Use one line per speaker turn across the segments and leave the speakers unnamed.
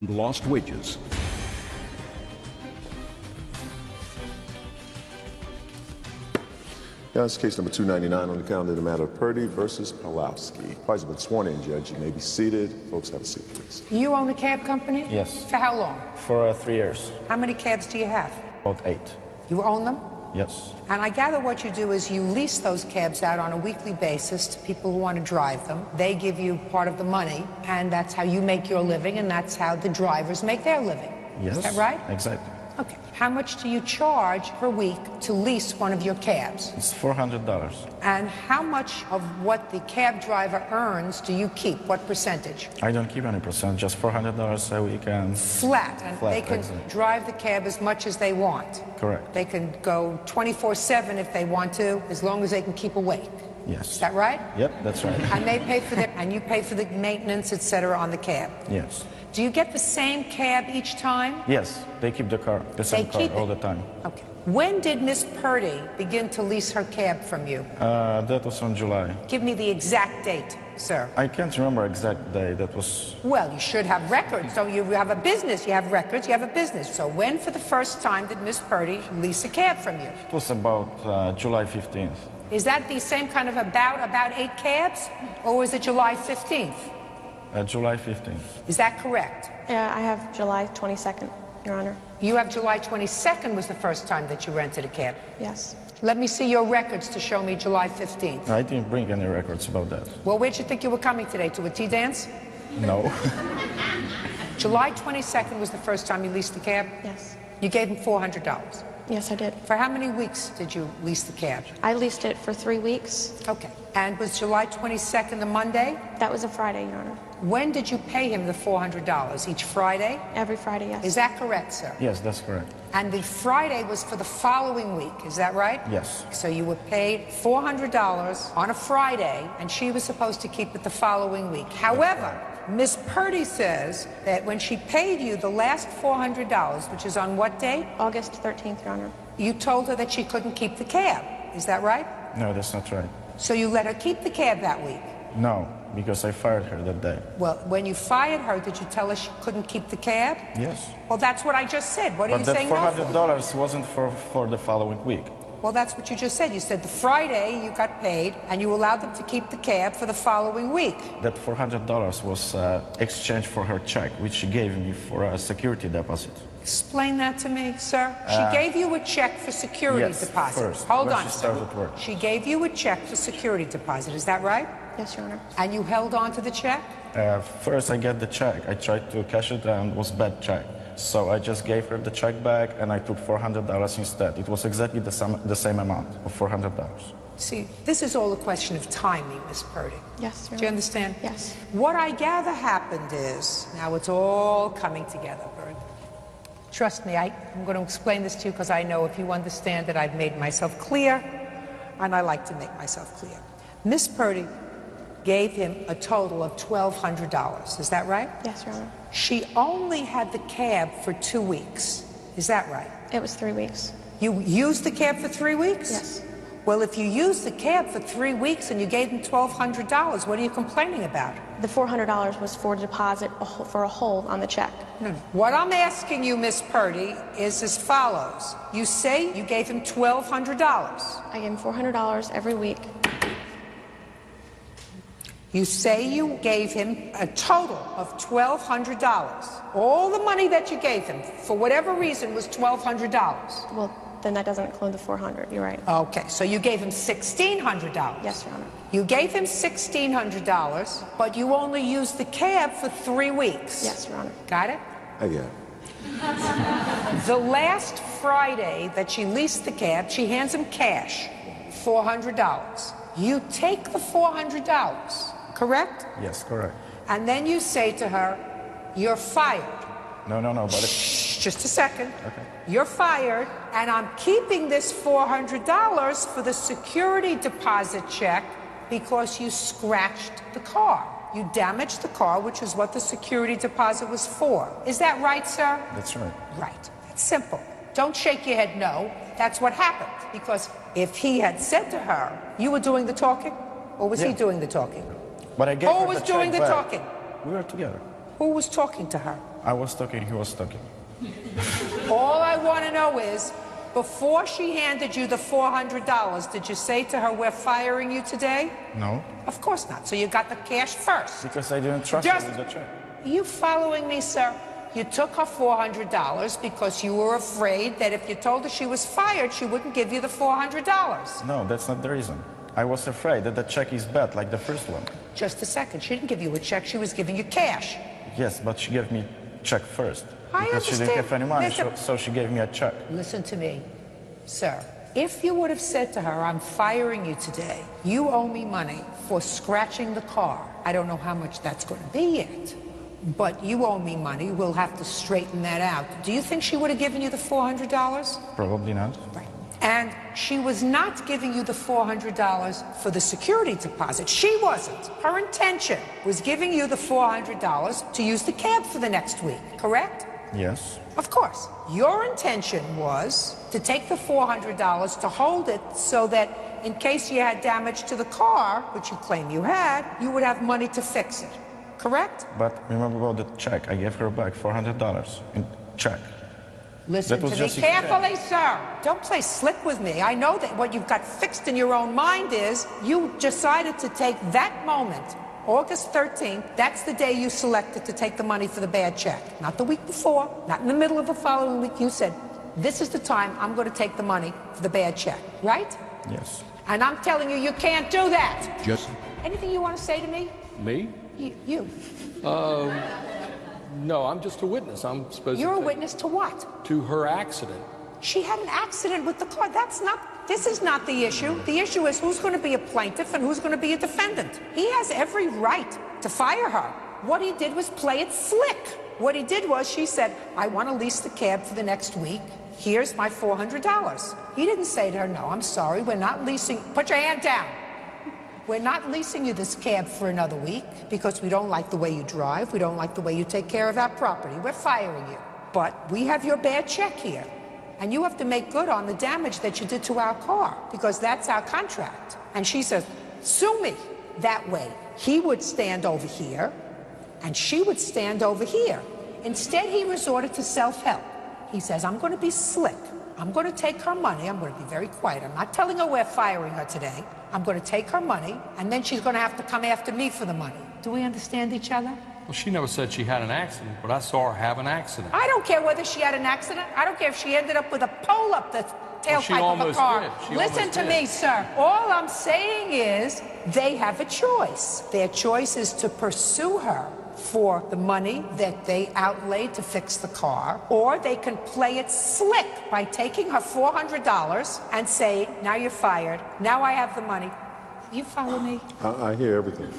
Lost wages.
Yeah, this is case number 299 on the calendar, the matter of Purdy versus Pawlowski. Parties have been sworn in, Judge. You may be seated. Folks, have a seat, please.
You own a cab company?
Yes.
For how long?
For 3 years.
How many cabs do you have?
About 8.
You own them?
Yes.
And I gather what you do is you lease those cabs out on a weekly basis to people who want to drive them. They give you part of the money, and that's how you make your living, and that's how the drivers make their living.
Yes.
Is that right?
Exactly.
Okay. How much do you charge per week to lease one of your cabs?
It's $400.
And how much of what the cab driver earns do you keep? What percentage?
I don't keep any percent, just $400 a week and...
Flat. And
Flat,
they can
exactly.
drive the cab as much as they want.
Correct.
They can go 24/7 if they want to, as long as they can keep awake.
Yes.
Is that right?
Yep, that's right.
And they pay for and you pay for the maintenance, etc., on the cab.
Yes.
Do you get the same cab each time?
Yes, they keep the car, the same car all the time.
Okay. When did Miss Purdy begin to lease her cab from you?
That was on July.
Give me the exact date, sir.
I can't remember exact day. That was...
Well, you should have records. So you have a business, you have records, you have a business. So when for the first time did Miss Purdy lease a cab from you?
It was about July 15th.
Is that the same kind of about 8 cabs? Or was it July 15th?
July 15th.
Is that correct?
Yeah, I have July 22nd, Your Honor.
You have July 22nd was the first time that you rented a cab?
Yes.
Let me see your records to show me July 15th.
I didn't bring any records about that.
Well, where'd you think you were coming today? To a tea dance?
No.
July 22nd was the first time you leased the cab?
Yes.
You gave him $400.
Yes, I did.
For how many weeks did you lease the cab?
I leased it for 3 weeks.
Okay. And was July 22nd a Monday?
That was a Friday, Your Honor.
When did you pay him the $400? Each Friday?
Every Friday, yes.
Is that correct, sir?
Yes, that's correct.
And the Friday was for the following week, is that right?
Yes.
So you were paid $400 on a Friday, and she was supposed to keep it the following week. However, Miss Purdy says that when she paid you the last $400, which is on what date?
August 13th, Your Honor.
You told her that she couldn't keep the cab. Is that right?
No, that's not right.
So you let her keep the cab that week?
No, because I fired her that day.
Well, when you fired her, did you tell her she couldn't keep the cab?
Yes.
Well, that's what I just said. What are you saying no for?
But that $400 wasn't for the following week.
Well, that's what you just said. You said the Friday you got paid, and you allowed them to keep the cab for the following week.
That $400 was exchanged for her check, which she gave me for a security deposit.
Explain that to me, sir. She gave you a check for security
yes,
deposit.
First,
Hold
when
on.
she started work.
She gave you a check for security deposit. Is that right?
Yes, Your Honor.
And you held on to the check?
First, I get the check. I tried to cash it and it was bad check. So I just gave her the check back and I took $400 instead. It was exactly the same amount of $400.
See, this is all a question of timing, Miss Purdy.
Yes, Your Honor.
Do you understand?
Yes.
What I gather happened is, now it's all coming together, Bird. Trust me, I'm going to explain this to you because I know if you understand it, I've made myself clear, and I like to make myself clear. Miss Purdy gave him a total of $1,200. Is that right?
Yes, Your Honor.
She only had the cab for 2 weeks. Is that right?
It was 3 weeks.
You used the cab for 3 weeks?
Yes.
Well, if you used the cab for 3 weeks and you gave him $1,200, what are you complaining about?
The $400 was for deposit for a hold on the check.
No. What I'm asking you, Miss Purdy, is as follows. You say you gave him $1,200.
I gave him $400 every week.
You say you gave him a total of $1,200. All the money that you gave him, for whatever reason, was $1,200.
Well, then that doesn't include the $400. You're right.
Okay, so you gave him $1,600.
Yes, Your Honor.
You gave him $1,600, but you only used the cab for 3 weeks.
Yes, Your Honor.
Got it?
I get it.
The last Friday that she leased the cab, she hands him cash, $400. You take the $400, correct?
Yes, correct.
And then you say to her, you're fired.
No, but
Shh, just a second.
Okay.
You're fired, and I'm keeping this $400 for the security deposit check because you scratched the car. You damaged the car, which is what the security deposit was for. Is that right, sir?
That's right.
Right. It's simple. Don't shake your head no. That's what happened. Because if he had said to her, you were doing the talking, or was he doing the talking?
But I gave
Who
her
was
the
doing
check
the
back.
talking?
We were together.
Who was talking to her?
I was talking, he was talking.
All I want to know is, before she handed you the $400, did you say to her, we're firing you today?
No,
Of course not. So you got the cash first.
because I didn't trust her
Just,
with the check.
are you following me, sir? You took her $400 because you were afraid that if you told her she was fired, she wouldn't give you the $400.
No, that's not the reason. I was afraid that the check is bad, like the first one.
Just a second. She didn't give you a check. She was giving you cash.
Yes, but she gave me check first.
I
Because she didn't
understand.
have any money,
Listen.
so she gave me a check.
Listen to me, sir. If you would have said to her, I'm firing you today, you owe me money for scratching the car. I don't know how much that's going to be yet, but you owe me money. We'll have to straighten that out. Do you think she would have given you the $400?
Probably not.
Right. And she was not giving you the $400 for the security deposit. She wasn't. Her intention was giving you the $400 to use the cab for the next week, correct?
Yes.
Of course. Your intention was to take the $400 to hold it so that in case you had damage to the car, which you claim you had, you would have money to fix it. Correct?
But remember about the check. I gave her back $400 in check.
Listen
That was
to me
just a
carefully, sir. Don't play slick with me. I know that what you've got fixed in your own mind is you decided to take that moment, August 13th, that's the day you selected to take the money for the bad check. Not the week before, not in the middle of the following week. You said, this is the time I'm going to take the money for the bad check, right?
Yes.
And I'm telling you, you can't do that.
Just
Anything you want to say to me?
me?
You.
No, I'm just a witness. I'm supposed
You're a
to take-
witness to what?
to her accident.
She had an accident with the car. This is not the issue. The issue is who's going to be a plaintiff and who's going to be a defendant. He has every right to fire her. What he did was play it slick. What he did was she said, I want to lease the cab for the next week. Here's my $400. He didn't say to her, no, I'm sorry, we're not leasing. Put your hand down. We're not leasing you this cab for another week because we don't like the way you drive. We don't like the way you take care of our property. We're firing you. But we have your bad check here. And you have to make good on the damage that you did to our car because that's our contract. And she says, sue me. That way, he would stand over here and she would stand over here. Instead, he resorted to self-help. He says, I'm going to be slick. I'm going to take her money. I'm going to be very quiet. I'm not telling her we're firing her today. I'm going to take her money, and then she's going to have to come after me for the money. Do we understand each other?
Well, she never said she had an accident, but I saw her have an accident.
I don't care whether she had an accident. I don't care if she ended up with a pole up the
she
tailpipe of a
almost
car.
did. She
Listen
almost
to
did.
me, sir. All I'm saying is they have a choice. Their choice is to pursue her for the money that they outlaid to fix the car, or they can play it slick by taking her $400 and say, now you're fired, now I have the money. You follow me?
I hear everything.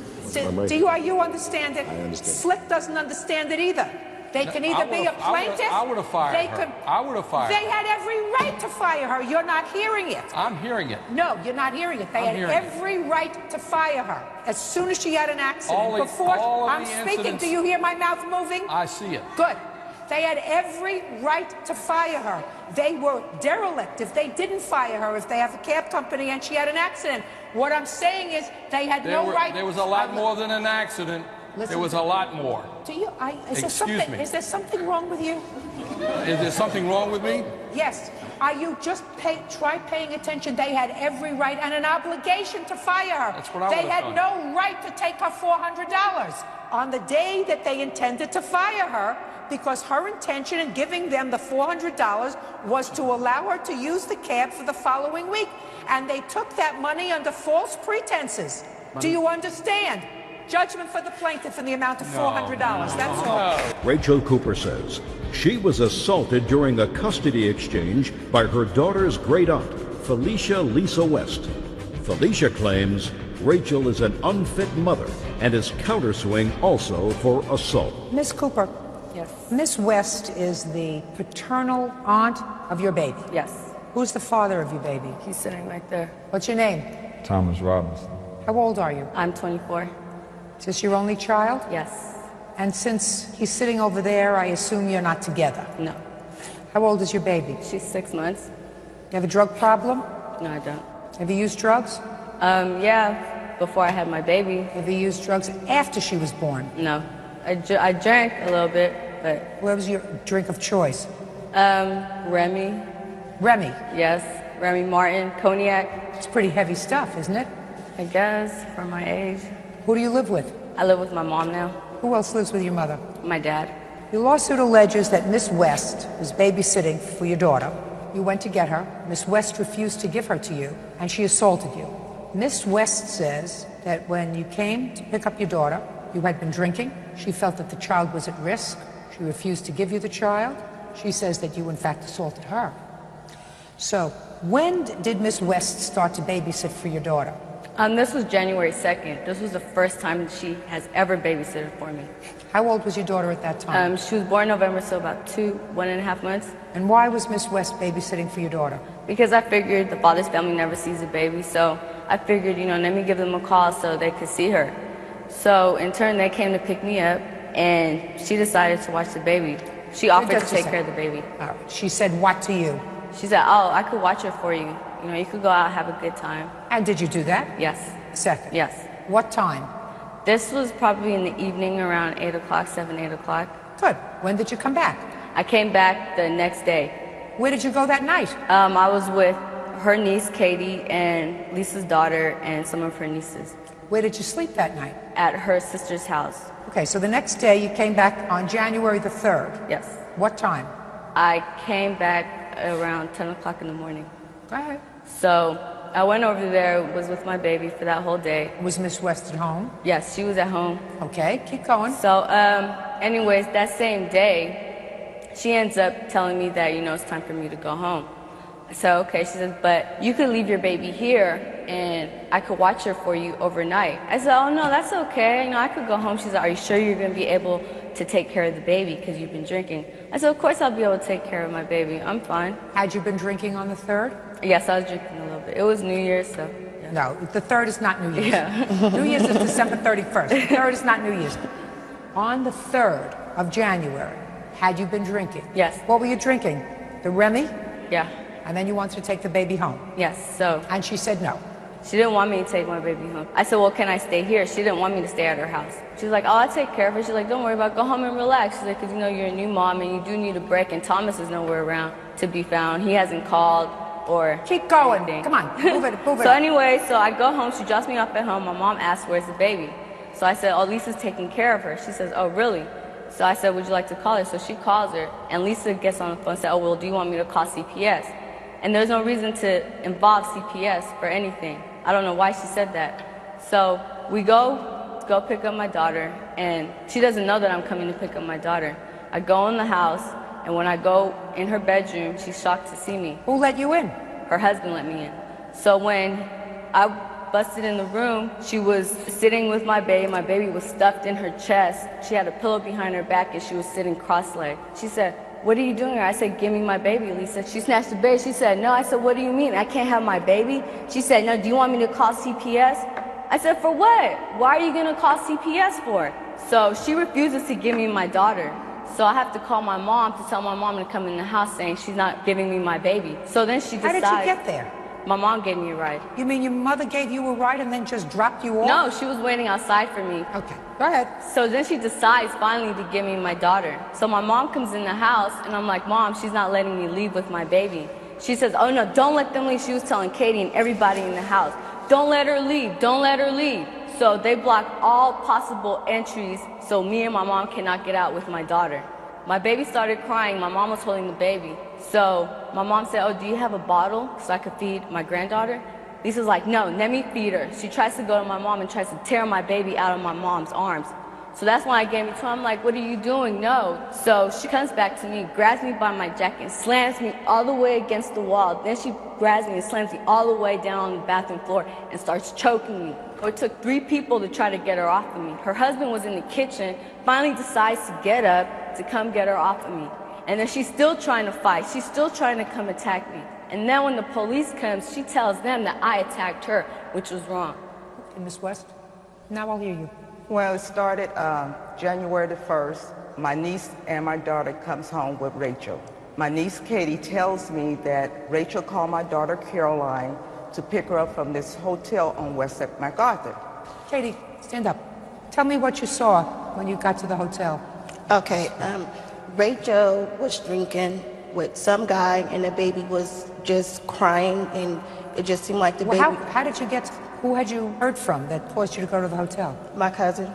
Are you understand it?
I understand.
Slick doesn't understand it either. They can either be a plaintiff.
I would have fired
they
her.
could-
I would have fired
They
her.
had every right to fire her. You're not hearing it.
I'm hearing it.
No, you're not hearing it. They
I'm
had
hearing it.
every right to fire her as soon as she had an accident.
All of
I'm
the
speaking.
incidents-
Do you hear my mouth moving?
I see it.
Good. They had every right to fire her. They were derelict if they didn't fire her, if they have a cab company and she had an accident. What I'm saying is they had no right.
There was a lot more than an accident.
Listen
There was
to
a
me.
lot more.
Do you?
Excuse me.
Is there something wrong with you?
Is there something wrong with me?
Yes. Are you just try paying attention? They had every right and an obligation to fire her.
That's what I
They
would've
had
done.
no right to take her $400 on the day that they intended to fire her, because her intention in giving them the $400 was to allow her to use the cab for the following week. And they took that money under false pretenses. Do you understand? Judgment for the plaintiff in the amount of $400. That's all.
Rachel Cooper says she was assaulted during a custody exchange by her daughter's great aunt, Felicia Lisa West. Felicia claims Rachel is an unfit mother and is countersuing also for assault.
Miss Cooper.
Yes.
Miss West is the paternal aunt of your baby.
Yes.
Who's the father of your baby?
He's sitting right there.
What's your name?
Thomas Robinson.
How old are you?
I'm 24.
Is this your only child?
Yes.
And since he's sitting over there, I assume you're not together.
No.
How old is your baby?
She's 6 months.
You have a drug problem?
No, I don't.
Have you used drugs?
Yeah, before I had my baby.
Have you used drugs after she was born?
No. I drank a little bit. but
What was your drink of choice?
Remy,
Remy.
yes, Remy Martin, cognac,
It's pretty heavy stuff, isn't it?
I guess, for my age.
Who do you live with?
I live with my mom now,
Who else lives with your mother?
my dad.
Your lawsuit alleges that Miss West was babysitting for your daughter. You went to get her. Miss West refused to give her to you, and she assaulted you. Miss West says that when you came to pick up your daughter, you had been drinking. She felt that the child was at risk. She refused to give you the child. She says that you, in fact, assaulted her. So, when did Miss West start to babysit for your daughter?
This was January 2nd. This was the first time that she has ever babysitted for me.
How old was your daughter at that time?
She was born in November, so about 1.5 months.
And why was Miss West babysitting for your daughter?
Because I figured the father's family never sees a baby, so I figured, let me give them a call so they could see her. So in turn, they came to pick me up, and she decided to watch the baby. She offered to take care of the baby.
All right. She said what to you?
She said, oh, I could watch her for you. You could go out, have a good time.
And did you do that?
Yes.
Second.
Yes.
What time?
This was probably in the evening around 8 o'clock, 8 o'clock.
Good. When did you come back?
I came back the next day.
Where did you go that night?
I was with her niece, Katie, and Lisa's daughter, and some of her nieces.
Where did you sleep that night?
At her sister's house.
Okay, so the next day you came back on January the 3rd.
Yes.
What time?
I came back around 10 o'clock in the morning.
Go ahead.
So I went over there, was with my baby for that whole day.
Was Miss West at home?
Yes, she was at home.
Okay, keep going.
So, anyways, that same day, she ends up telling me that, it's time for me to go home. I said, okay. She says, but you could leave your baby here and I could watch her for you overnight. I said, oh, no, that's okay. I could go home. She said, are you sure you're going to be able to take care of the baby because you've been drinking? I said, of course I'll be able to take care of my baby. I'm fine.
Had you been drinking on the 3rd?
Yes, I was drinking a little bit. It was New Year's, so. Yeah.
No, the 3rd is not New Year's.
Yeah.
New Year's is December 31st. The 3rd is not New Year's. On the 3rd of January, had you been drinking?
Yes.
What were you drinking? The Remy?
Yeah.
And then you wanted to take the baby home?
Yes, so.
And she said no.
She didn't want me to take my baby home. I said, well, can I stay here? She didn't want me to stay at her house. She's like, oh, I'll take care of her. She's like, don't worry about it. Go home and relax. She's like, because you're a new mom and you do need a break, and Thomas is nowhere around to be found. He hasn't called or
keep going.
anything.
Come on, move it, move it.
So anyway, so I go home. She drops me off at home. My mom asks, where's the baby? So I said, oh, Lisa's taking care of her. She says, oh, really? So I said, would you like to call her? So she calls her, and Lisa gets on the phone and said, oh, well, do you want me to call CPS? And there's no reason to involve CPS for anything. I don't know why she said that. So we go pick up my daughter, and she doesn't know that I'm coming to pick up my daughter. I go in the house, and when I go in her bedroom, she's shocked to see me.
Who let you in?
Her husband let me in. So when I busted in the room, she was sitting with my baby. My baby was stuffed in her chest. She had a pillow behind her back, and she was sitting cross-legged. She said, what are you doing here? I said, give me my baby, Lisa. She snatched the baby. She said, no. I said, what do you mean? I can't have my baby? She said, no, do you want me to call CPS? I said, for what? Why are you going to call CPS for? So she refuses to give me my daughter. So I have to call my mom to tell my mom to come in the house saying she's not giving me my baby. So then she decides.
How did you get there?
My mom gave me a ride.
You mean your mother gave you a ride and then just dropped you off?
No, she was waiting outside for me.
Okay, go ahead.
So then she decides finally to give me my daughter. So my mom comes in the house, and I'm like, Mom, she's not letting me leave with my baby. She says, oh, no, don't let them leave. She was telling Katie and everybody in the house, don't let her leave, don't let her leave. So they block all possible entries so me and my mom cannot get out with my daughter. My baby started crying. My mom was holding the baby. So my mom said, oh, do you have a bottle so I could feed my granddaughter? Lisa's like, no, let me feed her. She tries to go to my mom and tries to tear my baby out of my mom's arms. So that's when I gave me to her. I'm like, what are you doing? No. So she comes back to me, grabs me by my jacket, and slams me all the way against the wall. Then she grabs me and slams me all the way down on the bathroom floor and starts choking me. It took 3 people to try to get her off of me. Her husband was in the kitchen, finally decides to get up to come get her off of me. And then she's still trying to fight. She's still trying to come attack me. And then when the police comes, she tells them that I attacked her, which was wrong.
Okay, Miss West, now I'll hear you.
Well, it started January the 1st. My niece and my daughter comes home with Rachel. My niece Katie tells me that Rachel called my daughter Caroline to pick her up from this hotel on West MacArthur.
Katie, stand up. Tell me what you saw when you got to the hotel.
Okay,
Rachel was drinking with some guy, and the baby was just crying, and it just seemed like the baby.
How did you get? Who had you heard from that caused you to go to the hotel?
My cousin.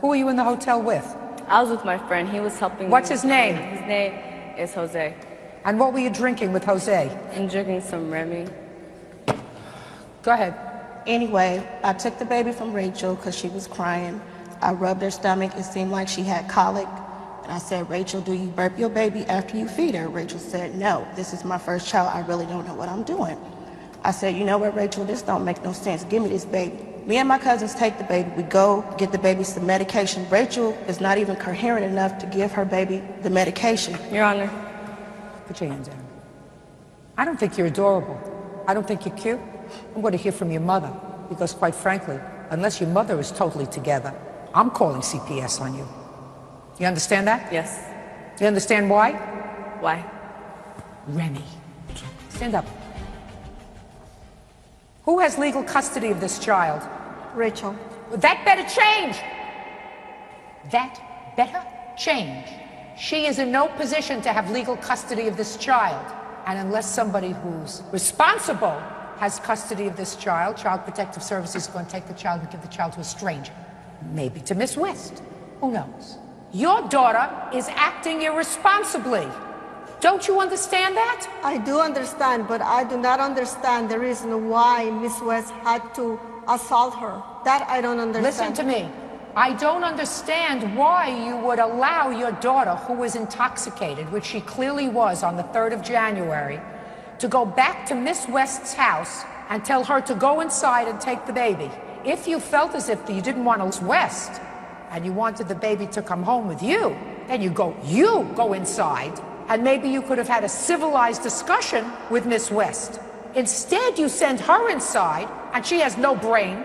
Who were you in the hotel with?
I was with my friend. He was helping me.
What's his name?
His name is Jose.
And what were you drinking with Jose?
I'm drinking some Remy.
Go ahead.
Anyway, I took the baby from Rachel because she was crying. I rubbed her stomach. It seemed like she had colic. And I said, Rachel, do you burp your baby after you feed her? Rachel said, no, this is my first child. I really don't know what I'm doing. I said, you know what, Rachel, this don't make no sense. Give me this baby. Me and my cousins take the baby. We go get the baby some medication. Rachel is not even coherent enough to give her baby the medication.
Your Honor.
Put your hands down. I don't think you're adorable. I don't think you're cute. I'm going to hear from your mother because, quite frankly, unless your mother is totally together, I'm calling CPS on you. You understand that?
Yes.
You understand why?
Why?
Remy. Stand up. Who has legal custody of this child?
Rachel.
That better change. That better change. She is in no position to have legal custody of this child. And unless somebody who's responsible has custody of this child, Child Protective Services is going to take the child and give the child to a stranger. Maybe to Miss West. Who knows? Your daughter is acting irresponsibly. Don't you understand that?
I do understand, but I do not understand the reason why Miss West had to assault her. That I don't understand.
Listen to me. I don't understand why you would allow your daughter, who was intoxicated, which she clearly was on the 3rd of January, to go back to Miss West's house and tell her to go inside and take the baby. If you felt as if you didn't want Miss West and you wanted the baby to come home with you, then you go inside, and maybe you could have had a civilized discussion with Miss West. Instead, you send her inside, and she has no brain.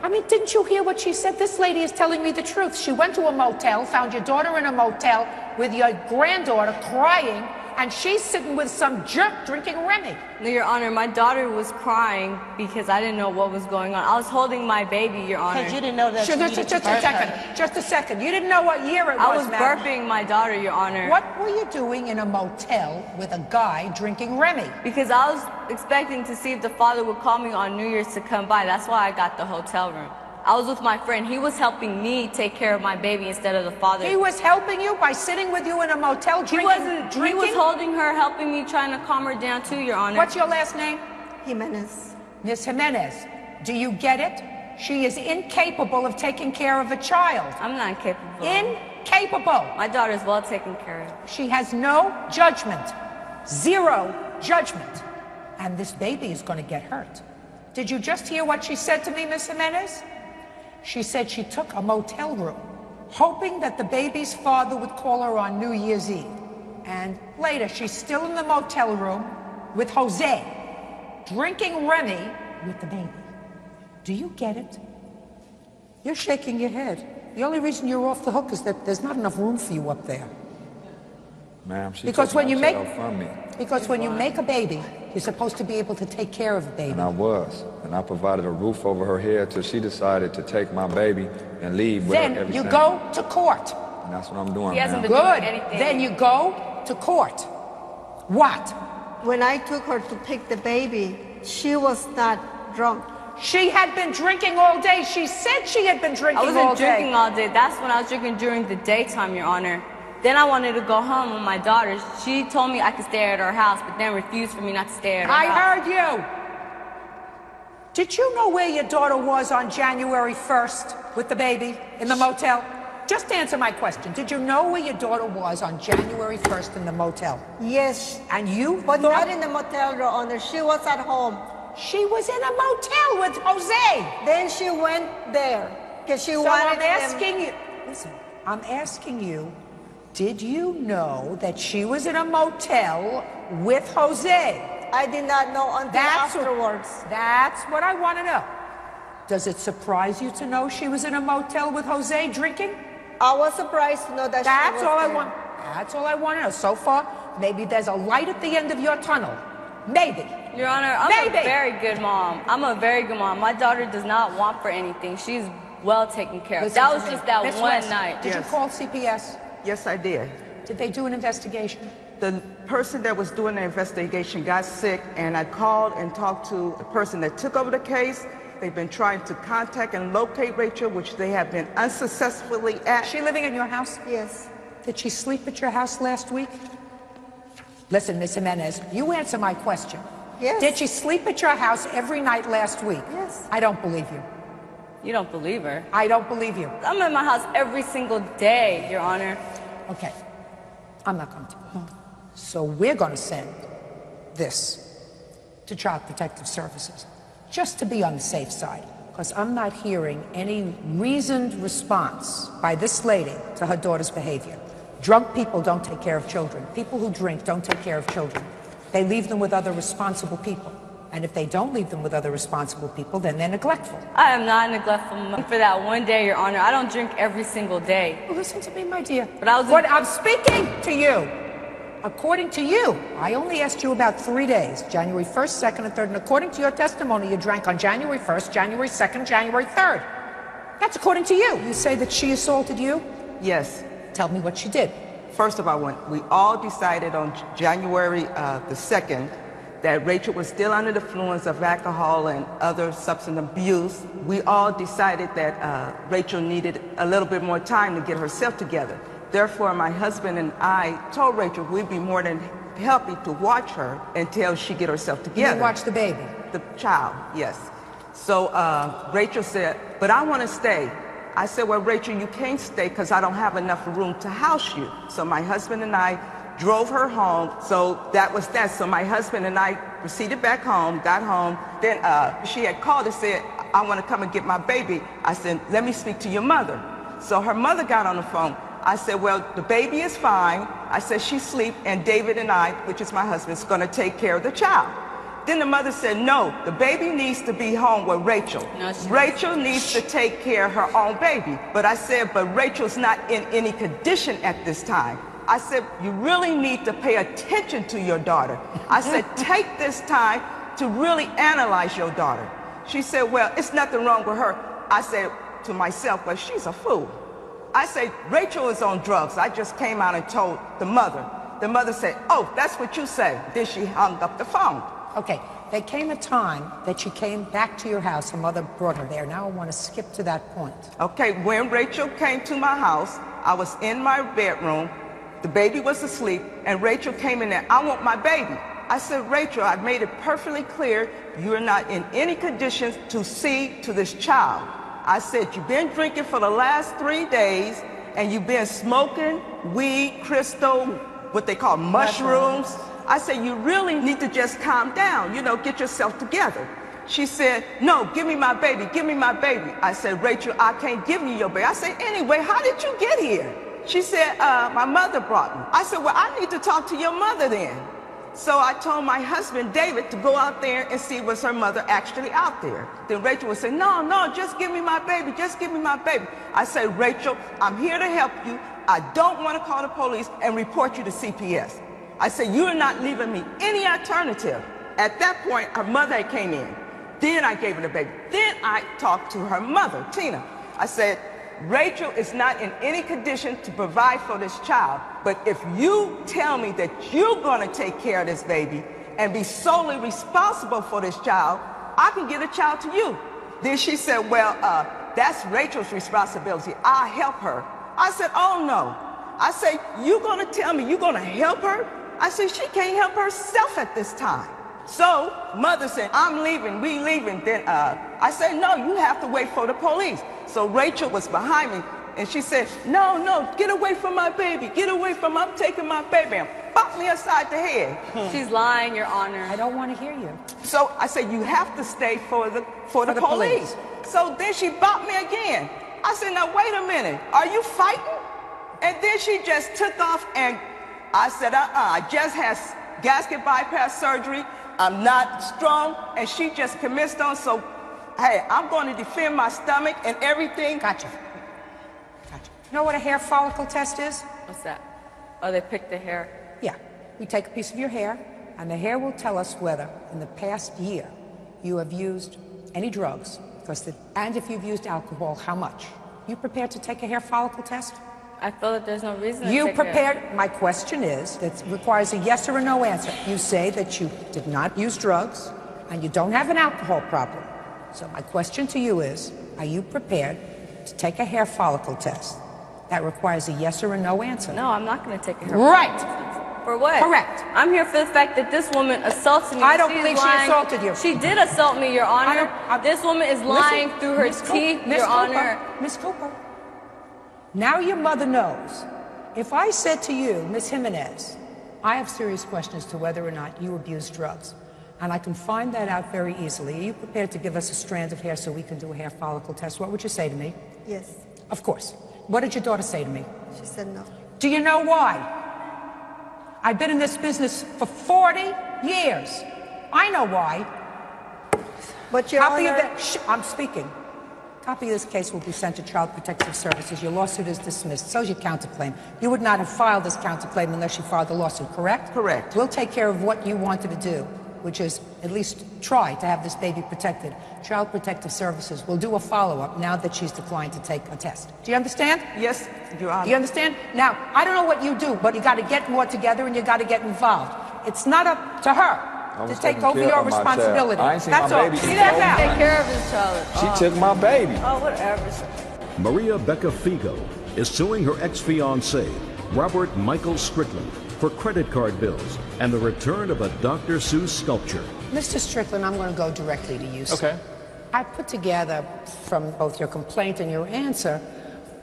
I mean, didn't you hear what she said? This lady is telling me the truth. She went to a motel, found your daughter in a motel with your granddaughter crying, and she's sitting with some jerk drinking Remy.
No, Your Honor, my daughter was crying because I didn't know what was going on. I was holding my baby, Your Honor.
Because you didn't know that she needed to birth her.
Just a second. You didn't know what year it was,
I was
ma'am.
burping my daughter, Your Honor.
What were you doing in a motel with a guy drinking Remy?
Because I was expecting to see if the father would call me on New Year's to come by. That's why I got the hotel room. I was with my friend. He was helping me take care of my baby instead of the father.
He was helping you by sitting with you in a motel drinking?
He was holding her, helping me, trying to calm her down too, Your Honor.
What's your last name?
Jimenez.
Miss Jimenez, do you get it? She is incapable of taking care of a child.
I'm not incapable.
Incapable.
My daughter's well taken care of.
She has no judgment. Zero judgment. And this baby is going to get hurt. Did you just hear what she said to me, Miss Jimenez? She said she took a motel room, hoping that the baby's father would call her on New Year's Eve. And later, she's still in the motel room with Jose, drinking Remy with the baby. Do you get it? You're shaking your head. The only reason you're off the hook is that there's not enough room for you up there.
Ma'am, she
Because
took
when
my
you make
child from me.
Because when you make a baby, you're supposed to be able to take care of a baby.
And I was. And I provided a roof over her head till she decided to take my baby and leave with
Then
everything.
you go to court.
And that's what I'm doing,
He hasn't
ma'am.
been
Good.
doing anything.
Then you go to court. What?
When I took her to pick the baby, she was not drunk.
She had been drinking all day. She said she had been drinking
I
all
wasn't
day.
drinking all day. That's when I was drinking during the daytime, Your Honor. Then I wanted to go home with my daughter. She told me I could stay at her house, but then refused for me not to stay at her house.
I heard you. Did you know where your daughter was on January 1st with the baby in the motel? Just answer my question. Did you know where your daughter was on January 1st in the motel?
Yes,
And you
but
thought
not in the motel, Your Honor. She was at home.
she was in a motel with Jose?
Then she went there because she
So
wanted
I'm asking you, listen, I'm asking you, did you know that she was in a motel with Jose?
I did not know until afterwards.
That's what I want to know. Does it surprise you to know she was in a motel with Jose drinking?
I was surprised to know that she
That's
was
all I
there.
want. That's all I want to know. So far, maybe there's a light at the end of your tunnel. Maybe.
Your Honor, I'm
Maybe.
a very good mom. I'm a very good mom. My daughter does not want for anything. She's well taken care of.
Listen
That
to
was
me.
just that
Miss
one
West,
night.
Did you call CPS?
Yes, I did.
Did they do an investigation?
The person that was doing the investigation got sick, and I called and talked to the person that took over the case. They've been trying to contact and locate Rachel, which they have been unsuccessfully at.
Is she living in your house?
Yes.
Did she sleep at your house last week? Listen, Miss Jimenez, you answer my question.
Yes.
Did she sleep at your house every night last week?
Yes.
I don't believe you.
You don't believe her?
I don't believe you.
I'm at my house every single day, Your Honor.
Okay. I'm not going to. So we're going to send this to Child Protective Services, just to be on the safe side, because I'm not hearing any reasoned response by this lady to her daughter's behavior. Drunk people don't take care of children. People who drink don't take care of children. They leave them with other responsible people. And if they don't leave them with other responsible people, then they're neglectful.
I am not neglectful for that one day, Your Honor. I don't drink every single day.
Well, listen to me, my dear.
But I was.
What I'm speaking to you. According to you, I only asked you about 3 days, January 1st, 2nd, and 3rd. And according to your testimony, you drank on January 1st, January 2nd, January 3rd. That's according to you. You say that she assaulted you?
Yes.
Tell me what she did.
First of all, when we all decided on January the 2nd that Rachel was still under the influence of alcohol and other substance abuse, we all decided that Rachel needed a little bit more time to get herself together. Therefore, my husband and I told Rachel we'd be more than happy to watch her until she get herself together.
You watch the baby?
The child, yes. So Rachel said, but I want to stay. I said, well, Rachel, you can't stay because I don't have enough room to house you. So my husband and I drove her home. So that was that. So my husband and I proceeded back home, got home. Then she had called and said, I want to come and get my baby. I said, let me speak to your mother. So her mother got on the phone. I said, well, the baby is fine. I said, she's asleep, and David and I, which is my husband, is going to take care of the child. Then the mother said, no, the baby needs to be home with Rachel. No, Rachel needs to take care of her own baby. But I said, but Rachel's not in any condition at this time. I said, you really need to pay attention to your daughter. I said, take this time to really analyze your daughter. She said, well, it's nothing wrong with her. I said to myself, well, she's a fool. I said, Rachel is on drugs. I just came out and told the mother. The mother said, oh, that's what you say. Then she hung up the phone.
Okay, there came a time that she came back to your house. Her mother brought her there. Now I want to skip to that point.
Okay, when Rachel came to my house, I was in my bedroom. The baby was asleep, and Rachel came in there. I want my baby. I said, Rachel, I've made it perfectly clear you're not in any conditions to see to this child. I said, you've been drinking for the last 3 days, and you've been smoking weed, crystal, what they call mushrooms. I said, you really need to just calm down, you know, get yourself together. She said, no, give me my baby, give me my baby. I said, Rachel, I can't give you your baby. I said, anyway, how did you get here? She said, my mother brought me. I said, well, I need to talk to your mother then. So I told my husband, David, to go out there and see was her mother actually out there. Then Rachel would say, no, no, just give me my baby, just give me my baby. I said, Rachel, I'm here to help you. I don't want to call the police and report you to CPS. I said, you're not leaving me any alternative. At that point, her mother came in. Then I gave her the baby. Then I talked to her mother, Tina. I said, Rachel is not in any condition to provide for this child, but if you tell me that you're going to take care of this baby and be solely responsible for this child, I can give the child to you. Then she said, well, that's Rachel's responsibility. I'll help her. I said, oh, no. I said, you're going to tell me you're going to help her? I said, she can't help herself at this time. So mother said, I'm leaving, we leaving. Then I said, no, you have to wait for the police. So Rachel was behind me, and she said, no, no, get away from my baby, get away from, I'm taking my baby, and pop me upside the head.
She's lying, Your Honor.
I don't want to hear you.
So I said, you have to stay for the police. So then she bopped me again. I said, now wait a minute, are you fighting? And then she just took off, and I said, I just had gasket bypass surgery. I'm not strong, and she just commenced on, so, hey, I'm going to defend my stomach and everything.
Gotcha. Gotcha. You know what a hair follicle test is?
What's that? Oh, they pick the hair?
Yeah. We take a piece of your hair, and the hair will tell us whether, in the past year, you have used any drugs, and if you've used alcohol, how much. You prepared to take a hair follicle test?
I feel that there's no reason to
You
take care.
prepared, my question is, that requires a yes or a no answer. You say that you did not use drugs and you don't have an alcohol problem. So my question to you is, are you prepared to take a hair follicle test that requires a yes or a no answer?
No, I'm not going to take a hair.
Right.
For what?
Correct.
I'm here for the fact that this woman assaulted me.
I don't
She's
believe
lying.
she assaulted you.
She did assault me, Your Honor. This woman is lying through her teeth, Your Honor.
Miss Cooper, now your mother knows. If I said to you, Miss Jimenez, I have serious questions as to whether or not you abuse drugs, and I can find that out very easily. Are you prepared to give us a strand of hair so we can do a hair follicle test? What would you say to me?
Yes.
Of course. What did your daughter say to me?
She said no.
Do you know why? I've been in this business for 40 years. I know why.
But Your
Copy of
Honor,
that. I'm speaking. Copy of this case will be sent to Child Protective Services. Your lawsuit is dismissed. So is your counterclaim. You would not have filed this counterclaim unless you filed the lawsuit, correct?
Correct.
We'll take care of what you wanted to do, which is at least try to have this baby protected. Child Protective Services will do a follow-up now that she's declined to take a test. Do you understand?
Yes, Your Honor.
Do you understand? Now, I don't know what you do, but you got to get more together and you got to get involved. It's not up to her to take over your responsibility.
I ain't seen
That's
my
all.
baby
See
since
that
the
now?
Take care of his child.
She took my baby.
Oh, whatever.
Maria Becca Figo is suing her ex-fiancé, Robert Michael Strickland, for credit card bills and the return of a Dr. Seuss sculpture.
Mr. Strickland, I'm going to go directly to you, sir.
Okay.
I put together from both your complaint and your answer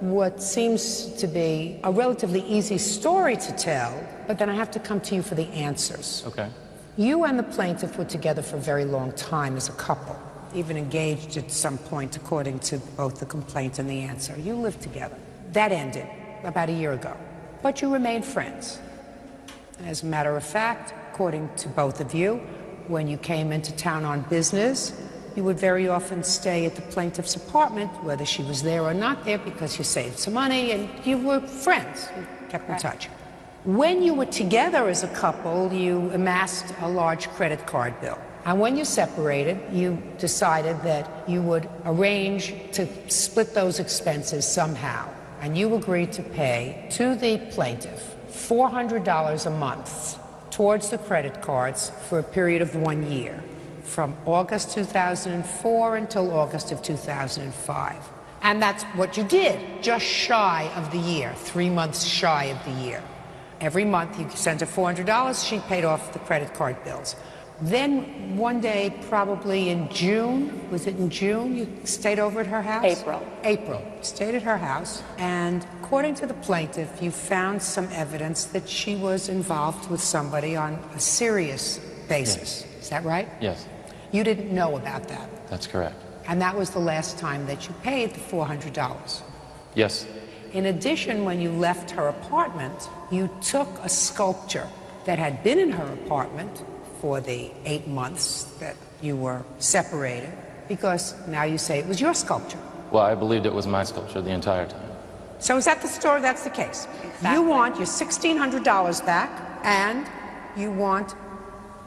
what seems to be a relatively easy story to tell, but then I have to come to you for the answers.
Okay.
You and the plaintiff were together for a very long time as a couple, even engaged at some point according to both the complaint and the answer. You lived together. That ended about a year ago, but you remained friends. As a matter of fact, according to both of you, when you came into town on business, you would very often stay at the plaintiff's apartment, whether she was there or not there, because you saved some money and you were friends. You kept in touch. When you were together as a couple, you amassed a large credit card bill. And when you separated, you decided that you would arrange to split those expenses somehow. And you agreed to pay to the plaintiff $400 a month towards the credit cards for a period of 1 year, from August 2004 until August of 2005. And that's what you did, just shy of the year, 3 months shy of the year. Every month you sent her $400, she paid off the credit card bills. Then one day, probably in June, was it in June, you stayed over at her house? April. Stayed at her house, and according to the plaintiff, you found some evidence that she was involved with somebody on a serious basis.
Yes.
Is that right?
Yes,
You didn't know about that,
that's correct.
and that was the last time that you paid the $400.
Yes.
In addition, when you left her apartment, you took a sculpture that had been in her apartment for the 8 months that you were separated, because now you say it was your sculpture.
Well, I believed it was my sculpture the entire time.
So is that the story? That's the case. You want your $1,600 back, and you want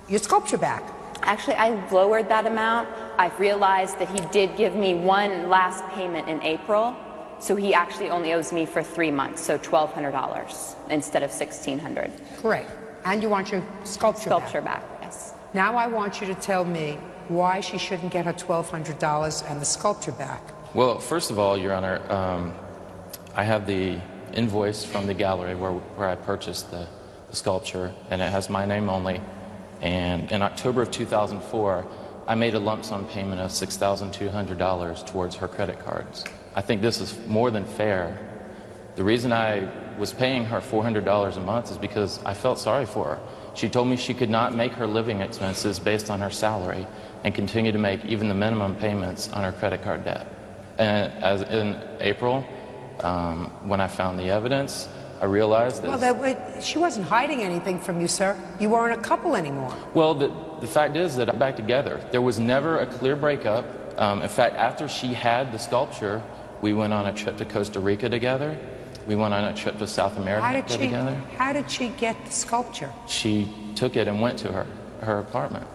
your sculpture back.
Actually, I lowered that amount. I've realized that he did give me one last payment in April, so he actually only owes me for 3 months, so $1,200 instead of $1,600.
Great. And you want your sculpture
back, yes.
Now I want you to tell me why she shouldn't get her $1,200 and the sculpture back.
Well, first of all, Your Honor, I have the invoice from the gallery where I purchased the sculpture, and it has my name only. And in October of 2004, I made a lump sum payment of $6,200 towards her credit cards. I think this is more than fair. The reason I was paying her $400 a month is because I felt sorry for her. She told me she could not make her living expenses based on her salary and continue to make even the minimum payments on her credit card debt. And as in April, when I found the evidence, I realized that...
Well, she wasn't hiding anything from you, sir. You weren't a couple anymore.
Well, the fact is that I'm back together. There was never a clear breakup. In fact, after she had the sculpture, we went on a trip to Costa Rica together. We went on a trip to South America together.
How did she get the sculpture?
She took it and went to her apartment.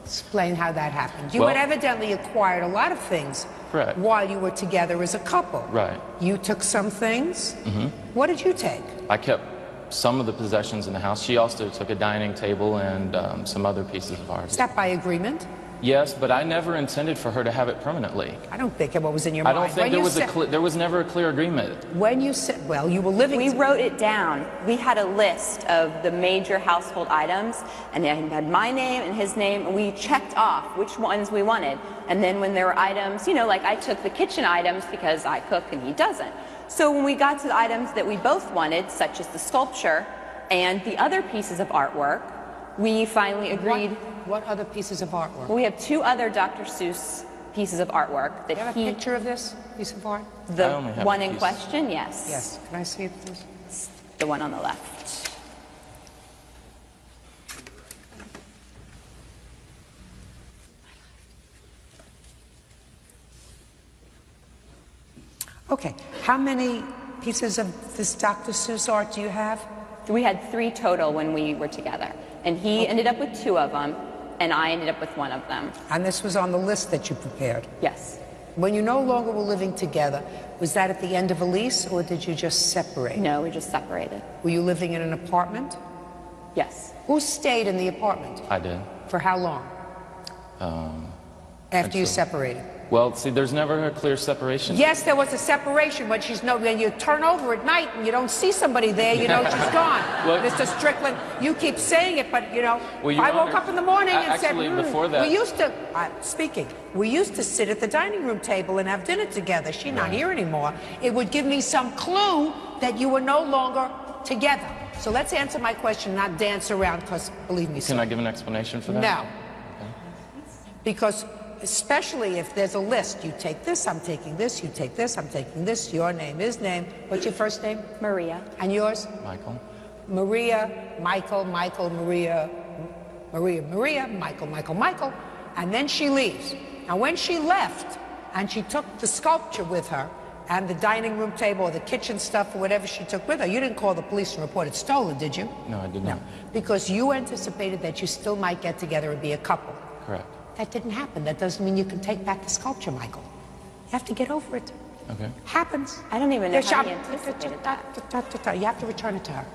Explain how that happened. You had evidently acquired a lot of things
Correct.
While you were together as a couple.
Right.
You took some things.
Mm-hmm.
What did you take?
I kept some of the possessions in the house. She also took a dining table and some other pieces of art.
Is that by agreement?
Yes, but I never intended for her to have it permanently.
I don't think what was in your
I
mind.
don't think there was never a clear agreement.
When you said, well, you were living.
We wrote it down. We had a list of the major household items, and it had my name and his name, and we checked off which ones we wanted. And then when there were items, you know, like I took the kitchen items because I cook and he doesn't. So when we got to the items that we both wanted, such as the sculpture and the other pieces of artwork, we finally agreed.
What other pieces of artwork?
Well, we have 2 other Dr. Seuss pieces of artwork that
you have a picture of this piece of art?
The one in question, yes.
Yes. Can I see it, please?
It's the one on the left.
Okay. How many pieces of this Dr. Seuss art do you have?
We had 3 total when we were together, and he ended up with 2 of them, and I ended up with 1 of them.
And this was on the list that you prepared?
Yes.
When you no longer were living together, was that at the end of a lease, or did you just separate?
No, we just separated.
Were you living in an apartment?
Yes.
Who stayed in the apartment?
I did.
For how long? After you separated?
Well, see, there's never a clear separation.
Yes, there was a separation when when you turn over at night and you don't see somebody there, you know she's gone.
Well,
Mr. Strickland, you keep saying it, but you know,
well,
I woke up in the morning and said,
before that,
we used to, we used to sit at the dining room table and have dinner together. She's not here anymore. It would give me some clue that you were no longer together. So let's answer my question, not dance around, because believe me,
Can I give an explanation for that?
No.
Okay.
Because especially if there's a list, you take this, I'm taking this, you take this, I'm taking this, your name, his name. What's your first name?
Maria.
And yours?
Michael.
Maria, Michael, Michael, Maria, Maria, Maria, Michael, Michael, Michael. And then she leaves. Now when she left and she took the sculpture with her and the dining room table or the kitchen stuff or whatever she took with her, you didn't call the police and report it stolen, did you?
No, I did not.
Because you anticipated that you still might get together and be a couple.
Correct.
That didn't happen. That doesn't mean you can take back the sculpture, Michael. You have to get over it.
Okay.
Happens.
I don't even know how he anticipated that.
You have to return it to her.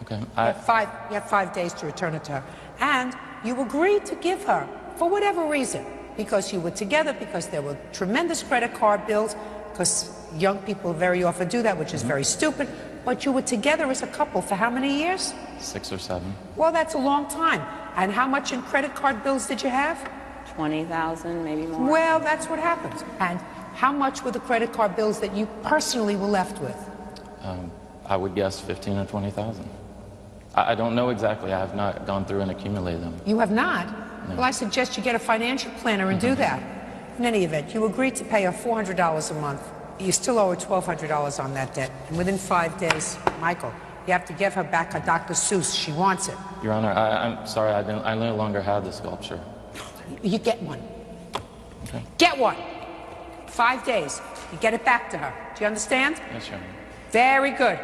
Okay.
You have 5 days to return it to her. And you agreed to give her, for whatever reason, because you were together, because there were tremendous credit card bills, because young people very often do that, which is very stupid, but you were together as a couple for how many years?
6 or 7.
Well, that's a long time. And how much in credit card bills did you have?
20,000, maybe more.
Well, that's what happens. And how much were the credit card bills that you personally were left with?
I would guess 15 or 20,000. I don't know exactly. I have not gone through and accumulated them.
You have not?
No.
Well, I suggest you get a financial planner and do that. In any event, you agreed to pay her $400 a month. You still owe her $1,200 on that debt. And within 5 days, Michael, you have to give her back her Dr. Seuss. She wants it.
Your Honor, I'm sorry. I no longer have the sculpture.
You get one.
Okay.
Get one. 5 days. You get it back to her. Do you understand?
Yes, Your Honor.
Very good.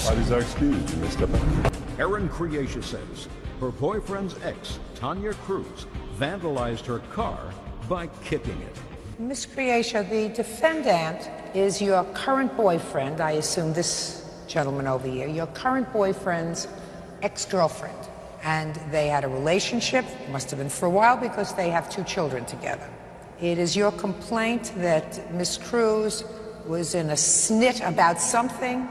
Parties are excused. You may step out.
Erin Creatia says her boyfriend's ex, Tanya Cruz, vandalized her car by kicking it.
Miss Creatia, the defendant is your current boyfriend. I assume this gentleman over here, your current boyfriend's ex-girlfriend. And they had a relationship, must have been for a while, because they have 2 children together. It is your complaint that Miss Cruz was in a snit about something,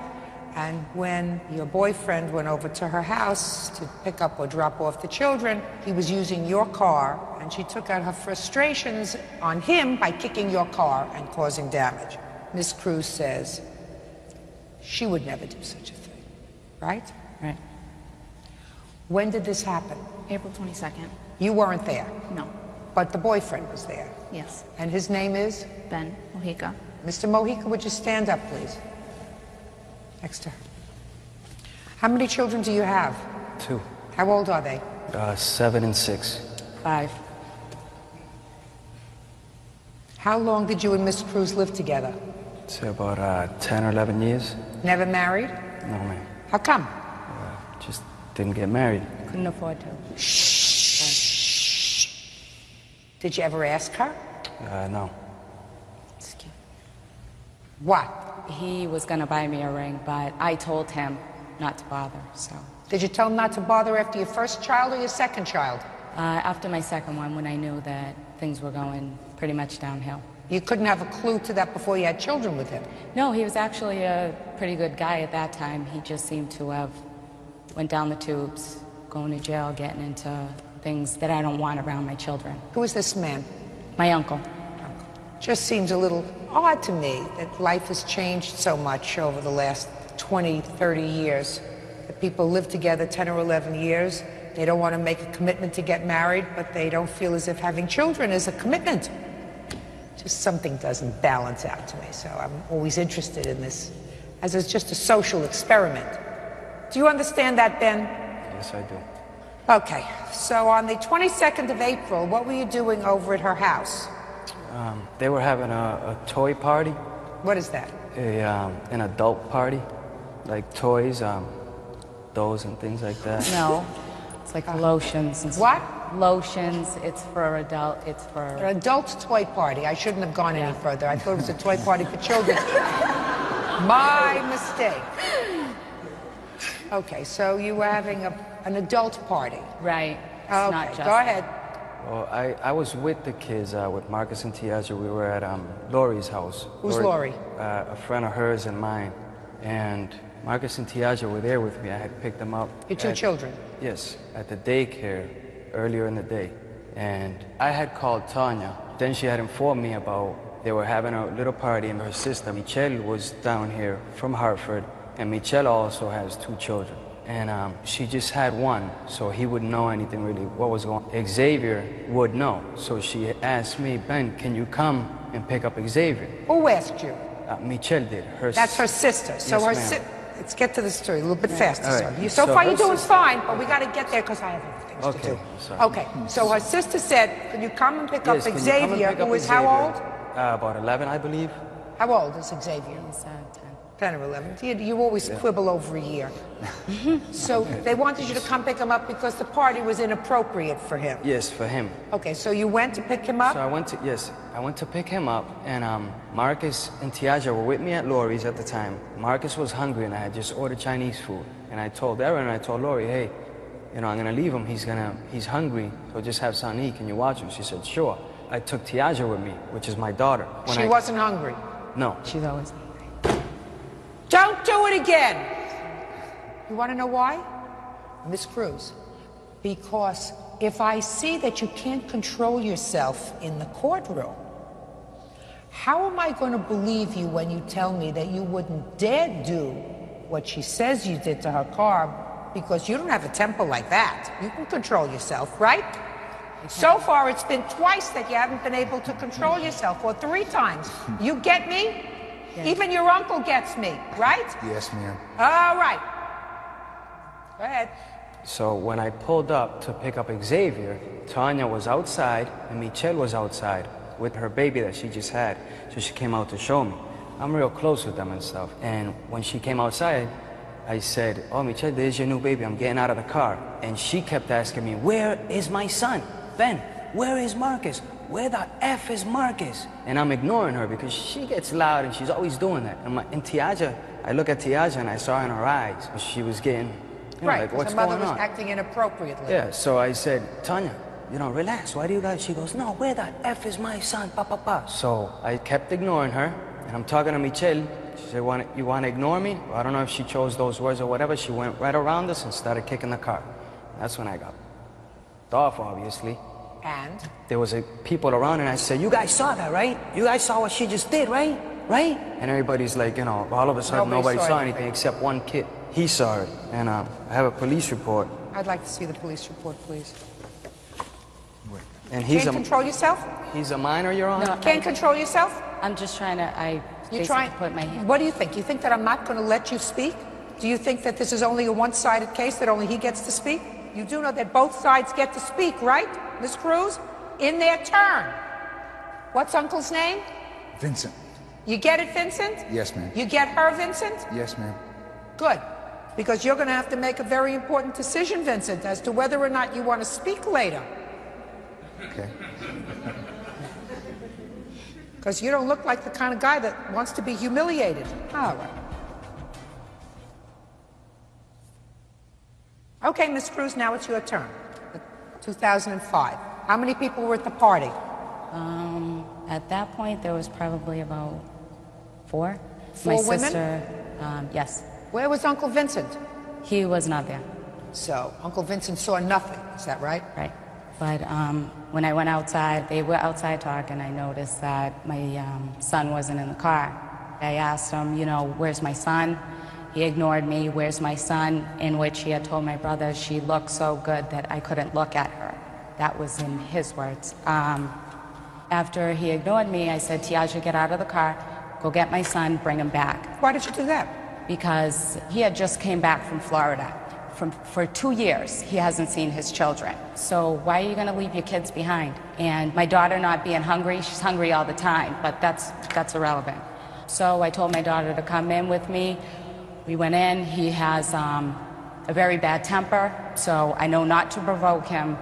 and when your boyfriend went over to her house to pick up or drop off the children, he was using your car, and she took out her frustrations on him by kicking your car and causing damage. Miss Cruz says she would never do such a thing, right?
Right.
When did this happen?
April 22nd.
You weren't there,
No.
but the boyfriend was there.
Yes.
And his name is?
Ben Mojica.
Mr. Mojica, would you stand up, please? Next to her. How many children do you have?
2.
How old are they?
7 and 6.
5.
How long did you and Miss Cruz live together?
It's about 10 or 11 years.
Never married?
No, ma'am.
How come?
Just didn't get married.
Couldn't afford to.
Did you ever ask her?
No.
What?
He was going to buy me a ring, but I told him not to bother, so.
Did you tell him not to bother after your first child or your second child?
After my second one, when I knew that things were going pretty much downhill.
You couldn't have a clue to that before you had children with him?
No, he was actually a pretty good guy at that time. He just seemed to have went down the tubes, going to jail, getting into things that I don't want around my children.
Who is this man?
My uncle.
Just seems a little odd to me that life has changed so much over the last 20, 30 years. That people live together 10 or 11 years. They don't want to make a commitment to get married, but they don't feel as if having children is a commitment. Just something doesn't balance out to me, so I'm always interested in this, as it's just a social experiment. Do you understand that, Ben?
Yes, I do.
Okay, so on the 22nd of April, what were you doing over at her house?
They were having a toy party.
What is that?
An adult party, like toys, dolls and things like that.
No, it's like lotions and stuff.
What?
Lotions, it's for adult, it's for...
An adult toy party. I shouldn't have gone any further. I thought it was a toy party for children. My mistake. Okay, so you were having an adult party.
Right. It's
Okay,
not just
go ahead.
Well, I was with the kids, with Marcus and Tiaja. We were at Lori's house.
Who's Lori?
A friend of hers and mine. And Marcus and Tiaja were there with me. I had picked them up.
Your two children?
Yes, at the daycare earlier in the day. And I had called Tanya. Then she had informed me about they were having a little party, and her sister, Michelle, was down here from Hartford. And Michelle also has two children. And she just had one, so he wouldn't know anything really what was going on. Xavier would know. So she asked me, Ben, can you come and pick up Xavier?
Who asked you?
Michelle did.
That's her sister. So
Yes,
her let's get to the story a little bit faster.
All
Sir.
right.
So
So
far
her
you're doing
sister-
fine, but we got to get there because I have other things to
Okay,
do.
sorry.
Okay, so her sister said, can you come and pick
Yes,
up
can you come and
Xavier,
pick up
who is how
Xavier?
old?
About 11, I believe.
How old is Xavier?
He's 10.
10 or 11. You always quibble over a year. So they wanted you to come pick him up because the party was inappropriate for him.
Yes, for him.
Okay, so you went to pick him up?
So I went to pick him up, and Marcus and Tiaja were with me at Lori's at the time. Marcus was hungry, and I had just ordered Chinese food. And I told Erin and I told Lori, hey, you know, I'm gonna leave him. He's hungry, so just have something to eat. Can you watch him? She said, sure. I took Tiaja with me, which is my daughter.
She wasn't hungry.
No.
She's always...
Don't do it again! You want to know why? Miss Cruz, because if I see that you can't control yourself in the courtroom, how am I going to believe you when you tell me that you wouldn't dare do what she says you did to her car, because you don't have a temper like that. You can control yourself, right? So far, it's been twice that you haven't been able to control yourself, or 3 times. You get me? Even your uncle gets me, right?
Yes, ma'am.
All right. Go ahead.
So when I pulled up to pick up Xavier, Tanya was outside and Michelle was outside with her baby that she just had. So she came out to show me. I'm real close with them and stuff. And when she came outside, I said, oh, Michelle, there's your new baby. I'm getting out of the car. And she kept asking me, where is my son? Ben, where is Marcus? Where the F is Marcus? And I'm ignoring her because she gets loud and she's always doing that. And Tiaja, I look at Tiaja and I saw in her eyes, she was getting,
Right,
like, what's
her mother
going
was
on?
acting inappropriately.
Yeah, so I said, Tanya, you know, relax. Why do you guys? She goes, no, where the F is my son? Pa, pa, pa. So I kept ignoring her, and I'm talking to Michelle. She said, you want to ignore me? Well, I don't know if she chose those words or whatever. She went right around us and started kicking the car. That's when I got off, obviously.
And?
There was people around, and I said, you guys saw that, right? You guys saw what she just did, right? Right? And everybody's like, you know, all of a sudden nobody saw anything except one kid. He saw it, and I have a police report.
I'd like to see the police report, please.
And he's
Can't control yourself?
He's a minor, Your Honor?
No,
Can't control yourself?
I'm just trying to,
You're trying
put my hand...
What do you think? You think that I'm not going to let you speak? Do you think that this is only a one-sided case, that only he gets to speak? You do know that both sides get to speak, right, Miss Cruz? In their turn. What's Uncle's name?
Vincent.
You get it, Vincent?
Yes, ma'am.
You get her, Vincent?
Yes, ma'am.
Good. Because you're going to have to make a very important decision, Vincent, as to whether or not you want to speak later.
Okay.
Because you don't look like the kind of guy that wants to be humiliated. All right. Okay, Miss Cruz, now it's your turn. 2005. How many people were at the party?
At that point, there was probably about 4.
Four
My
women?
sister, yes.
Where was Uncle Vincent?
He was not there.
So, Uncle Vincent saw nothing, is that right?
Right. But when I went outside, they were outside talking, I noticed that my son wasn't in the car. I asked him, you know, where's my son? He ignored me, where's my son? In which he had told my brother she looked so good that I couldn't look at her. That was in his words. After he ignored me, I said, Tiaja, get out of the car, go get my son, bring him back.
Why did you do that?
Because he had just came back from Florida. For 2 years, he hasn't seen his children. So why are you gonna leave your kids behind? And my daughter not being hungry, she's hungry all the time, but that's irrelevant. So I told my daughter to come in with me. We went in, he has a very bad temper, so I know not to provoke him.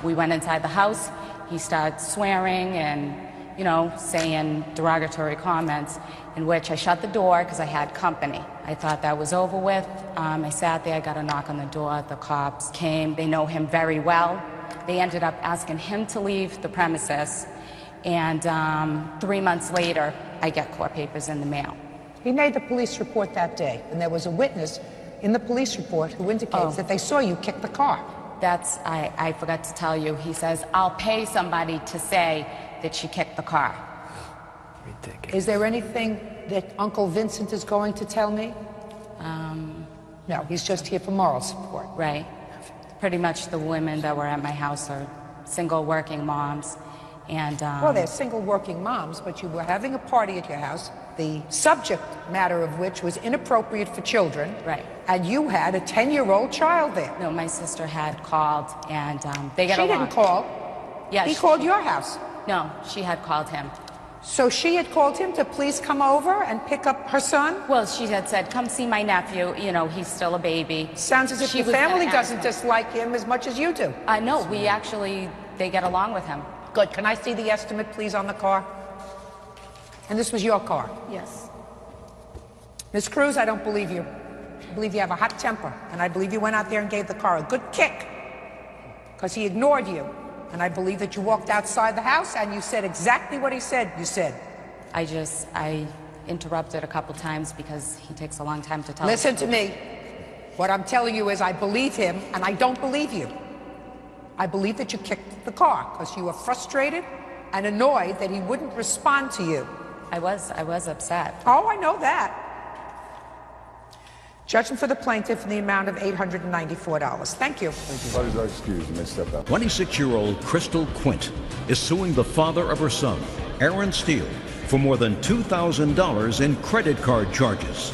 We went inside the house, he started swearing and, you know, saying derogatory comments, in which I shut the door because I had company. I thought that was over with. I sat there, I got a knock on the door, the cops came, they know him very well. They ended up asking him to leave the premises, and 3 months later, I get court papers in the mail.
He made the police report that day, and there was a witness in the police report who indicates that they saw you kick the car.
That's, I forgot to tell you, he says, I'll pay somebody to say that she kicked the car.
Ridiculous. Is there anything that Uncle Vincent is going to tell me? No, he's just here for moral support.
Right. Pretty much the women that were at my house are single working moms. And,
well, they're single working moms, but you were having a party at your house, the subject matter of which was inappropriate for children.
Right.
And you had a 10-year-old child there.
No, my sister had called, and they got along.
She didn't call.
Yeah,
he called your house.
No, she had called him.
So she had called him to please come over and pick up her son?
Well, she had said, come see my nephew, you know, he's still a baby.
Sounds as if your family doesn't dislike him as much as you do.
No, we actually, they get along with him.
Good. Can I see the estimate, please, on the car? And this was your car?
Yes.
Ms. Cruz, I don't believe you. I believe you have a hot temper, and I believe you went out there and gave the car a good kick because he ignored you. And I believe that you walked outside the house and you said exactly what he said you said.
I interrupted a couple times because he takes a long time to tell.
Listen to me. What I'm telling you is I believe him and I don't believe you. I believe that you kicked the car because you were frustrated and annoyed that he wouldn't respond to you.
I was upset.
Oh, I know that. Judgment for the plaintiff in the amount of $894. Thank you.
What is our excuse? You may step out.
26-year-old Crystal Quint is suing the father of her son, Aaron Steele, for more than $2,000 in credit card charges.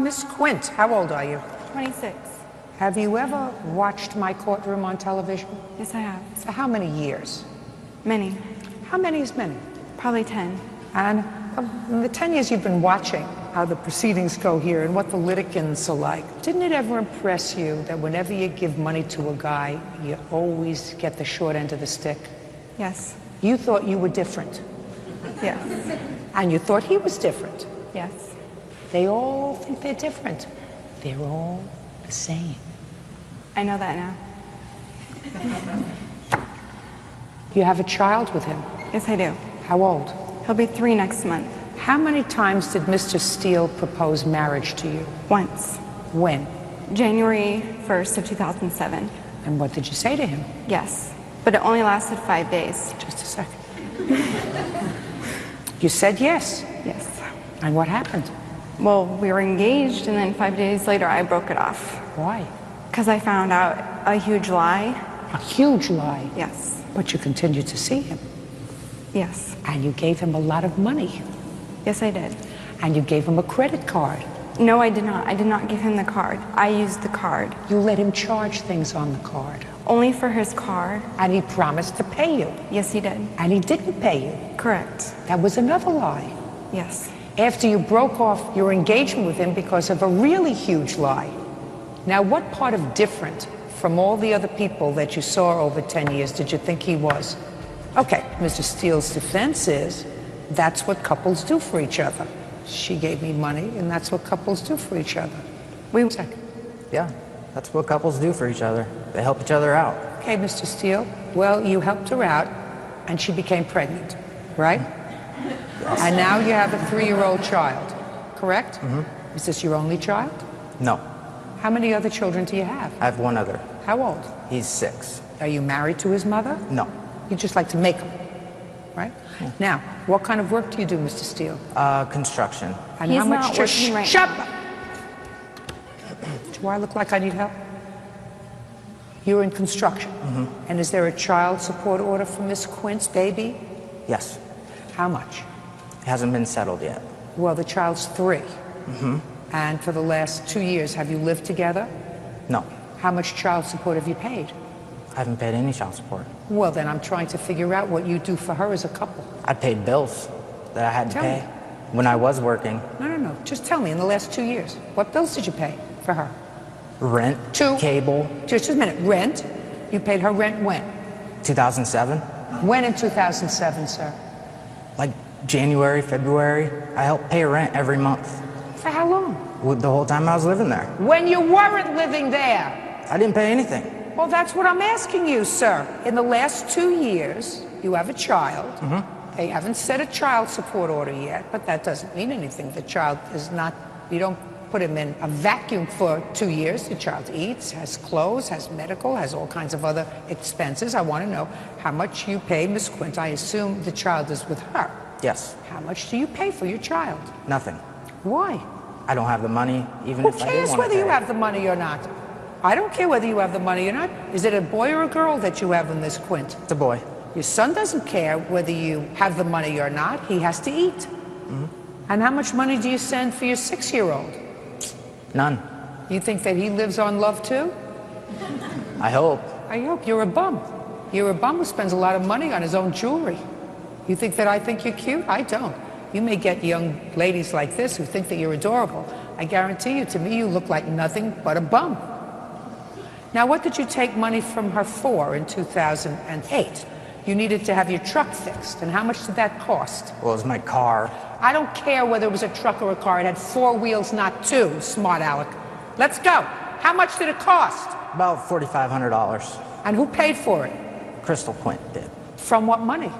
Miss Quint, how old are you?
26.
Have you ever watched my courtroom on television?
Yes, I have.
For how many years?
Many.
How many is many?
Probably 10.
And in the 10 years you've been watching how the proceedings go here and what the litigants are like, didn't it ever impress you that whenever you give money to a guy, you always get the short end of the stick?
Yes.
You thought you were different.
Yes.
And you thought he was different.
Yes.
They all think they're different. They're all the same.
I know that now.
You have a child with him?
Yes, I do.
How old?
He'll be 3 next month.
How many times did Mr. Steele propose marriage to you?
Once.
When?
January 1st of 2007.
And what did you say to him?
Yes. But it only lasted 5 days.
Just a second. You said yes?
Yes.
And what happened?
Well, we were engaged, and then 5 days later, I broke it off.
Why?
Because I found out a huge lie.
A huge lie?
Yes.
But you continued to see him?
Yes.
And you gave him a lot of money?
Yes, I did.
And you gave him a credit card?
No, I did not. I did not give him the card. I used the card.
You let him charge things on the card?
Only for his car.
And he promised to pay you?
Yes, he did.
And he didn't pay you?
Correct.
That was another lie?
Yes.
After you broke off your engagement with him because of a really huge lie. Now, what part of different from all the other people that you saw over 10 years did you think he was? Okay, Mr. Steele's defense is that's what couples do for each other. She gave me money, and that's what couples do for each other.
Yeah, that's what couples do for each other. They help each other out.
Okay, Mr. Steele. Well, you helped her out, and she became pregnant, right? Yes. And now you have a 3-year-old child, correct? Mm-hmm. Is this your only child?
No.
How many other children do you have?
I have one other.
How old?
He's 6.
Are you married to his mother?
No.
You just like to make them, right? Yeah. Now, what kind of work do you do, Mr. Steele?
Construction.
And
He's
how much
not working right
Shut
now.
up! Do I look like I need help? You're in construction. Mm-hmm. And is there a child support order for Miss Quint's baby?
Yes.
How much?
It hasn't been settled yet.
Well, the child's 3.
Mm-hmm.
And for the last 2 years, have you lived together?
No.
How much child support have you paid?
I haven't paid any child support.
Well, then I'm trying to figure out what you do for her as a couple.
I paid bills that I had to
Tell
pay
me.
when I was working.
No. Just tell me, in the last 2 years, what bills did you pay for her?
Rent, cable.
Just a minute. Rent? You paid her rent when?
2007.
When in 2007, sir?
Like January, February. I helped pay rent every month.
For how long?
The whole time I was living there.
When you weren't living there.
I didn't pay anything.
Well, that's what I'm asking you, sir. In the last 2 years, you have a child.
Mm-hmm.
They haven't set a child support order yet, but that doesn't mean anything. The child is not, you don't put him in a vacuum for 2 years. The child eats, has clothes, has medical, has all kinds of other expenses. I want to know how much you pay Miss Quint. I assume the child is with her.
Yes.
How much do you pay for your child?
Nothing.
Why?
I don't have the money, even
Who
if I did
cares
want to
whether
pay.
you have the money or not? I don't care whether you have the money or not. Is it a boy or a girl that you have in Miss Quint?
It's a boy.
Your son doesn't care whether you have the money or not. He has to eat.
Mm-hmm.
And how much money do you send for your 6-year-old?
None.
You think that he lives on love too?
I hope.
I hope. You're a bum. You're a bum who spends a lot of money on his own jewelry. You think that I think you're cute? I don't. You may get young ladies like this who think that you're adorable. I guarantee you, to me, you look like nothing but a bum. Now, what did you take money from her for in 2008? You needed to have your truck fixed. And how much did that cost?
Well, it was my car.
I don't care whether it was a truck or a car. It had 4 wheels, not 2, smart aleck. Let's go. How much did it cost?
About $4,500.
And who paid for it?
Crystal Quint did.
From what money?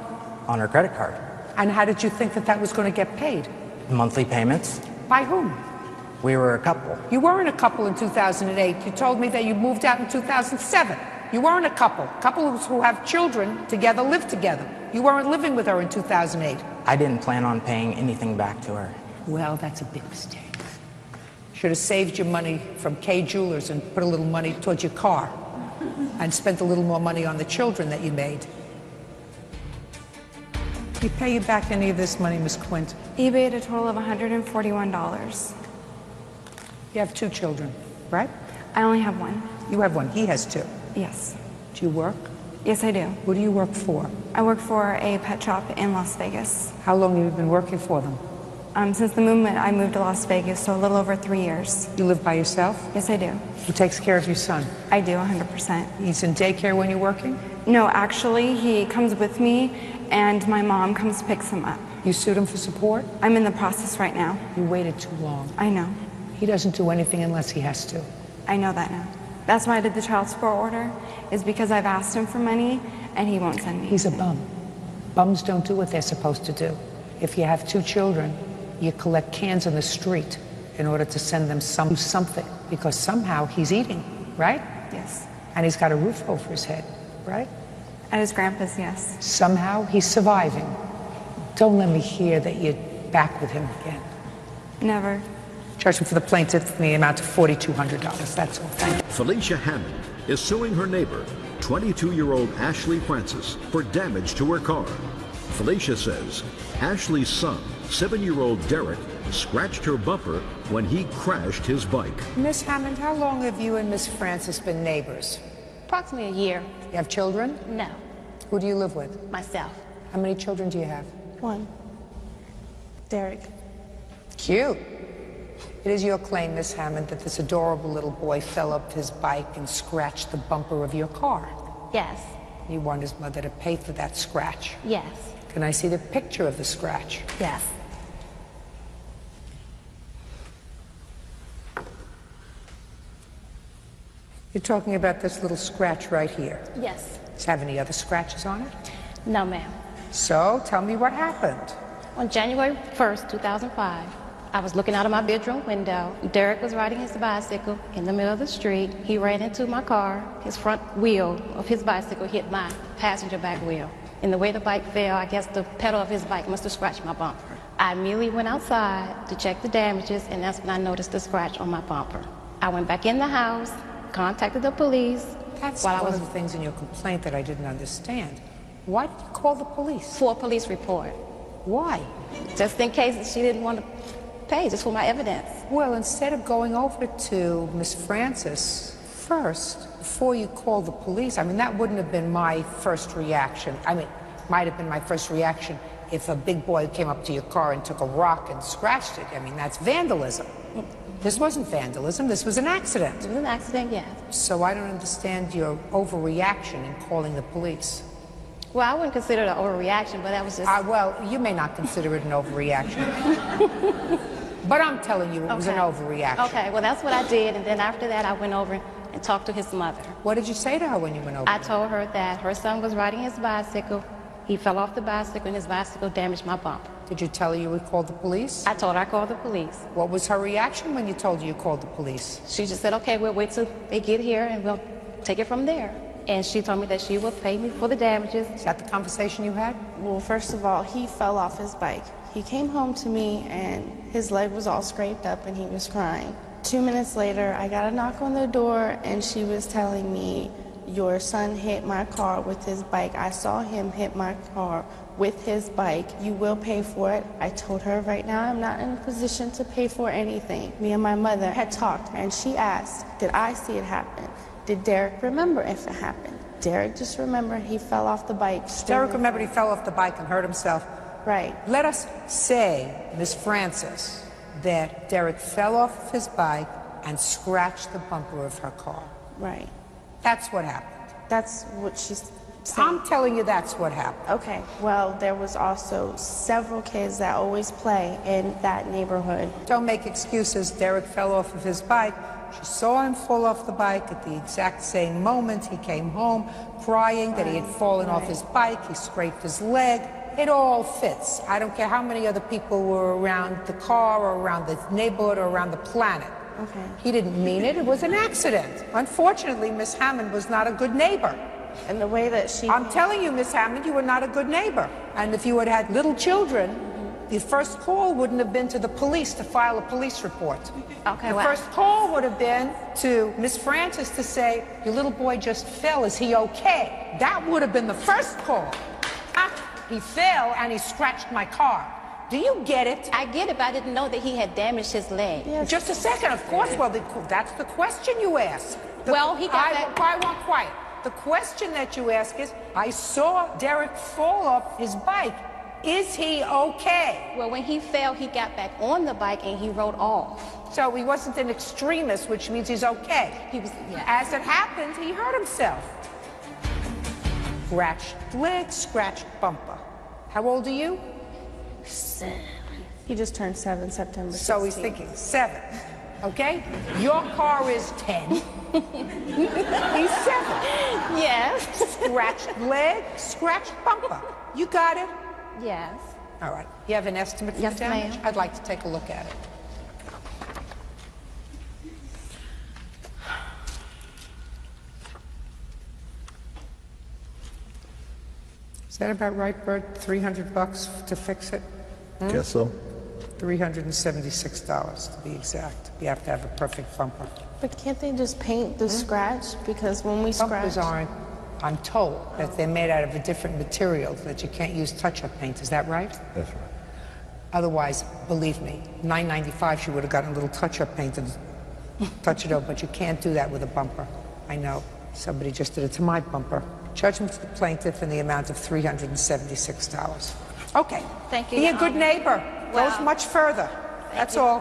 On her credit card.
And how did you think that that was going to get paid?
Monthly payments.
By whom?
We were a couple.
You weren't a couple in 2008. You told me that you moved out in 2007. You weren't a couple. Couples who have children together live together. You weren't living with her in 2008.
I didn't plan on paying anything back to her.
Well, that's a big mistake. Should have saved your money from K Jewelers and put a little money towards your car and spent a little more money on the children that you made. You pay you back any of this money, Miss Quint?
He paid a total of $141.
You have 2 children, right?
I only have 1.
You have 1. He has 2.
Yes.
Do you work?
Yes, I do.
Who do you work for?
I work for a pet shop in Las Vegas.
How long have you been working for them?
Since the movement, I moved to Las Vegas, so a little over 3 years.
You live by yourself?
Yes, I do.
Who takes care of your son?
I do, 100%.
He's in daycare when you're working?
No, actually, he comes with me, and my mom comes picks him up.
You sued him for support?
I'm in the process right now.
You waited too long.
I know.
He doesn't do anything unless he has to.
I know that now. That's why I did the child support order, is because I've asked him for money, and he won't send me.
He's a bum. Bums don't do what they're supposed to do. If you have 2 children, you collect cans in the street in order to send them something, because somehow he's eating, right?
Yes.
And he's got a roof over his head, right?
At his grandpa's, yes.
Somehow he's surviving. Don't let me hear that you're back with him again.
Never.
Judgment for the plaintiff in the amount of $4,200. That's all. Thank you.
Felicia Hammond is suing her neighbor, 22-year-old Ashley Francis, for damage to her car. Felicia says Ashley's son, 7-year-old Derek, scratched her bumper when he crashed his bike.
Miss Hammond, how long have you and Miss Francis been neighbors?
Approximately a year.
You have children?
No.
Who do you live with?
Myself.
How many children do you have?
1. Derek.
Cute. It is your claim, Miss Hammond, that this adorable little boy fell up his bike and scratched the bumper of your car.
Yes.
You want his mother to pay for that scratch.
Yes.
Can I see the picture of the scratch?
Yes.
You're talking about this little scratch right here.
Yes.
Does it have any other scratches on it?
No, ma'am.
So, tell me what happened.
On January 1st, 2005, I was looking out of my bedroom window. Derek was riding his bicycle in the middle of the street. He ran into my car. His front wheel of his bicycle hit my passenger back wheel. And the way the bike fell, I guess the pedal of his bike must have scratched my bumper. I immediately went outside to check the damages, and that's when I noticed the scratch on my bumper. I went back in the house, contacted the police.
That's one of the things in your complaint that I didn't understand. Why did you call the police?
For a police report.
Why?
Just in case she didn't want to pay, just for my evidence.
Well, instead of going over to Miss Francis first, before you called the police, I mean, that wouldn't have been my first reaction. I mean, might have been my first reaction if a big boy came up to your car and took a rock and scratched it. I mean, that's vandalism. This wasn't vandalism, this was an accident.
It was an accident, yes.
So I don't understand your overreaction in calling the police.
Well, I wouldn't consider it an overreaction, but that was just...
well, you may not consider it an overreaction. But I'm telling you it was an overreaction.
Okay, well, that's what I did, and then after that, I went over and talked to his mother.
What did you say to her when you went over?
I told her that her son was riding his bicycle. He fell off the bicycle, and his bicycle damaged my bumper.
Did you tell her you would call the police?
I told her I called the police.
What was her reaction when you told her you called the police?
She just said, okay, we'll wait till they get here, and we'll take it from there. And she told me that she would pay me for the damages.
Is that the conversation you had?
Well, first of all, he fell off his bike. He came home to me and his leg was all scraped up and he was crying. 2 minutes later, I got a knock on the door and she was telling me, your son hit my car with his bike. I saw him hit my car with his bike. You will pay for it. I told her right now I'm not in a position to pay for anything. Me and my mother had talked and she asked, did I see it happen? Did Derek remember if it happened? Derek just remembered he fell off the bike.
Derek remembered he fell off the bike and hurt himself.
Right.
Let us say, Miss Francis, that Derek fell off his bike and scratched the bumper of her car.
Right.
That's what happened.
That's what she's saying.
I'm telling you that's what happened.
Okay. Well, there was also several kids that always play in that neighborhood.
Don't make excuses. Derek fell off of his bike. She saw him fall off the bike at the exact same moment. He came home crying that he had fallen off his bike. He scraped his leg. It all fits. I don't care how many other people were around the car or around the neighborhood or around the planet.
Okay.
He didn't mean it. It was an accident. Unfortunately, Miss Hammond was not a good neighbor.
And the way that she...
I'm telling you, Miss Hammond, you were not a good neighbor. And if you had had little children, the first call wouldn't have been to the police to file a police report.
Okay,
the first call would have been to Miss Francis to say, your little boy just fell, is he okay? That would have been the first call. He fell and he scratched my car. Do you get it?
I get it, but I didn't know that he had damaged his leg.
Yes. Just a second, of course. Well, that's the question you ask.
Well, he got that...
I want quiet. The question that you ask is, I saw Derek fall off his bike. Is he okay?
Well, when he fell, he got back on the bike and he rode off.
So he wasn't an extremist, which means he's okay.
He was, yeah.
As it happened, he hurt himself. Scratched leg, scratched bumper. How old are you?
7. He just turned 7 September 16th.
So he's thinking 7, okay? Your car is 10. He's 7.
Yes.
Scratched leg, scratched bumper. You got it?
Yes.
All right. You have an estimate for the damage?
ma'am.
I'd like to take a look at it. Is that about right, Bert? $300 to fix it?
Guess so.
$376 to be exact. You have to have a perfect bumper.
But can't they just paint the scratch? Because when we
Bumpers
scratch...
aren't, I'm told, that they're made out of a different material, that you can't use touch-up paint. Is that right?
That's right.
Otherwise, believe me, $9.95 she would have gotten a little touch-up paint and touch it up, but you can't do that with a bumper. I know. Somebody just did it to my bumper. Judgment to the plaintiff in the amount of $376. Okay.
Thank you.
Be a good neighbor. Goes much further. That's all.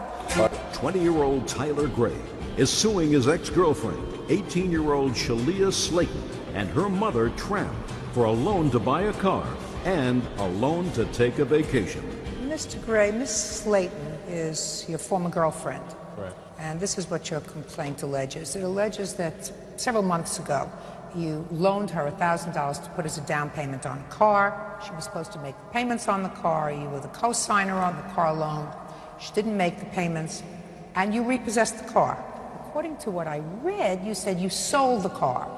20-year-old Tyler Gray is suing his ex-girlfriend, 18-year-old Shalia Slayton, and her mother, Tramp, for a loan to buy a car and a loan to take a vacation.
Mr. Gray, Miss Slayton is your former girlfriend.
Correct.
And this is what your complaint alleges. It alleges that several months ago, you loaned her $1,000 to put as a down payment on a car. She was supposed to make the payments on the car. You were the co-signer on the car loan. She didn't make the payments, and you repossessed the car. According to what I read, you said you sold the car.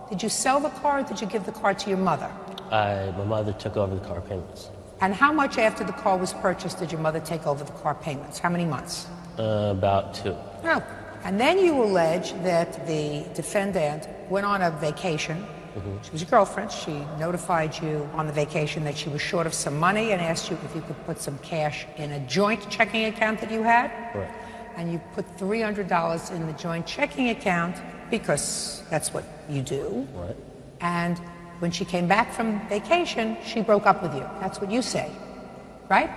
Did you sell the car, or did you give the car to your mother?
My mother took over the car payments.
And how much after the car was purchased did your mother take over the car payments? How many months?
About 2.
Oh. And then you allege that the defendant went on a vacation. She was your girlfriend. She notified you on the vacation that she was short of some money and asked you if you could put some cash in a joint checking account that you had.
Correct.
And you put $300 in the joint checking account because that's what you do.
Right.
And when she came back from vacation, she broke up with you. That's what you say, right?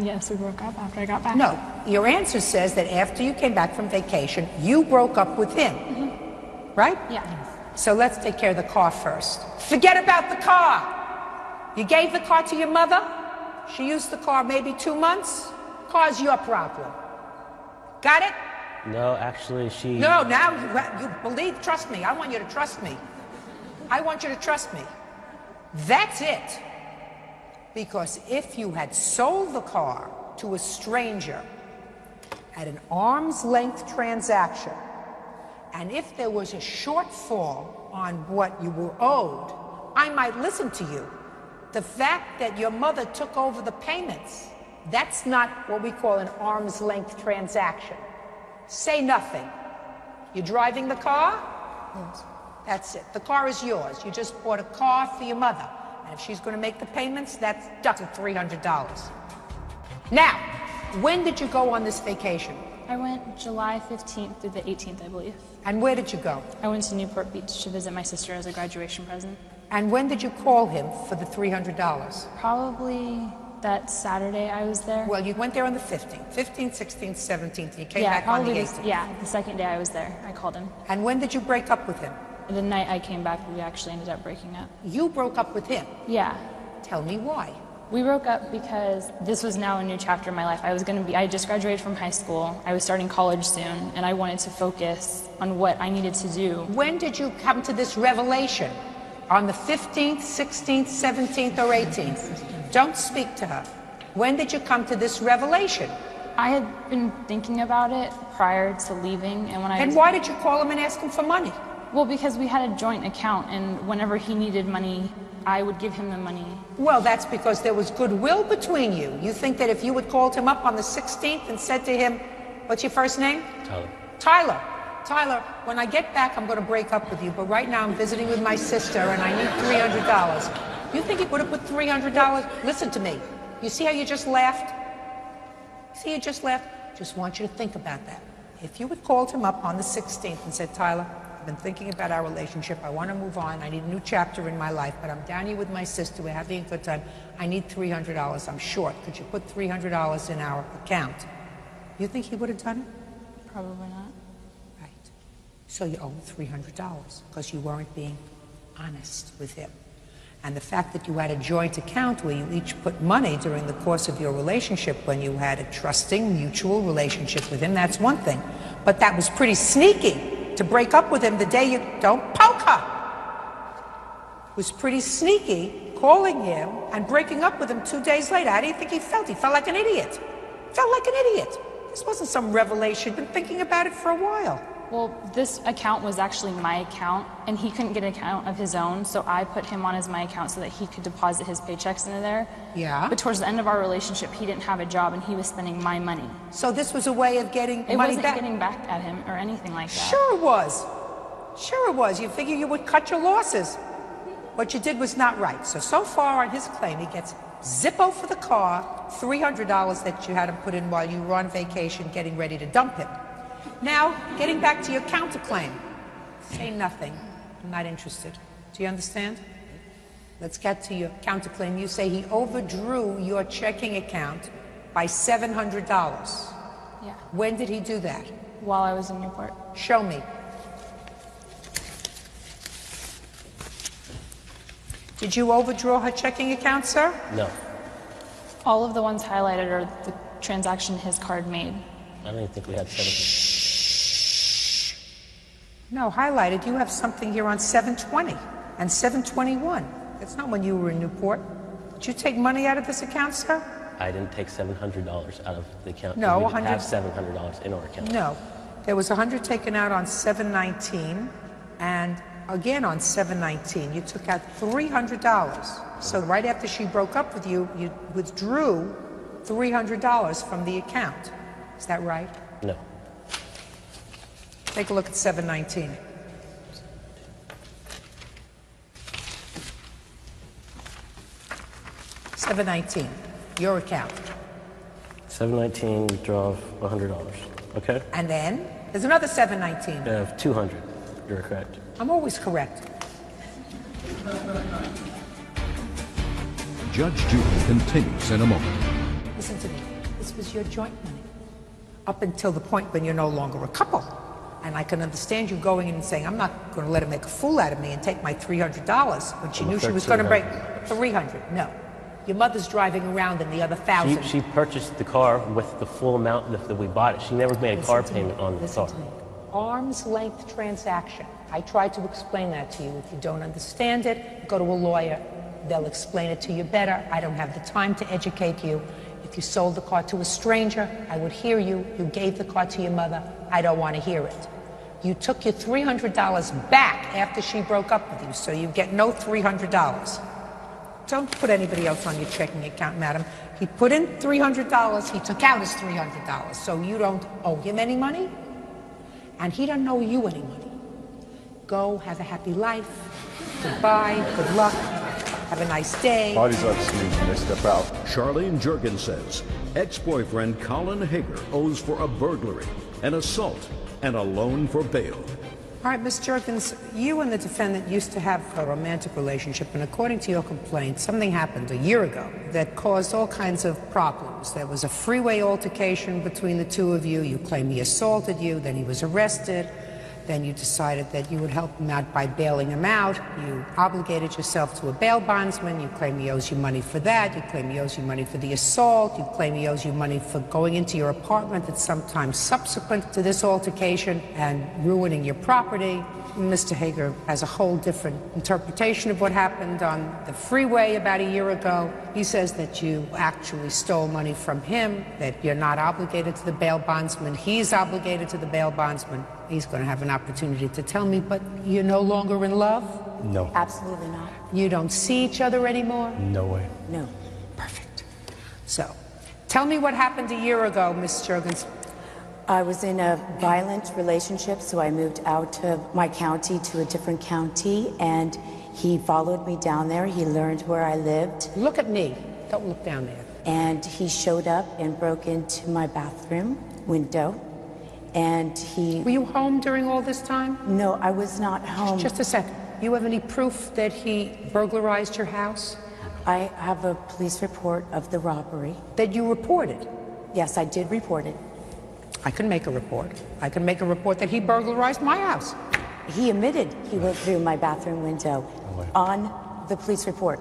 Yes, we broke up after I got back.
No, your answer says that after you came back from vacation, you broke up with him, right?
Yeah.
So let's take care of the car first. Forget about the car. You gave the car to your mother. She used the car maybe 2 months. Car's your problem. Got it?
No, actually, she...
No, now you believe, trust me. I want you to trust me. I want you to trust me. That's it. Because if you had sold the car to a stranger at an arm's length transaction, and if there was a shortfall on what you were owed, I might listen to you. The fact that your mother took over the payments, that's not what we call an arm's length transaction. Say nothing. You're driving the car? Yes. That's it. The car is yours. You just bought a car for your mother. And if she's going to make the payments, that's deducted $300. Now, when did you go on this vacation?
I went July 15th through the 18th, I believe.
And where did you go?
I went to Newport Beach to visit my sister as a graduation present.
And when did you call him for the $300?
Probably that Saturday I was there.
Well, you went there on the 15th, 15th, 16th, 17th, and you came
Yeah,
back on the
probably
18th.
yeah, the second day I was there, I called him.
And when did you break up with him?
The night I came back, we actually ended up breaking up.
You broke up with him?
Yeah.
Tell me why.
We broke up because this was now a new chapter in my life. I just graduated from high school. I was starting college soon, and I wanted to focus on what I needed to do.
When did you come to this revelation? On the 15th, 16th, 17th, or 18th? Don't speak to her. When did you come to this revelation?
I had been thinking about it prior to leaving, and when
And why did you call him and ask him for money?
Well, because we had a joint account, and whenever he needed money, I would give him the money.
Well, that's because there was goodwill between you. You think that if you had called him up on the 16th and said to him, what's your first name?
Tyler.
Tyler. Tyler, when I get back, I'm going to break up with you, but right now I'm visiting with my sister and I need $300. You think he would have put $300? Listen to me. You see how you just laughed? See, you just laughed? Just want you to think about that. If you had called him up on the 16th and said, Tyler, I've been thinking about our relationship. I want to move on. I need a new chapter in my life, but I'm down here with my sister. We're having a good time. I need $300. I'm short. Could you put $300 in our account? You think he would have done it?
Probably not.
Right. So you owe $300 because you weren't being honest with him. And the fact that you had a joint account where you each put money during the course of your relationship when you had a trusting, mutual relationship with him, that's one thing. But that was pretty sneaky. To break up with him the day you... Don't poke her! It was pretty sneaky calling him and breaking up with him 2 days later. How do you think he felt? He felt like an idiot. Felt like an idiot. This wasn't some revelation. Been thinking about it for a while.
Well, this account was actually my account, and he couldn't get an account of his own, so I put him on as my account so that he could deposit his paychecks into there.
Yeah.
But towards the end of our relationship, he didn't have a job, and he was spending my money.
So this was a way of getting money back?
It wasn't getting back at him or anything like that.
Sure it was. Sure it was. You figure you would cut your losses. What you did was not right. So far on his claim, he gets Zippo for the car, $300 that you had him put in while you were on vacation getting ready to dump him. Now, getting back to your counterclaim. Say nothing. I'm not interested. Do you understand? Let's get to your counterclaim. You say he overdrew your checking account by $700.
Yeah.
When did he do that?
While I was in Newport.
Show me. Did you overdraw her checking account, sir?
No.
All of the ones highlighted are the transaction his card made.
I don't even think we had 700.
No, highlighted. You have something here on 720 and 721. That's not when you were in Newport. Did you take money out of this account, sir?
I didn't take $700 out of the account.
No,
we didn't
100
have $700 in our account.
No. There was 100 taken out on 719 and again on 719. You took out $300. So right after she broke up with you, you withdrew $300 from the account. Is that right?
No.
Take a look at 719. $719, your account.
719, withdraw $100. Okay?
And then there's another 719.
I have 200. You're correct.
I'm always correct.
Judge Judy continues in a moment.
Listen to me. This was your joint money. Up until the point when you're no longer a couple. And I can understand you going in and saying, I'm not going to let him make a fool out of me and take my $300 when she knew she was going to break 300. No. Your mother's driving around in the other 1,000.
She purchased the car with the full amount that we bought it. She never made a car payment on the car.
Arm's length transaction. I tried to explain that to you. If you don't understand it, go to a lawyer. They'll explain it to you better. I don't have the time to educate you. If you sold the car to a stranger, I would hear you. You gave the car to your mother. I don't want to hear it. You took your $300 back after she broke up with you, so you get no $300. Don't put anybody else on your checking account, madam. He put in $300, he took out his $300, so you don't owe him any money, and he doesn't owe you any money. Go, have a happy life. Goodbye, good luck, have a nice day.
Parties are excused when they step out.
Charlene Juergen says ex-boyfriend Colin Hager owes for a burglary, an assault, and a loan for bail.
All right, Ms. Juergens, you and the defendant used to have a romantic relationship, and according to your complaint, something happened a year ago that caused all kinds of problems. There was a freeway altercation between the two of you. You claim he assaulted you, then he was arrested. Then you decided that you would help him out by bailing him out. You obligated yourself to a bail bondsman. You claim he owes you money for that. You claim he owes you money for the assault. You claim he owes you money for going into your apartment at some time subsequent to this altercation and ruining your property. Mr. Hager has a whole different interpretation of what happened on the freeway about a year ago. He says that you actually stole money from him, that you're not obligated to the bail bondsman. He's obligated to the bail bondsman. He's going to have an opportunity to tell me, but you're no longer in love?
No.
Absolutely not.
You don't see each other anymore?
No way.
No.
Perfect. So, tell me what happened a year ago, Ms. Juergens.
I was in a violent relationship, so I moved out of my county to a different county, and he followed me down there. He learned where I lived.
Look at me. Don't look down there.
And he showed up and broke into my bathroom window, and he...
Were you home during all this time?
No, I was not home.
Just a second. You have any proof that he burglarized your house?
I have a police report of the robbery.
That you reported?
Yes, I did report it.
I can make a report. I can make a report that he burglarized my house.
He admitted he went through my bathroom window on the police report.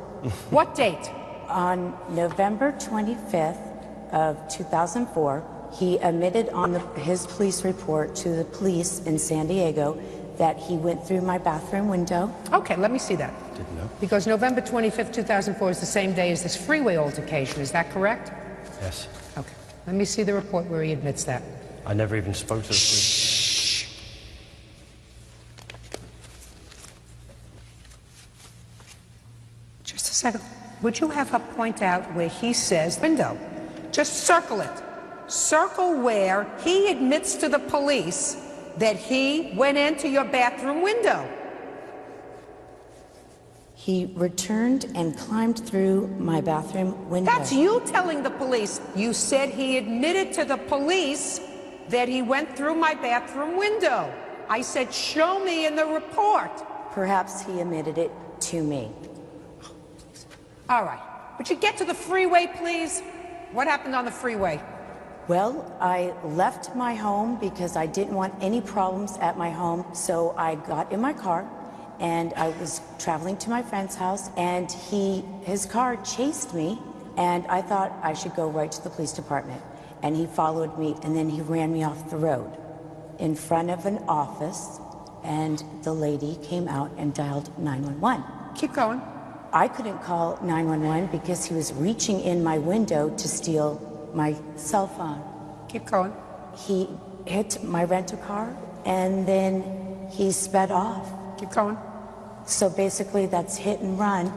What date?
On November 25th of 2004, he admitted on his police report to the police in San Diego that he went through my bathroom window.
Okay, let me see that.
Didn't know.
Because November 25th, 2004 is the same day as this freeway altercation. Is that correct?
Yes.
Okay. Let me see the report where he admits that.
I never even spoke to the police.
Just a second. Would you have her point out where he says window? Just circle it. Circle where he admits to the police that he went into your bathroom window.
He returned and climbed through my bathroom window.
That's you telling the police. You said he admitted to the police that he went through my bathroom window. I said, show me in the report.
Perhaps he admitted it to me.
All right. Would you get to the freeway, please? What happened on the freeway?
Well, I left my home because I didn't want any problems at my home, so I got in my car and I was traveling to my friend's house, and his car chased me, and I thought I should go right to the police department. And he followed me, and then he ran me off the road in front of an office, and the lady came out and dialed 911.
Keep going.
I couldn't call 911 because he was reaching in my window to steal my cell phone.
Keep going.
He hit my rental car, and then he sped off.
Keep going.
So basically that's hit and run.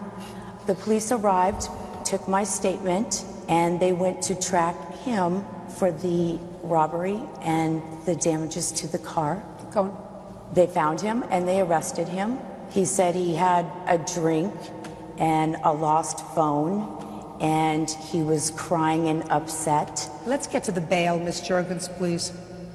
The police arrived, took my statement, and they went to track him for the robbery and the damages to the car.
Keep going.
They found him and they arrested him. He said he had a drink and a lost phone, and he was crying and upset.
Let's get to the bail, Ms. Juergens, please.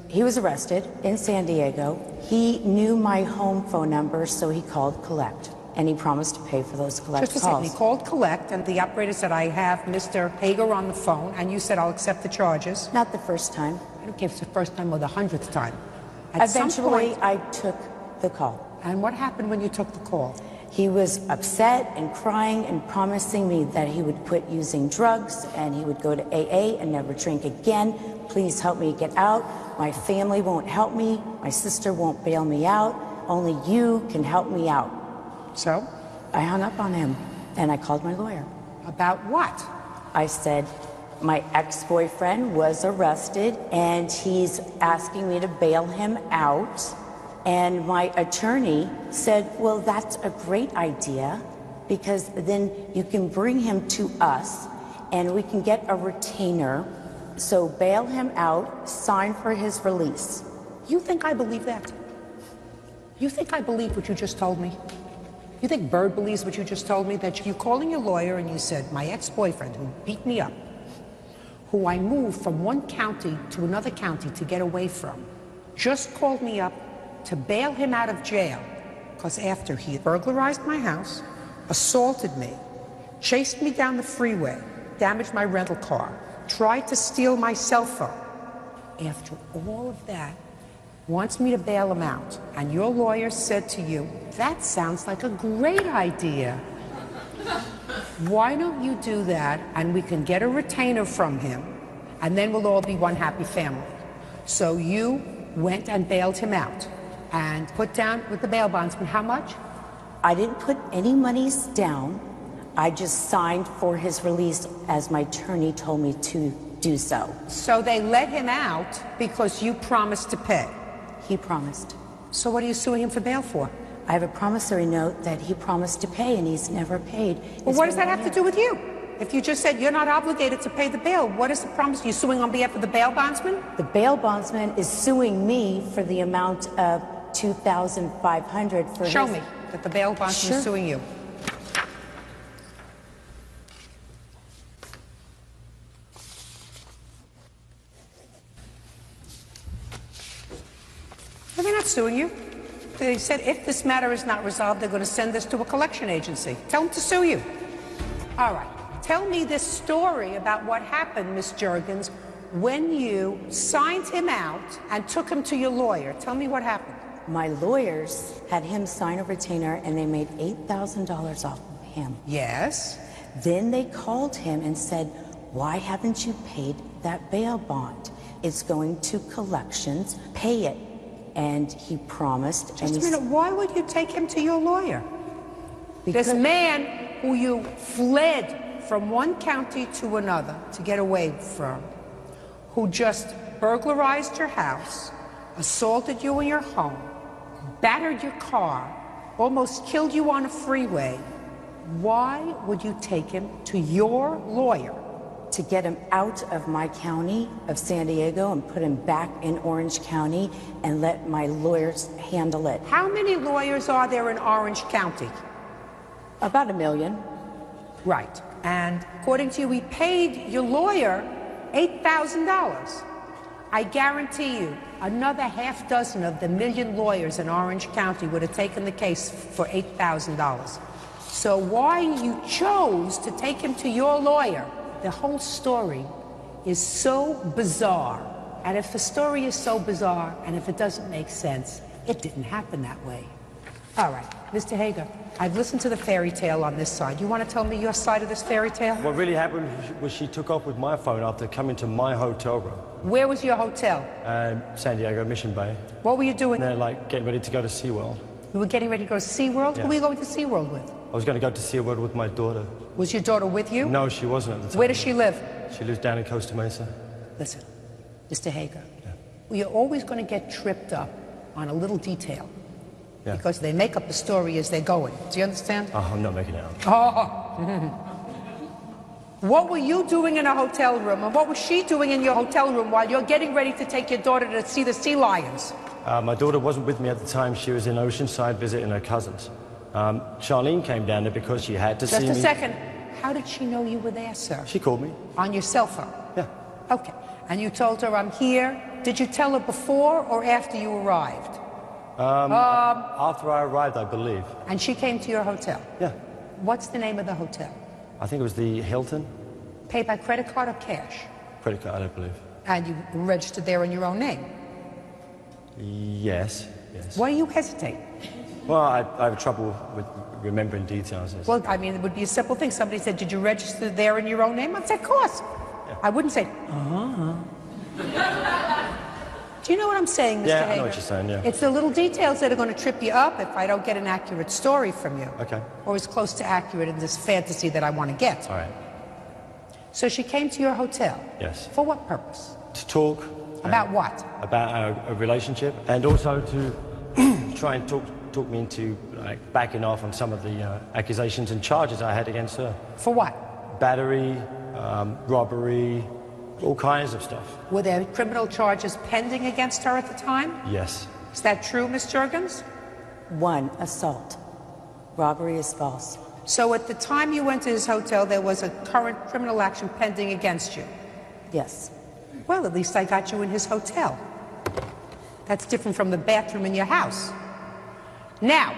He was arrested in San Diego. He knew my home phone number, so he called collect, and he promised to pay for those collect
Just a second.
calls.
He called collect, and the operator said, I have Mr. Hager on the phone, and you said, I'll accept the charges.
Not the first time.
I don't care if it's the first time or the 100th time. At some
Eventually,
point,
I took the call.
And what happened when you took the call?
He was upset and crying and promising me that he would quit using drugs and he would go to AA and never drink again. Please help me get out. My family won't help me. My sister won't bail me out. Only you can help me out.
So?
I hung up on him and I called my lawyer.
About what?
I said, my ex-boyfriend was arrested and he's asking me to bail him out. And my attorney said, well, that's a great idea, because then you can bring him to us and we can get a retainer. So bail him out, sign for his release.
You think I believe that? You think I believe what you just told me? You think Bird believes what you just told me? That you're calling your lawyer and you said, my ex-boyfriend who beat me up, who I moved from one county to another county to get away from, just called me up to bail him out of jail, because after he burglarized my house, assaulted me, chased me down the freeway, damaged my rental car, tried to steal my cell phone, after all of that, wants me to bail him out, and your lawyer said to you, that sounds like a great idea. Why don't you do that, and we can get a retainer from him, and then we'll all be one happy family. So you went and bailed him out. And put down with the bail bondsman, how much?
I didn't put any monies down. I just signed for his release as my attorney told me to do so.
So they let him out because you promised to pay?
He promised.
So what are you suing him for bail for?
I have a promissory note that he promised to pay and he's never paid.
Well, what does that have to do with you? If you just said you're not obligated to pay the bail, what is the promise? You're suing on behalf of the bail bondsman?
The bail bondsman is suing me for the amount of $2,500 for
Show me that the bail bondsman is suing you. Well, they're not suing you. They said if this matter is not resolved, they're going to send this to a collection agency. Tell them to sue you. All right. Tell me this story about what happened, Ms. Juergens, when you signed him out and took him to your lawyer. Tell me what happened.
My lawyers had him sign a retainer and they made $8,000 off of him.
Yes.
Then they called him and said, why haven't you paid that bail bond? It's going to collections, pay it. And he promised.
Just a minute, why would you take him to your lawyer? This man who you fled from one county to another to get away from, who just burglarized your house, assaulted you in your home, battered your car, almost killed you on a freeway, why would you take him to your lawyer?
To get him out of my county of San Diego and put him back in Orange County and let my lawyers handle it.
How many lawyers are there in Orange County?
About 1 million.
Right. And according to you, we paid your lawyer $8,000. I guarantee you, another half dozen of the 1 million lawyers in Orange County would have taken the case for $8,000. So why you chose to take him to your lawyer, the whole story is so bizarre. And if the story is so bizarre, and if it doesn't make sense, it didn't happen that way. All right. Mr. Hager, I've listened to the fairy tale on this side. You want to tell me your side of this fairy tale?
What really happened was she took off with my phone after coming to my hotel room.
Where was your hotel?
San Diego, Mission Bay.
What were you doing?
They're like getting ready to go to SeaWorld.
You were getting ready to go to SeaWorld?
Yeah.
Who were you going to SeaWorld with?
I was going to go to SeaWorld with my daughter.
Was your daughter with you?
No, she wasn't at the time.
Where does she live?
She lives down in Costa Mesa.
Listen, Mr. Hager, you're always going to get tripped up on a little detail.
Yeah.
Because they make up the story as they're going. Do you understand?
Oh, I'm not making it up.
Oh. What were you doing in a hotel room, and what was she doing in your hotel room while you're getting ready to take your daughter to see the sea lions?
My daughter wasn't with me at the time. She was in Oceanside visiting her cousins. Charlene came down there because she had to see me.
Just a second. How did she know you were there, sir?
She called me.
On your cell phone?
Yeah.
Okay. And you told her, I'm here. Did you tell her before or after you arrived?
After I arrived, I believe.
And she came to your hotel?
Yeah.
What's the name of the hotel?
I think it was the Hilton.
Paid by credit card or cash?
Credit card, I believe.
And you registered there in your own name?
Yes, yes.
Why do you hesitate?
Well, I have trouble with remembering details.
Well, I mean, it would be a simple thing. Somebody said, did you register there in your own name? I'd say, of course. Yeah. I wouldn't say, Do you know what I'm saying, Mr. Hager?
Yeah, I know what you're saying, yeah.
It's the little details that are going to trip you up if I don't get an accurate story from you.
Okay.
Or as close to accurate in this fantasy that I want to get.
All right.
So she came to your hotel?
Yes.
For what purpose?
To talk.
About what?
About a relationship, and also to try and talk me into backing off on some of the accusations and charges I had against her.
For what?
Battery, robbery, all kinds of stuff.
Were there criminal charges pending against her at the time?
Yes.
Is that true, Ms. Juergens?
1, assault. Robbery is false.
So at the time you went to his hotel, there was a current criminal action pending against you?
Yes.
Well, at least I got you in his hotel. That's different from the bathroom in your house. Now,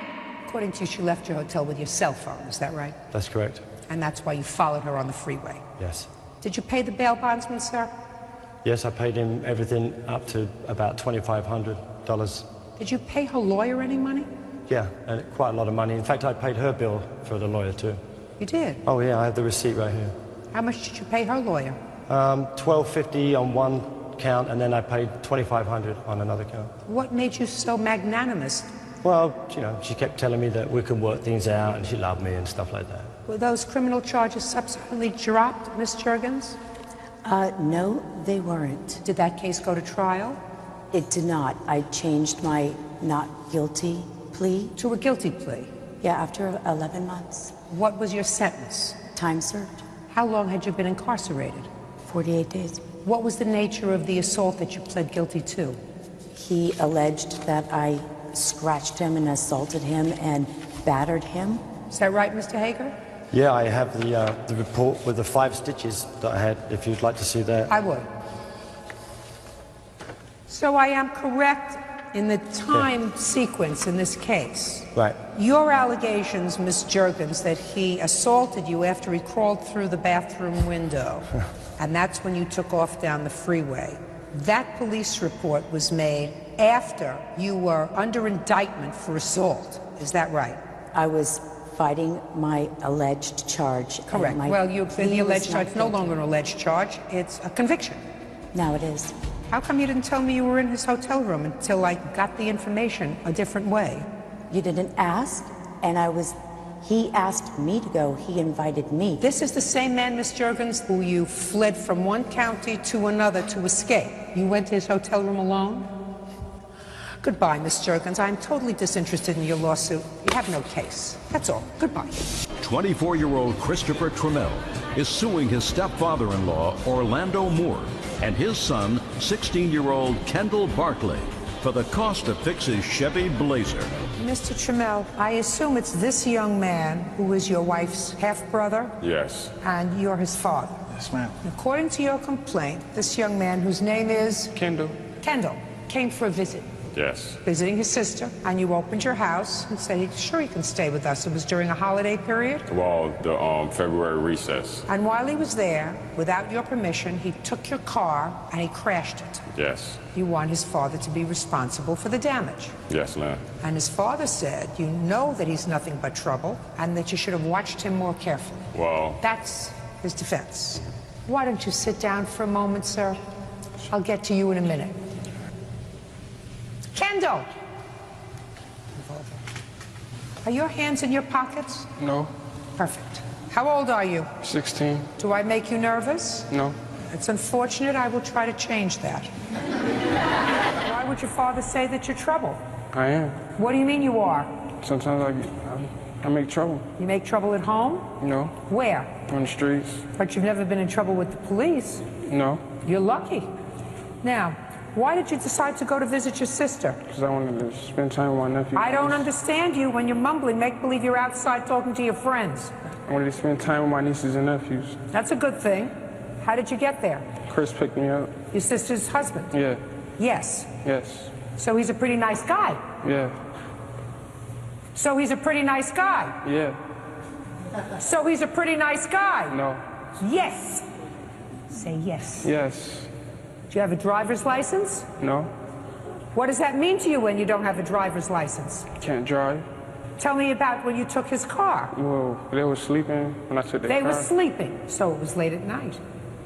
according to you, she left your hotel with your cell phone, is that right?
That's correct.
And that's why you followed her on the freeway?
Yes.
Did you pay the bail bondsman, sir?
Yes, I paid him everything up to about $2,500.
Did you pay her lawyer any money?
Yeah, and quite a lot of money. In fact, I paid her bill for the lawyer too.
You did?
Oh yeah, I have the receipt right here.
How much did you pay her lawyer?
$1,250 on one count, and then I paid $2,500 on another count.
What made you so magnanimous?
Well, you know, she kept telling me that we can work things out, and she loved me and stuff like that.
Were those criminal charges subsequently dropped, Ms. Juergens?
No, they weren't.
Did that case go to trial?
It did not. I changed my not guilty plea.
To a guilty plea?
Yeah, after 11 months.
What was your sentence?
Time served.
How long had you been incarcerated?
48 days.
What was the nature of the assault that you pled guilty to?
He alleged that I scratched him and assaulted him and battered him.
Is that right, Mr. Hager?
Yeah, I have the report with the 5 stitches that I had, if you'd like to see that.
I would. So I am correct in the time sequence in this case.
Right.
Your allegations, Ms. Juergens, that he assaulted you after he crawled through the bathroom window, and that's when you took off down the freeway. That police report was made after you were under indictment for assault. Is that right?
I was fighting my alleged charge.
Correct. Well, the alleged charge, no longer an alleged charge, it's a conviction.
Now it is.
How come you didn't tell me you were in his hotel room until I got the information a different way?
You didn't ask, and he asked me to go. He invited me.
This is the same man, Ms. Juergens, who you fled from one county to another to escape. You went to his hotel room alone? Goodbye, Ms. Juergens. I'm totally disinterested in your lawsuit. You have no case. That's all. Goodbye.
24-year-old Christopher Trammell is suing his stepfather-in-law, Orlando Moore, and his son, 16-year-old Kendall Barclay, for the cost to fix his Chevy Blazer.
Mr. Trammell, I assume it's this young man who is your wife's half-brother?
Yes.
And you're his father?
Yes, ma'am.
According to your complaint, this young man, whose name is?
Kendall.
Kendall, came for a visit.
Yes.
visiting his sister, and you opened your house and said, sure, he can stay with us. It was during a holiday period.
Well, the February recess.
And while he was there, without your permission, he took your car and he crashed it.
Yes.
You want his father to be responsible for the damage.
Yes, ma'am.
And his father said, you know that he's nothing but trouble and that you should have watched him more carefully.
Well.
That's his defense. Why don't you sit down for a moment, sir? I'll get to you in a minute. Kendall! Are your hands in your pockets?
No.
Perfect. How old are you?
16.
Do I make you nervous?
No.
It's unfortunate. I will try to change that. Why would your father say that you're trouble?
I am.
What do you mean you are?
Sometimes I make trouble.
You make trouble at home?
No.
Where?
On the streets.
But you've never been in trouble with the police.
No.
You're lucky. Now, why did you decide to go to visit your sister?
Because I wanted to spend time with my nephew.
I don't understand you when you're mumbling. Make believe you're outside talking to your friends.
I wanted to spend time with my nieces and nephews.
That's a good thing. How did you get there?
Chris picked me up.
Your sister's husband?
Yeah.
Yes.
Yes.
So he's a pretty nice guy?
Yeah.
So he's a pretty nice guy?
Yeah.
So he's a pretty nice guy?
No.
Yes. Say yes.
Yes.
Do you have a driver's license?
No.
What does that mean to you when you don't have a driver's license?
Can't drive.
Tell me about when you took his car.
Well, they were sleeping when I took the car.
They were sleeping, so it was late at night.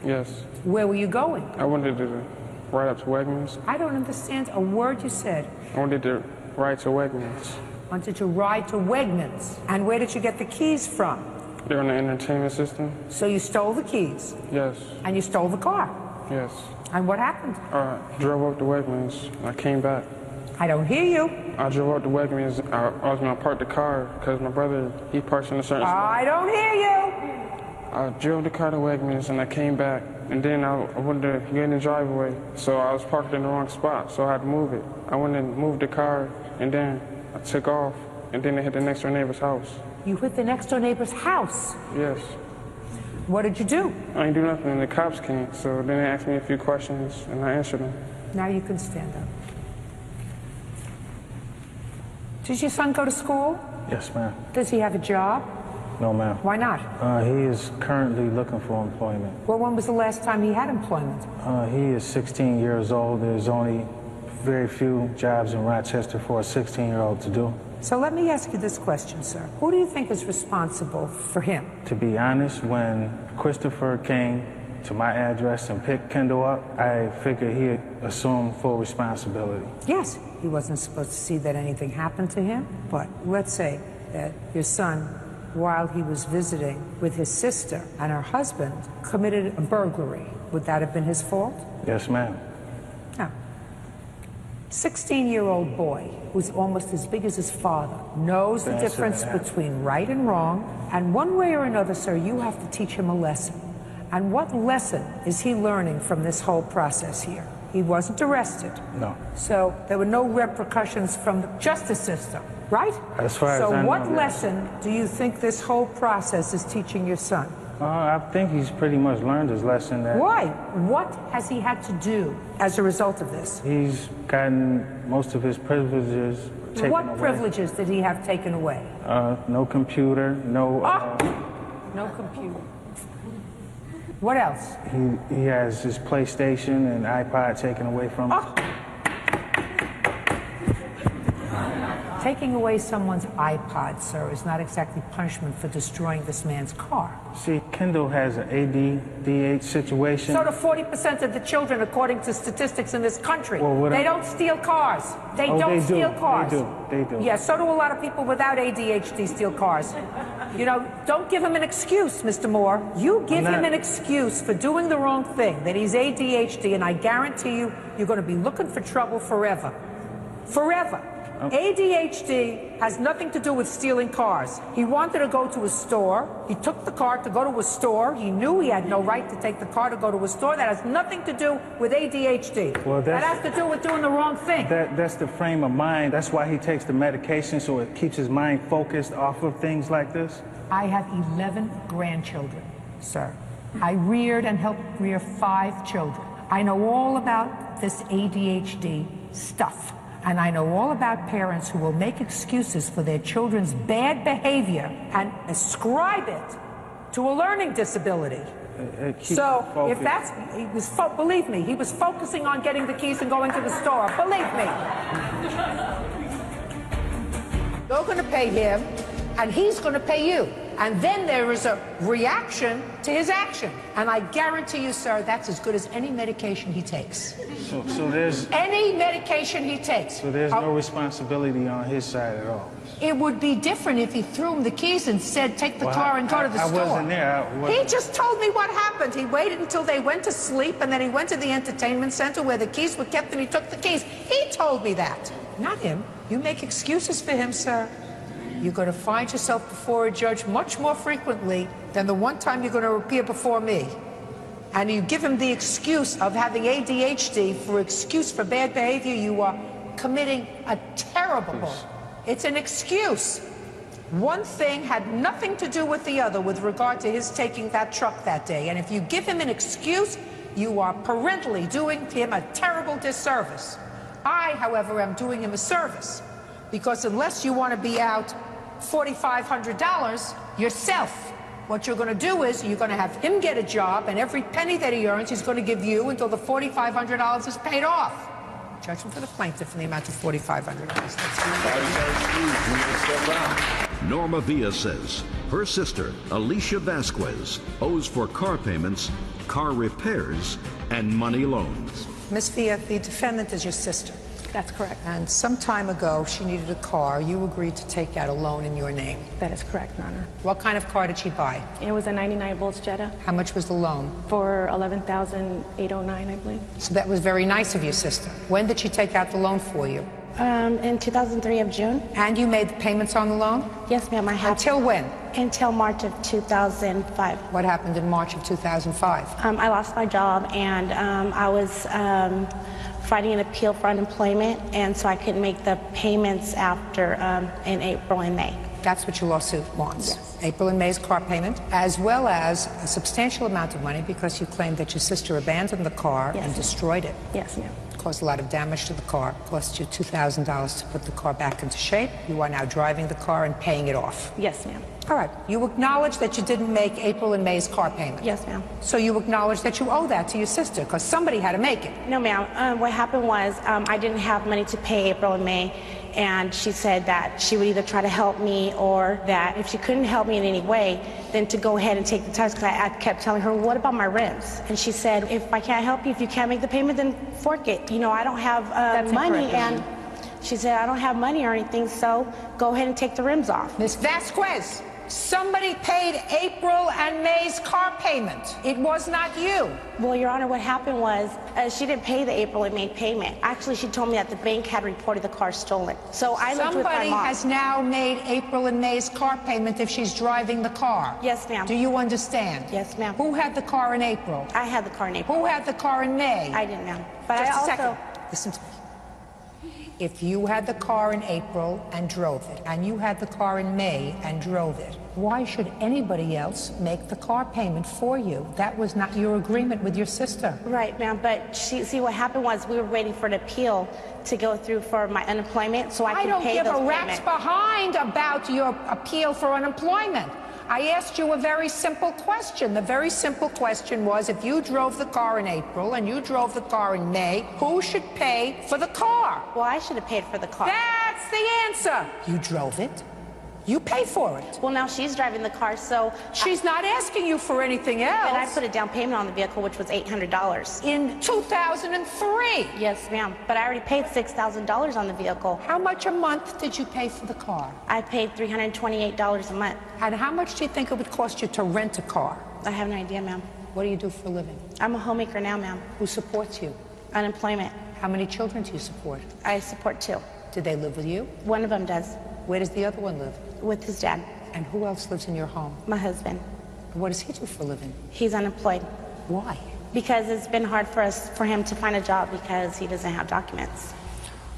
Yes.
Where were you going?
I wanted to ride up to Wegmans.
I don't understand a word you said.
I wanted to ride to Wegmans.
Wanted to ride to Wegmans. And where did you get the keys from?
They're in the entertainment system.
So you stole the keys?
Yes.
And you stole the car?
Yes.
And what happened?
I drove up to Wegmans. I came back.
I don't hear you.
I drove up to Wegmans. I was going to park the car because my brother, he parks in a certain spot.
I don't hear you.
I drove the car to Wegmans and I came back. And then I wanted to get in the driveway. So I was parked in the wrong spot, so I had to move it. I went and moved the car, and then I took off. And then I hit the next door neighbor's house.
You hit the next door neighbor's house?
Yes.
What did you do?
I didn't do nothing, and the cops came. So then they asked me a few questions, and I answered them.
Now you can stand up. Does your son go to school?
Yes, ma'am.
Does he have a job?
No, ma'am.
Why not?
He is currently looking for employment.
Well, when was the last time he had employment?
He is 16 years old. There's only very few jobs in Rochester for a 16-year-old to do.
So let me ask you this question, sir. Who do you think is responsible for him?
To be honest, when Christopher came to my address and picked Kendall up, I figured he'd assume full responsibility.
Yes, he wasn't supposed to see that anything happened to him, but let's say that your son, while he was visiting with his sister and her husband, committed a burglary. Would that have been his fault?
Yes, ma'am.
Now, 16-year-old boy who's almost as big as his father knows the difference between right and wrong, and one way or another, sir, you have to teach him a lesson. And what lesson is he learning from this whole process here? He wasn't arrested.
No.
So there were no repercussions from the justice system, right?
As far as I know,
so what
yes.
lesson do you think this whole process is teaching your son?
I think he's pretty much learned his lesson. That
Why? What has he had to do as a result of this?
He's gotten most of his privileges taken away.
What privileges did he have taken away?
No computer, no...
No computer. What else?
He has his PlayStation and iPod taken away from him.
Taking away someone's iPod, sir, is not exactly punishment for destroying this man's car.
See, Kendall has an ADHD situation.
So do 40% of the children, according to statistics in this country.
Well,
they don't steal cars. They
Oh,
don't
they do.
steal cars.
They do.
Yeah, so do a lot of people without ADHD steal cars. You know, don't give him an excuse, Mr. Moore. You give him an excuse for doing the wrong thing, that he's ADHD, and I guarantee you, you're going to be looking for trouble forever. Forever. ADHD has nothing to do with stealing cars. He wanted to go to a store. He took the car to go to a store. He knew he had no right to take the car to go to a store. That has nothing to do with ADHD.
Well,
that has to do with doing the wrong thing.
That's the frame of mind. That's why he takes the medication, so it keeps his mind focused off of things like this.
I have 11 grandchildren, sir. I reared and helped rear 5 children. I know all about this ADHD stuff. And I know all about parents who will make excuses for their children's bad behavior and ascribe it to a learning disability. So if that's, believe me, he was focusing on getting the keys and going to the store. Believe me. You're going to pay him, and he's going to pay you. And then there is a reaction to his action. And I guarantee you, sir, that's as good as any medication he takes.
So there's...
Any medication he takes.
So there's no responsibility on his side at all?
It would be different if he threw him the keys and said, take the car and go to the store.
I wasn't there.
He just told me what happened. He waited until they went to sleep, and then he went to the entertainment center where the keys were kept, and he took the keys. He told me that. Not him. You make excuses for him, sir. You're going to find yourself before a judge much more frequently than the one time you're going to appear before me. And you give him the excuse of having ADHD for excuse for bad behavior, you are committing a terrible. It's an excuse. One thing had nothing to do with the other with regard to his taking that truck that day. And if you give him an excuse, you are parentally doing him a terrible disservice. I, however, am doing him a service. Because unless you want to be out $4,500 yourself, what you're going to do is you're going to have him get a job, and every penny that he earns he's going to give you until the $4,500 is paid off. Judgment for the plaintiff in the amount of $4,500.
Norma Villa says her sister, Alicia Vasquez, owes for car payments, car repairs, and money loans.
Miss Villa, the defendant is your sister.
That's correct.
And some time ago, she needed a car. You agreed to take out a loan in your name.
That is correct, Your Honor.
What kind of car did she buy?
It was a 99 Volts Jetta.
How much was the loan?
For $11,809, I believe.
So that was very nice of your sister. When did she take out the loan for you?
In 2003 of June.
And you made the payments on the loan?
Yes, ma'am, I have.
Until when?
Until March of 2005.
What happened in March of 2005?
I lost my job, and I was fighting an appeal for unemployment, and so I couldn't make the payments after in April and May.
That's what your lawsuit wants.
Yes.
April and May's car payment, as well as a substantial amount of money because you claim that your sister abandoned the car and destroyed it.
Yes, ma'am.
Caused a lot of damage to the car. Cost you $2,000 to put the car back into shape. You are now driving the car and paying it off.
Yes, ma'am.
All right. You acknowledge that you didn't make April and May's car payment?
Yes, ma'am.
So you acknowledge that you owe that to your sister because somebody had to make it?
No, ma'am. What happened was I didn't have money to pay April and May, and she said that she would either try to help me or that if she couldn't help me in any way, then to go ahead and take the tires, because I kept telling her, what about my rims? And she said, if I can't help you, if you can't make the payment, then fork it. You know, I don't have money, and she said, I don't have money or anything, so go ahead and take the rims off.
Miss Vasquez, somebody paid April and May's car payment. It was not you.
Well, Your Honor, what happened was she didn't pay the April and May payment. Actually, she told me that the bank had reported the car stolen. So I lived with my mom.
Somebody has now made April and May's car payment if she's driving the car.
Yes, ma'am.
Do you understand?
Yes, ma'am.
Who had the car in April?
I had the car in April.
Who had the car in May?
I didn't, ma'am. But
Just
I also...
a second. Listen to me. If you had the car in April and drove it, and you had the car in May and drove it, why should anybody else make the car payment for you? That was not your agreement with your sister.
Right, ma'am, but see, what happened was we were waiting for an appeal to go through for my unemployment so I could pay those payments. I don't give a rat's behind
about your appeal for unemployment. I asked you a very simple question. The very simple question was, if you drove the car in April and you drove the car in May, who should pay for the car?
Well, I should have paid for the car.
That's the answer. You drove it. You pay for it.
Well, now she's driving the car, so...
She's not asking you for anything else.
And I put a down payment on the vehicle, which was $800.
In 2003?
Yes, ma'am. But I already paid $6,000 on the vehicle.
How much a month did you pay for the car?
I paid $328 a month.
And how much do you think it would cost you to rent a car?
I have no idea, ma'am.
What do you do for a living?
I'm a homemaker now, ma'am.
Who supports you?
Unemployment.
How many children do you support?
I support 2.
Do they live with you?
One of them does.
Where does the other one live?
With his dad.
And who else lives in your home?
My husband.
What does he do for a living?
He's unemployed.
Why?
Because it's been hard for him to find a job because he doesn't have documents.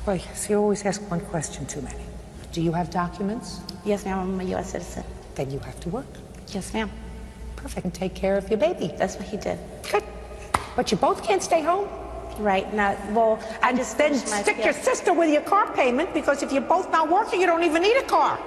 Well, so you always ask one question too many. Do you have documents?
Yes, ma'am. I'm a U.S. citizen.
Then you have to work.
Yes, ma'am.
Perfect. And take care of your baby.
That's what he did.
Good. But you both can't stay home?
Right, now, well,
And then stick your sister with your car payment, because if you're both not working, you don't even need a car.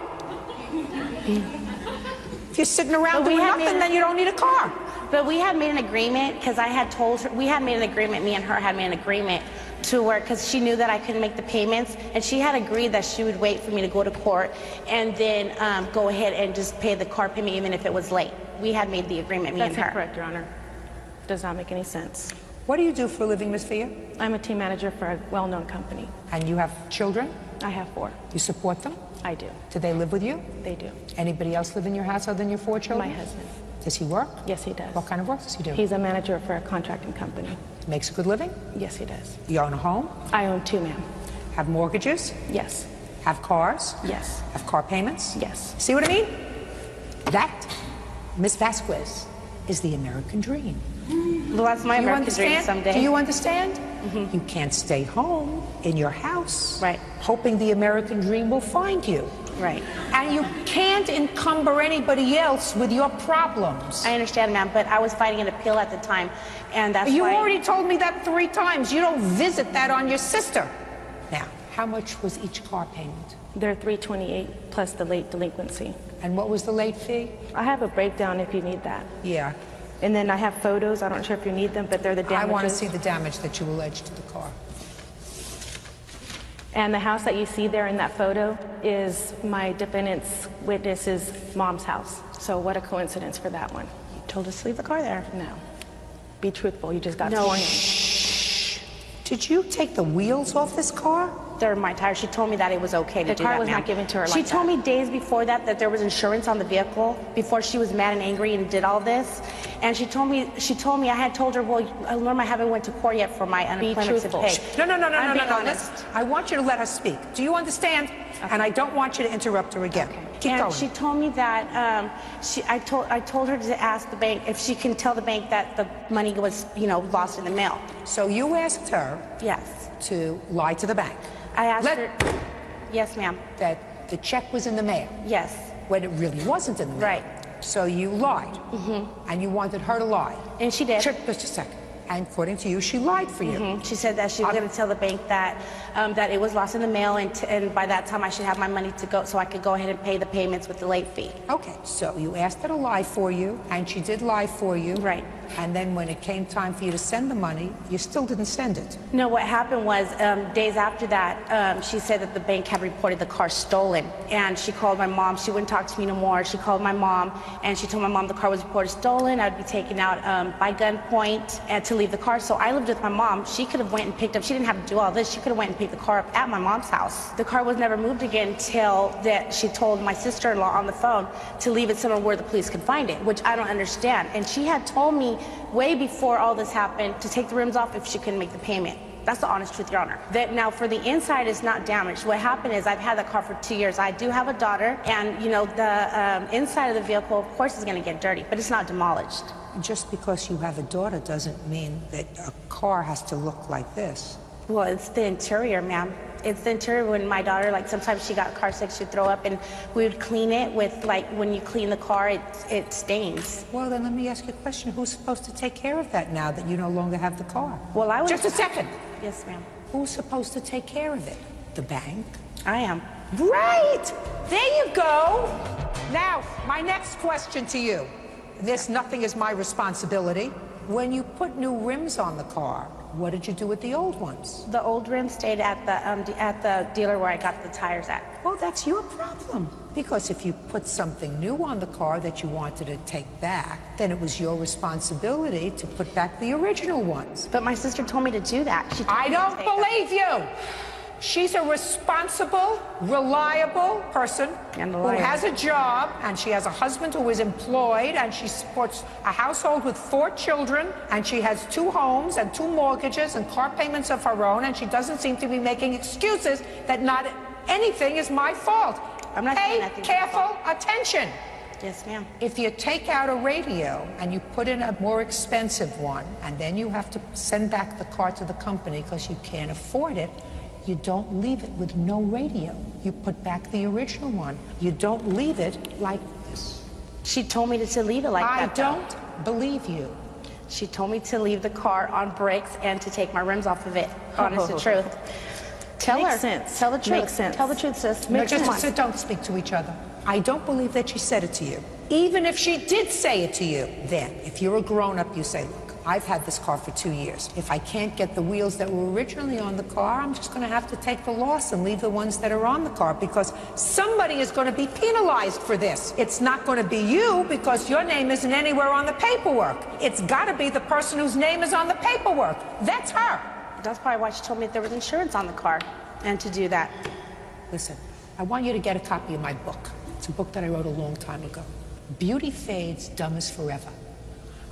If you're sitting around doing nothing, then you don't need a car.
But we had made an agreement, because I had told her, we had made an agreement, me and her had made an agreement to where, because she knew that I couldn't make the payments, and she had agreed that she would wait for me to go to court and then go ahead and just pay the car payment even if it was late. We had made the agreement, me and her.
That's incorrect, Your Honor. Does not make any sense.
What do you do for a living, Ms. Fia?
I'm a team manager for a well-known company.
And you have children?
I have 4.
You support them?
I do.
Do they live with you?
They do.
Anybody else live in your house other than your 4 children?
My husband.
Does he work?
Yes, he does.
What kind of work does he do?
He's a manager for a contracting company.
Makes a good living?
Yes, he does.
You own a home?
I own 2, ma'am.
Have mortgages?
Yes.
Have cars?
Yes.
Have car payments?
Yes.
See what I mean? That, Miss Vasquez, is the American dream.
Well, that's my American dream someday.
Do you understand? You can't stay home in your house,
right,
hoping the American dream will find you.
Right.
And you can't encumber anybody else with your problems.
I understand, ma'am, but I was fighting an appeal at the time, and that's
You
why...
already told me that 3 times. You don't visit that on your sister. Now, how much was each car payment?
They're $328 plus the late delinquency.
And what was the late fee?
I have a breakdown if you need that.
Yeah.
And then I have photos. I'm not sure if you need them, but they're the damages.
I want to see the damage that you allege to the car.
And the house that you see there in that photo is my defendant's witness's mom's house. So what a coincidence for that one.
You told us to leave the car there.
No. Be truthful. You just got
No.
sworn in.
Shh. Did you take the wheels off this car?
They're my tires. She told me that it was okay to do that,
The car was
ma'am.
not given to her
She
like
told
that.
me days before that there was insurance on the vehicle, before she was mad and angry and did all this. And she told me I had told her, well, Norma, I haven't went to court yet for my unemployment to pay.
No.
I'm being honest.
Listen, I want you to let her speak. Do you understand? Okay. And I don't want you to interrupt her again. Okay. Keep
and
going.
She told me that I told her to ask the bank if she can tell the bank that the money was, lost in the mail.
So you asked her,
yes,
to lie to the bank.
I asked her. Yes, ma'am.
That the check was in the mail.
Yes.
When it really wasn't in the mail.
Right.
So you lied. And you wanted her to lie.
And she did.
Just a second. And according to you, she lied for you.
She said that she was going to tell the bank that that it was lost in the mail, and by that time I should have my money to go, so I could go ahead and pay the payments with the late fee.
Okay, so you asked her to lie for you, and she did lie for you.
Right.
And then when it came time for you to send the money, you still didn't send it.
No, what happened was days after that, she said that the bank had reported the car stolen, and she called my mom. She wouldn't talk to me no more. She called my mom, and she told my mom the car was reported stolen. I'd be taken out by gunpoint and to leave the car. So I lived with my mom. She could have went and picked up. She didn't have to do all this. She could have went and picked the car up at my mom's house. The car was never moved again until that she told my sister-in-law on the phone to leave it somewhere where the police could find it, which I don't understand. And she had told me way before all this happened to take the rims off if she couldn't make the payment. That's the honest truth, Your Honor. That now for the inside is not damaged. What happened is I've had that car for 2 years. I do have a daughter, and the inside of the vehicle, of course, is going to get dirty, but it's not demolished.
Just because you have a daughter doesn't mean that a car has to look like this.
Well, it's the interior, ma'am. It's the interior. When my daughter, sometimes she got car sick, she'd throw up, and we would clean it with, when you clean the car, it stains.
Well, then let me ask you a question. Who's supposed to take care of that now that you no longer have the car?
Well, I was...
Just a second.
Yes, ma'am.
Who's supposed to take care of it? The bank?
I am.
Right! There you go! Now, my next question to you. This nothing is my responsibility. When you put new rims on the car, what did you do with the old ones?
The old rims stayed at the dealer where I got the tires at.
Well, that's your problem. Because if you put something new on the car that you wanted to take back, then it was your responsibility to put back the original ones.
But my sister told me to do that.
I don't believe you! She's a responsible, reliable person who has a job, and she has a husband who is employed, and she supports a household with 4 children, and she has 2 homes and 2 mortgages and car payments of her own, and she doesn't seem to be making excuses that not anything is my fault.
I'm not saying nothing.
Pay careful attention.
Yes, ma'am.
If you take out a radio and you put in a more expensive one, and then you have to send back the car to the company because you can't afford it, you don't leave it with no radio. You put back the original one. You don't leave it like this.
She told me to leave it like that.
I don't believe you.
She told me to leave the car on brakes and to take my rims off of it. Honest to truth. Tell
Makes
her.
sense.
Tell the truth.
Makes sense.
Tell the truth, sis.
No,
Makes sense.
just don't speak to each other. I don't believe that she said it to you. Even if she did say it to you, then if you're a grown-up, you say, look, I've had this car for 2 years. If I can't get the wheels that were originally on the car, I'm just going to have to take the loss and leave the ones that are on the car, because somebody is going to be penalized for this. It's not going to be you, because your name isn't anywhere on the paperwork. It's got to be the person whose name is on the paperwork. That's her.
That's probably why she told me if there was insurance on the car and to do that.
Listen, I want you to get a copy of my book. It's a book that I wrote a long time ago. Beauty fades, dumb is forever.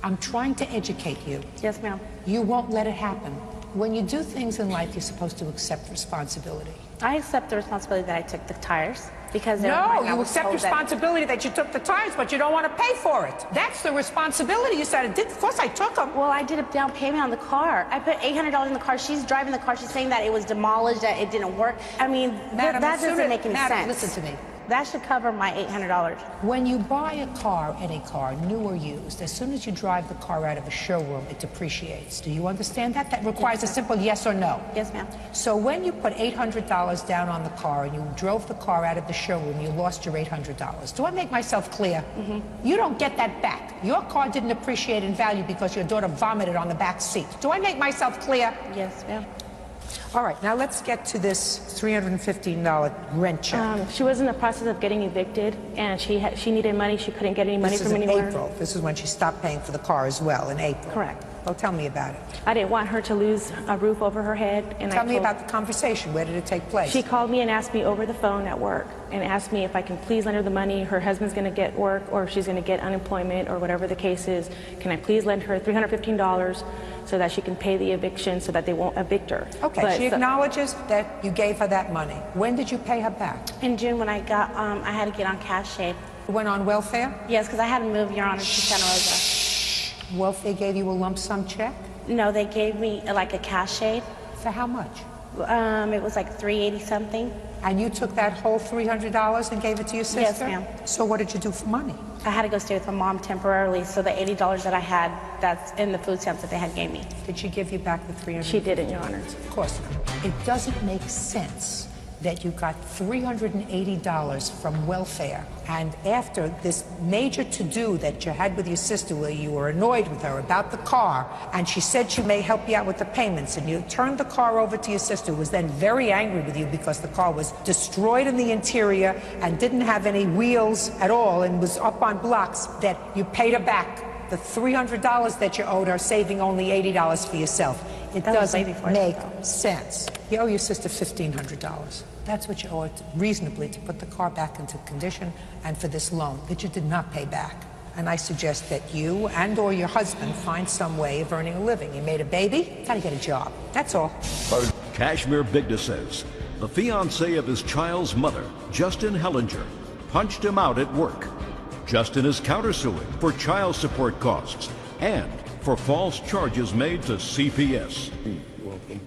I'm trying to educate you.
Yes, ma'am.
You won't let it happen. When you do things in life, you're supposed to accept responsibility.
I accept the responsibility that I took the tires because they were
No,
mine. I
you
was
accept
told
responsibility that you took the tires, but you don't want to pay for it. That's the responsibility. You said, of course I took them.
Well, I did a down payment on the car. I put $800 in the car. She's driving the car. She's saying that it was demolished, that it didn't work. I mean,
Madam,
that doesn't make any
Madam,
sense.
listen to me.
That should cover my $800.
When you buy a car, any car, new or used, as soon as you drive the car out of a showroom, it depreciates. Do you understand that? That requires a simple yes or no.
Yes, ma'am.
So when you put $800 down on the car and you drove the car out of the showroom, you lost your $800. Do I make myself clear? Mm-hmm. You don't get that back. Your car didn't appreciate in value because your daughter vomited on the back seat. Do I make myself clear?
Yes, ma'am.
All right, now let's get to this $315 rent check.
She was in the process of getting evicted, and she needed money. She couldn't get any money from anywhere.
This is in April. This is when she stopped paying for the car as well, in April.
Correct.
Well, tell me about it.
I didn't want her to lose a roof over her head. And
Tell me about the conversation. Where did it take place?
She called me and asked me over the phone at work and asked me if I can please lend her the money. Her husband's going to get work, or if she's going to get unemployment, or whatever the case is. Can I please lend her $315 so that she can pay the eviction so that they won't evict her?
Okay,
But
she acknowledges that you gave her that money. When did you pay her back?
In June, when I got, I had to get on cash aid.
You went on welfare?
Yes, because I had to move, Your Honor, to Santa Rosa.
Welfare gave you a lump sum check?
No, they gave me like a cash aid.
For how much?
It was like $380 something.
And you took that whole $300 and gave it to your sister?
Yes, ma'am.
So what did you do for money?
I had to go stay with my mom temporarily, so the $80 that I had, that's in the food stamps that they had gave me.
Did she give you back the $300?
She didn't, Your Honor.
Of course. It doesn't make sense that you got $380 from welfare, and after this major to-do that you had with your sister where you were annoyed with her about the car, and she said she may help you out with the payments, and you turned the car over to your sister, who was then very angry with you because the car was destroyed in the interior and didn't have any wheels at all and was up on blocks, that you paid her back the $300 that you owed her, saving only $80 for yourself. It doesn't make sense. You owe your sister $1,500. That's what you owe it reasonably to put the car back into condition and for this loan that you did not pay back. And I suggest that you and or your husband find some way of earning a living. You made a baby, gotta get a job. That's all.
Kashmir Bigda says the fiancé of his child's mother, Justin Hellinger, punched him out at work. Justin is countersuing for child support costs and for false charges made to CPS.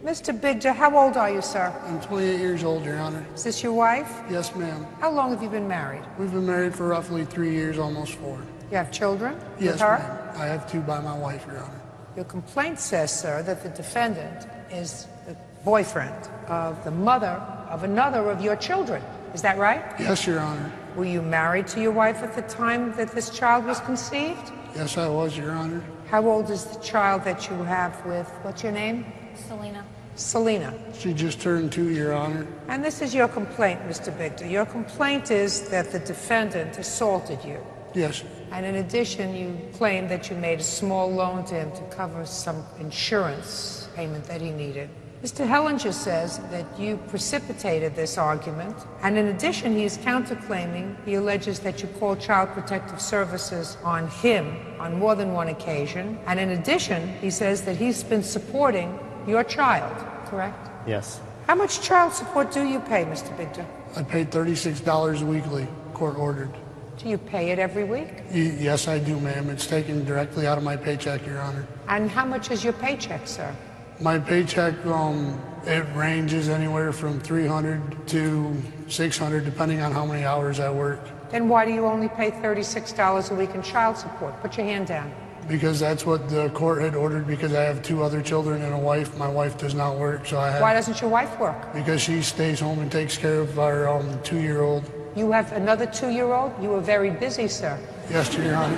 Mr. Bigda, how old are you, sir?
I'm 28 years old, Your Honor.
Is this your wife?
Yes, ma'am.
How long have you been married?
We've been married for roughly 3 years, almost 4.
You have children
Yes,
with her?
ma'am. I have 2 by my wife, Your Honor.
Your complaint says, sir, that the defendant is the boyfriend of the mother of another of your children. Is that right?
Yes, Your Honor.
Were you married to your wife at the time that this child was conceived?
Yes, I was, Your Honor.
How old is the child that you have with, what's your name?
Selena.
Selena.
She just turned 2, Your Honor.
And this is your complaint, Mr. Bigda. Your complaint is that the defendant assaulted you.
Yes.
And in addition, you claim that you made a small loan to him to cover some insurance payment that he needed. Mr. Hellinger says that you precipitated this argument, and in addition, he is counterclaiming. He alleges that you called Child Protective Services on him on more than one occasion, and in addition, he says that he's been supporting your child, correct?
Yes.
How much child support do you pay, Mr. Bigda?
I paid $36 weekly, court ordered.
Do you pay it every week?
Yes, I do, ma'am. It's taken directly out of my paycheck, Your Honor.
And how much is your paycheck, sir?
My paycheck, it ranges anywhere from $300 to $600, depending on how many hours I work.
Then why do you only pay $36 a week in child support? Put your hand down.
Because that's what the court had ordered, because I have 2 other children and a wife. My wife does not work, so I have...
Why doesn't your wife work?
Because she stays home and takes care of our 2-year-old.
You have another 2-year-old? You are very busy, sir.
Yes, Your Honor.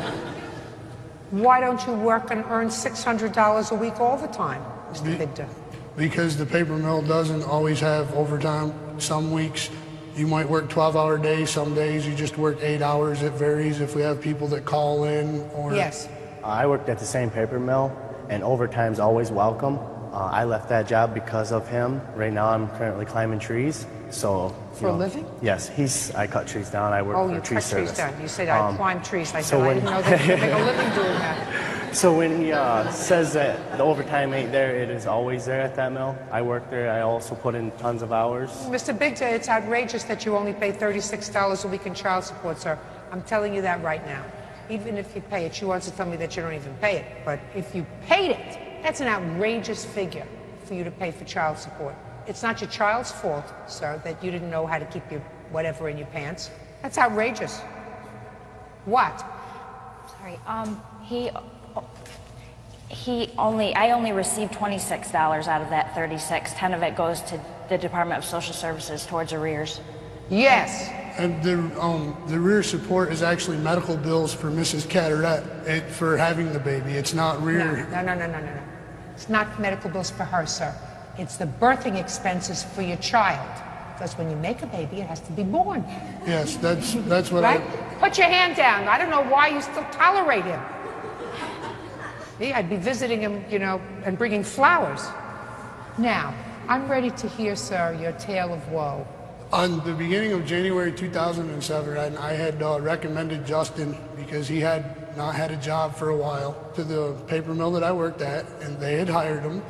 Why don't you work and earn $600 a week all the time, Mr. Victor?
Because the paper mill doesn't always have overtime. Some weeks you might work 12-hour days, some days you just work 8 hours. It varies if we have people that call in or...
Yes.
I worked at the same paper mill, and overtime's always welcome. I left that job because of him. Right now I'm currently climbing trees, so...
For a living?
Yes, I cut trees down. I work for a tree service.
Oh, you cut trees down. You said I climb trees. I
so
said I
when-
didn't know that you could make a living doing that.
So when he says that the overtime ain't there, it is always there at that mill. I work there. I also put in tons of hours.
Mr. Big Day, it's outrageous that you only pay $36 a week in child support, sir. I'm telling you that right now. Even if you pay it, she wants to tell me that you don't even pay it. But if you paid it, that's an outrageous figure for you to pay for child support. It's not your child's fault, sir, that you didn't know how to keep your whatever in your pants. That's outrageous. What?
Sorry, I only received $26 out of that 36. 10 of it goes to the Department of Social Services towards arrears.
Yes.
And the rear support is actually medical bills for Mrs. Catterette for having the baby. It's not rear.
No. It's not medical bills for her, sir. It's the birthing expenses for your child. Because when you make a baby, it has to be born.
Yes, that's what
right? Put your hand down. I don't know why you still tolerate him. Me, I'd be visiting him, you know, and bringing flowers. Now, I'm ready to hear, sir, your tale of woe.
On the beginning of January 2007, I had recommended Justin, because he had not had a job for a while, to the paper mill that I worked at, and they had hired him.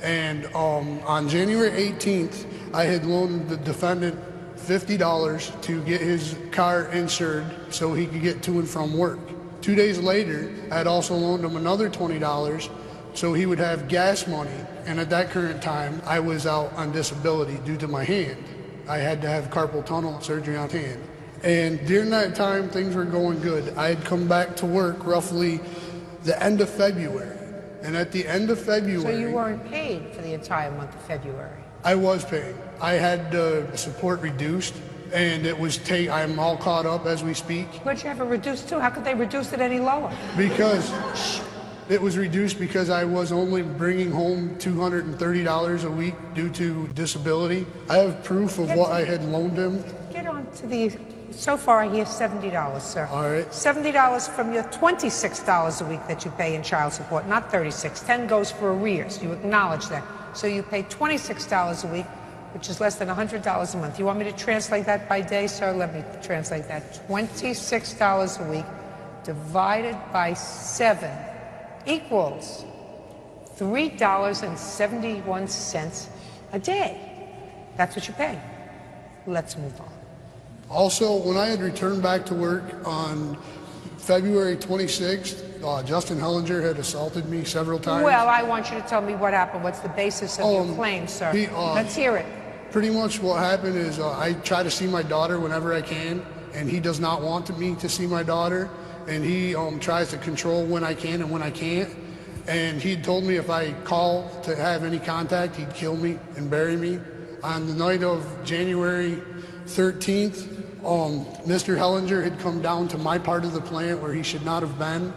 And on January 18th, I had loaned the defendant $50 to get his car insured so he could get to and from work. 2 days later, I had also loaned him another $20 so he would have gas money. And at that current time, I was out on disability due to my hand. I had to have carpal tunnel surgery on hand. And during that time, things were going good. I had come back to work roughly the end of February. And at the end of February...
So you weren't paid for the entire month of February?
I was paid. I had support reduced, and it was I'm all caught up as we speak.
What'd you have it reduced to? How could they reduce it any lower?
Because it was reduced because I was only bringing home $230 a week due to disability. I have proof of what I had loaned him.
Get on to the... So far, I hear $70, sir.
All right.
$70 from your $26 a week that you pay in child support, not $36. 10 goes for arrears. You acknowledge that. So you pay $26 a week, which is less than $100 a month. You want me to translate that by day, sir? Let me translate that. $26 a week divided by 7 equals $3.71 a day. That's what you pay. Let's move on.
Also, when I had returned back to work on February 26th, Justin Hellinger had assaulted me several times.
Well, I want you to tell me what happened. What's the basis of your claim, sir? Let's hear it.
Pretty much what happened is I try to see my daughter whenever I can, and he does not want me to see my daughter, and he tries to control when I can and when I can't. And he told me if I call to have any contact, he'd kill me and bury me. On the night of January 13th, Mr. Hellinger had come down to my part of the plant where he should not have been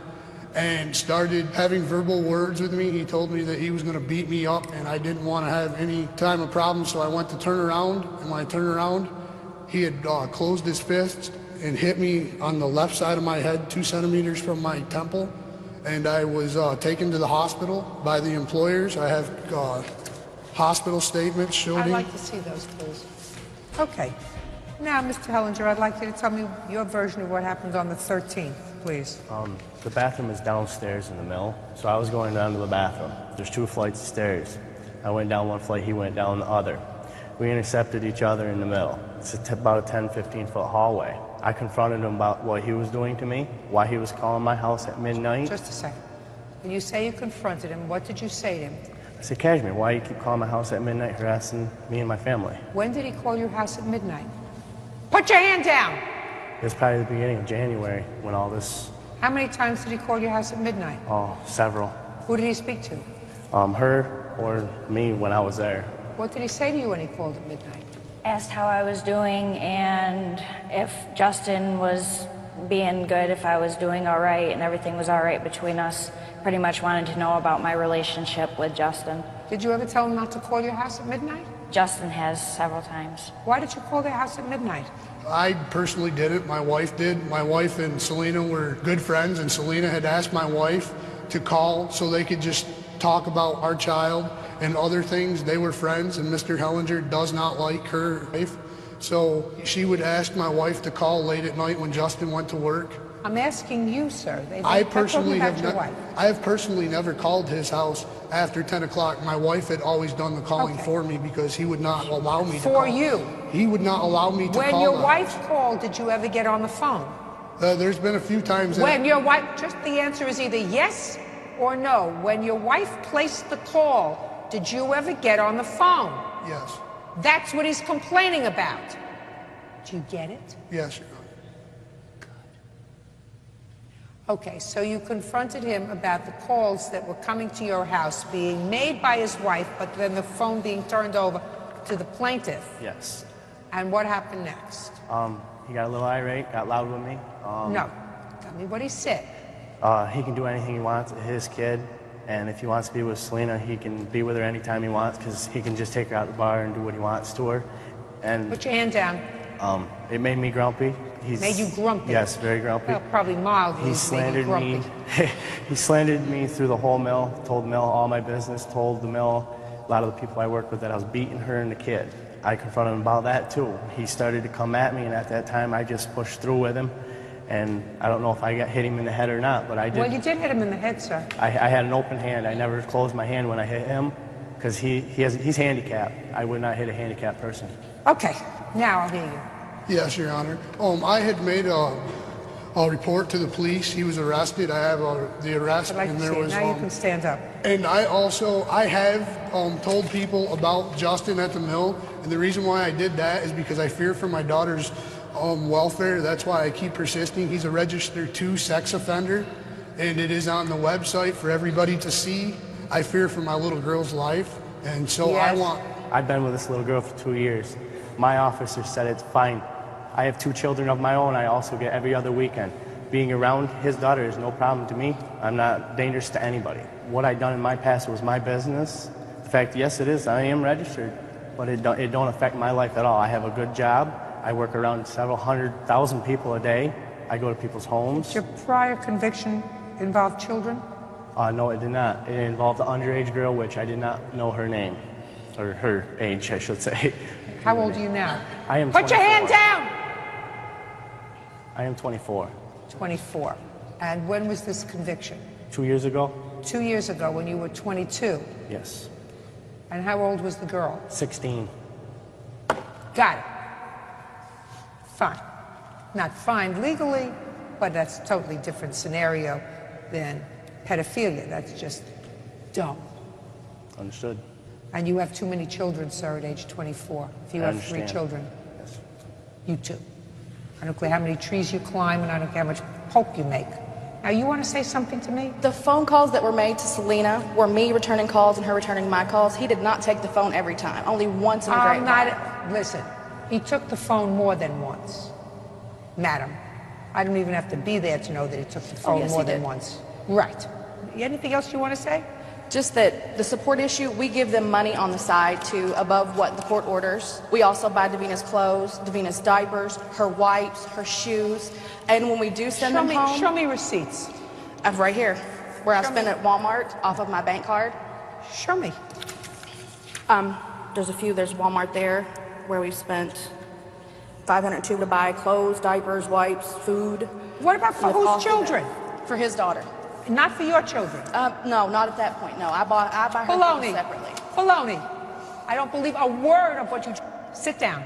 and started having verbal words with me. He told me that he was going to beat me up, and I didn't want to have any time of problem, so I went to turn around, and when I turned around, he had closed his fist and hit me on the left side of my head, 2 centimeters from my temple, and I was taken to the hospital by the employers. I have hospital statements showing.
I'd like to see those, please. Okay. Now, Mr. Hellinger, I'd like you to tell me your version of what happened on the 13th, please.
The bathroom is downstairs in the mill, so I was going down to the bathroom. There's 2 flights of stairs. I went down one flight, he went down the other. We intercepted each other in the middle. It's about a 10, 15-foot hallway. I confronted him about what he was doing to me, why he was calling my house at midnight.
Just a second. When you say you confronted him, what did you say to him?
I said, Cashmere, why do you keep calling my house at midnight, harassing me and my family?
When did he call your house at midnight? Put your hand down!
It was probably the beginning of January when all this
How many times did he call your house at midnight?
Oh, several.
Who did he speak to?
Her or me when I was there.
What did he say to you when he called at midnight?
Asked how I was doing and if Justin was being good, if I was doing all right and everything was all right between us. Pretty much wanted to know about my relationship with Justin.
Did you ever tell him not to call your house at midnight?
Justin has several times.
Why did you call their house at midnight?
I personally didn't. My wife did. My wife and Selena were good friends, and Selena had asked my wife to call so they could just talk about our child and other things. They were friends, and Mr. Hellinger does not like her wife. So she would ask my wife to call late at night when Justin went to work.
I'm asking you, sir.
I have personally never called his house after 10 o'clock. My wife had always done the calling for me because he would not allow me to call.
For you?
He would not allow me to call.
When your wife called, did you ever get on the phone?
There's been a few times that...
When your wife, just the answer is either yes or no. When your wife placed the call, did you ever get on the phone?
Yes.
That's what he's complaining about. Do you get it?
Yes, Your Honor.
Okay, so you confronted him about the calls that were coming to your house being made by his wife, but then the phone being turned over to the plaintiff.
Yes.
And what happened next?
He got a little irate, got loud with me.
No. Tell me what he said.
He can do anything he wants with his kid, and if he wants to be with Selena, he can be with her anytime he wants because he can just take her out to the bar and do what he wants to her. And
Put your hand down.
it made me grumpy.
Made you grumpy?
Yes, very grumpy.
Well, probably mildly.
He slandered me. He slandered me through the whole mill, told Mill all my business, told the Mill, a lot of the people I work with, that I was beating her and the kid. I confronted him about that too. He started to come at me, and at that time I just pushed through with him. And I don't know if I hit him in the head or not, but I did.
Well, you did hit him in the head, sir.
I had an open hand. I never closed my hand when I hit him because he's handicapped. I would not hit a handicapped person.
Okay, now I'll hear you.
Yes, Your Honor. I had made a report to the police. He was arrested. I have the arrest.
I'd like
and
to
there
see it.
was,
Now you can stand up.
And I have told people about Justin at the mill. And the reason why I did that is because I fear for my daughter's welfare. That's why I keep persisting. He's a registered 2 sex offender. And it is on the website for everybody to see. I fear for my little girl's life. And so
Yes.
I've been with this little girl for 2 years. My officer said it's fine. I have 2 children of my own. I also get every other weekend. Being around his daughter is no problem to me. I'm not dangerous to anybody. What I've done in my past was my business. In fact, yes, it is. I am registered, but it don't affect my life at all. I have a good job. I work around several 100,000 people a day. I go to people's homes.
Did your prior conviction involve children?
No, it did not. It involved an underage girl, which I did not know her name, or her age, I should say.
How old are you now?
I am
Put
24.
your hand down!
I am 24.
24. And when was this conviction?
2 years ago?
2 years ago when you were 22.
Yes.
And how old was the girl?
16.
Got it. Fine. Not fine legally, but that's a totally different scenario than pedophilia. That's just dumb.
Understood.
And you have too many children, sir, at age 24. If you
I
have 3
understand.
children. Yes. You too. I don't care how many trees you climb, and I don't care how much pulp you make. Now, you want to say something to me?
The phone calls that were made to Selena were me returning calls and her returning my calls. He did not take the phone every time, only once in a great while.
Listen, he took the phone more than once. Madam, I don't even have to be there to know that he took the phone
yes,
more
he
than
did.
once. Right. Anything else you want to say?
Just that the support issue, we give them money on the side to above what the court orders. We also buy Davina's clothes, Davina's diapers, her wipes, her shoes. And when we do send them home...
Show me receipts.
Right here, where I spent at Walmart off of my bank card.
Show me.
There's a few. There's Walmart there, where we've spent $502 to buy clothes, diapers, wipes, food.
What about for whose children?
For his daughter.
Not for your children?
No, not at that point, no. I buy her
Baloney.
things separately.
Baloney. I don't believe a word of what you... Sit down.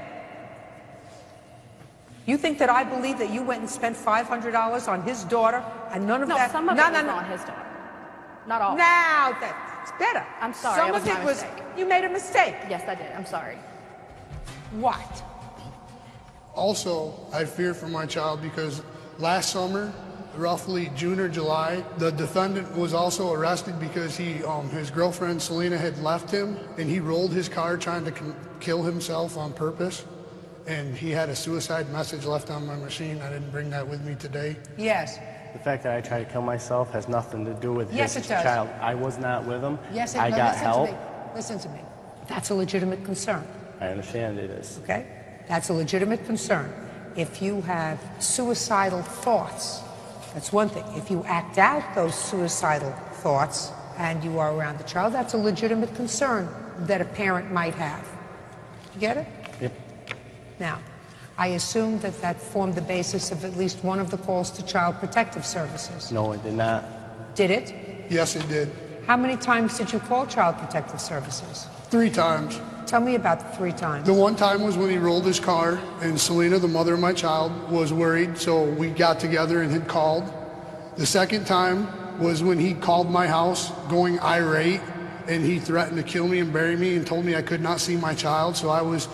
You think that I believe that you went and spent $500 on his daughter and none of that...
No, some of it was on his daughter. Not all.
Now that's better.
I'm sorry,
Some
it was
of
my
it was...
mistake.
You made a mistake.
Yes, I did. I'm sorry.
What?
Also, I fear for my child because last summer, roughly June or July. The defendant was also arrested because his girlfriend Selena had left him, and he rolled his car trying to kill himself on purpose. And he had a suicide message left on my machine. I didn't bring that with me today.
Yes.
The fact that I tried to kill myself has nothing to do with
Yes,
his
it does.
child. I was not with him.
Yes,
I
no,
got
listen
help.
To me. Listen to me. That's a legitimate concern.
I understand it is.
Okay? That's a legitimate concern. If you have suicidal thoughts, that's one thing. If you act out those suicidal thoughts and you are around the child, that's a legitimate concern that a parent might have. You get it?
Yep.
Now, I assume that that formed the basis of at least one of the calls to Child Protective Services.
No, it did not.
Did it?
Yes, it did.
How many times did you call Child Protective Services?
3 times.
Tell me about the 3 times.
The one time was when he rolled his car, and Selena, the mother of my child, was worried, so we got together and had called. The second time was when he called my house going irate, and he threatened to kill me and bury me and told me I could not see my child, so I was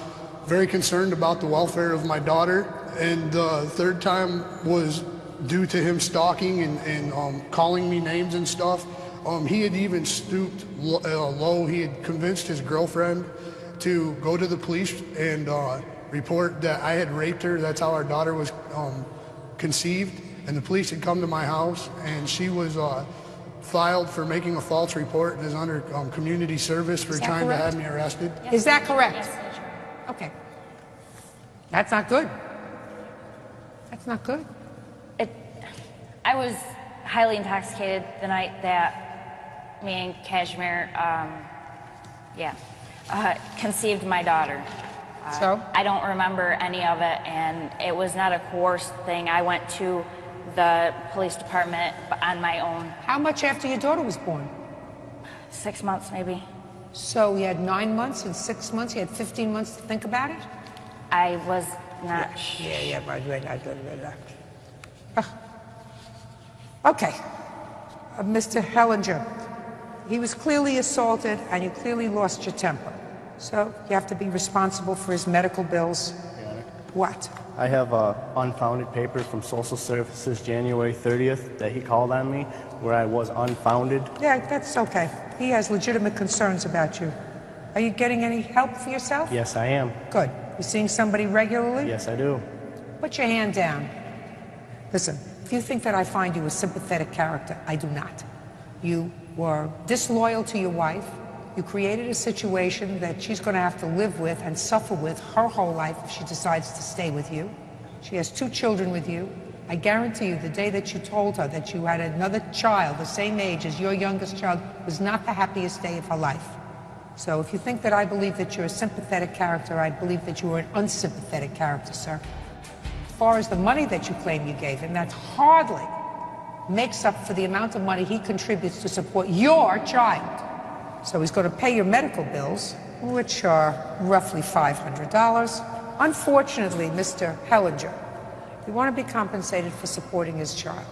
very concerned about the welfare of my daughter. And the third time was due to him stalking and calling me names and stuff. He had even stooped low. He had convinced his girlfriend to go to the police and report that I had raped her. That's how our daughter was conceived. And the police had come to my house, and she was filed for making a false report and is under community service for trying to have me arrested.
Yes. Is that correct? Yes. Okay. That's not good. That's not good.
I was highly intoxicated the night that me and Kashmir, conceived my daughter.
So?
I don't remember any of it, and it was not a coerced thing. I went to the police department on my own.
How much after your daughter was born?
6 months, maybe.
So you had 9 months and 6 months? You had 15 months to think about it?
I was not.
Okay. Mr. Hellinger, he was clearly assaulted and you clearly lost your temper. So you have to be responsible for his medical bills. What?
I have an unfounded paper from Social Services January 30th that he called on me where I was unfounded.
Yeah, that's okay. He has legitimate concerns about you. Are you getting any help for yourself?
Yes, I am.
Good. You seeing somebody regularly?
Yes, I do.
Put your hand down. Listen, if you think that I find you a sympathetic character, I do not. You were disloyal to your wife. You created a situation that she's going to have to live with and suffer with her whole life if she decides to stay with you. She has 2 children with you. I guarantee you the day that you told her that you had another child the same age as your youngest child was not the happiest day of her life. So if you think that I believe that you're a sympathetic character, I believe that you are an unsympathetic character, sir. As far as the money that you claim you gave him, that hardly makes up for the amount of money he contributes to support your child. So he's going to pay your medical bills, which are roughly $500. Unfortunately, Mr. Hellinger, you want to be compensated for supporting his child.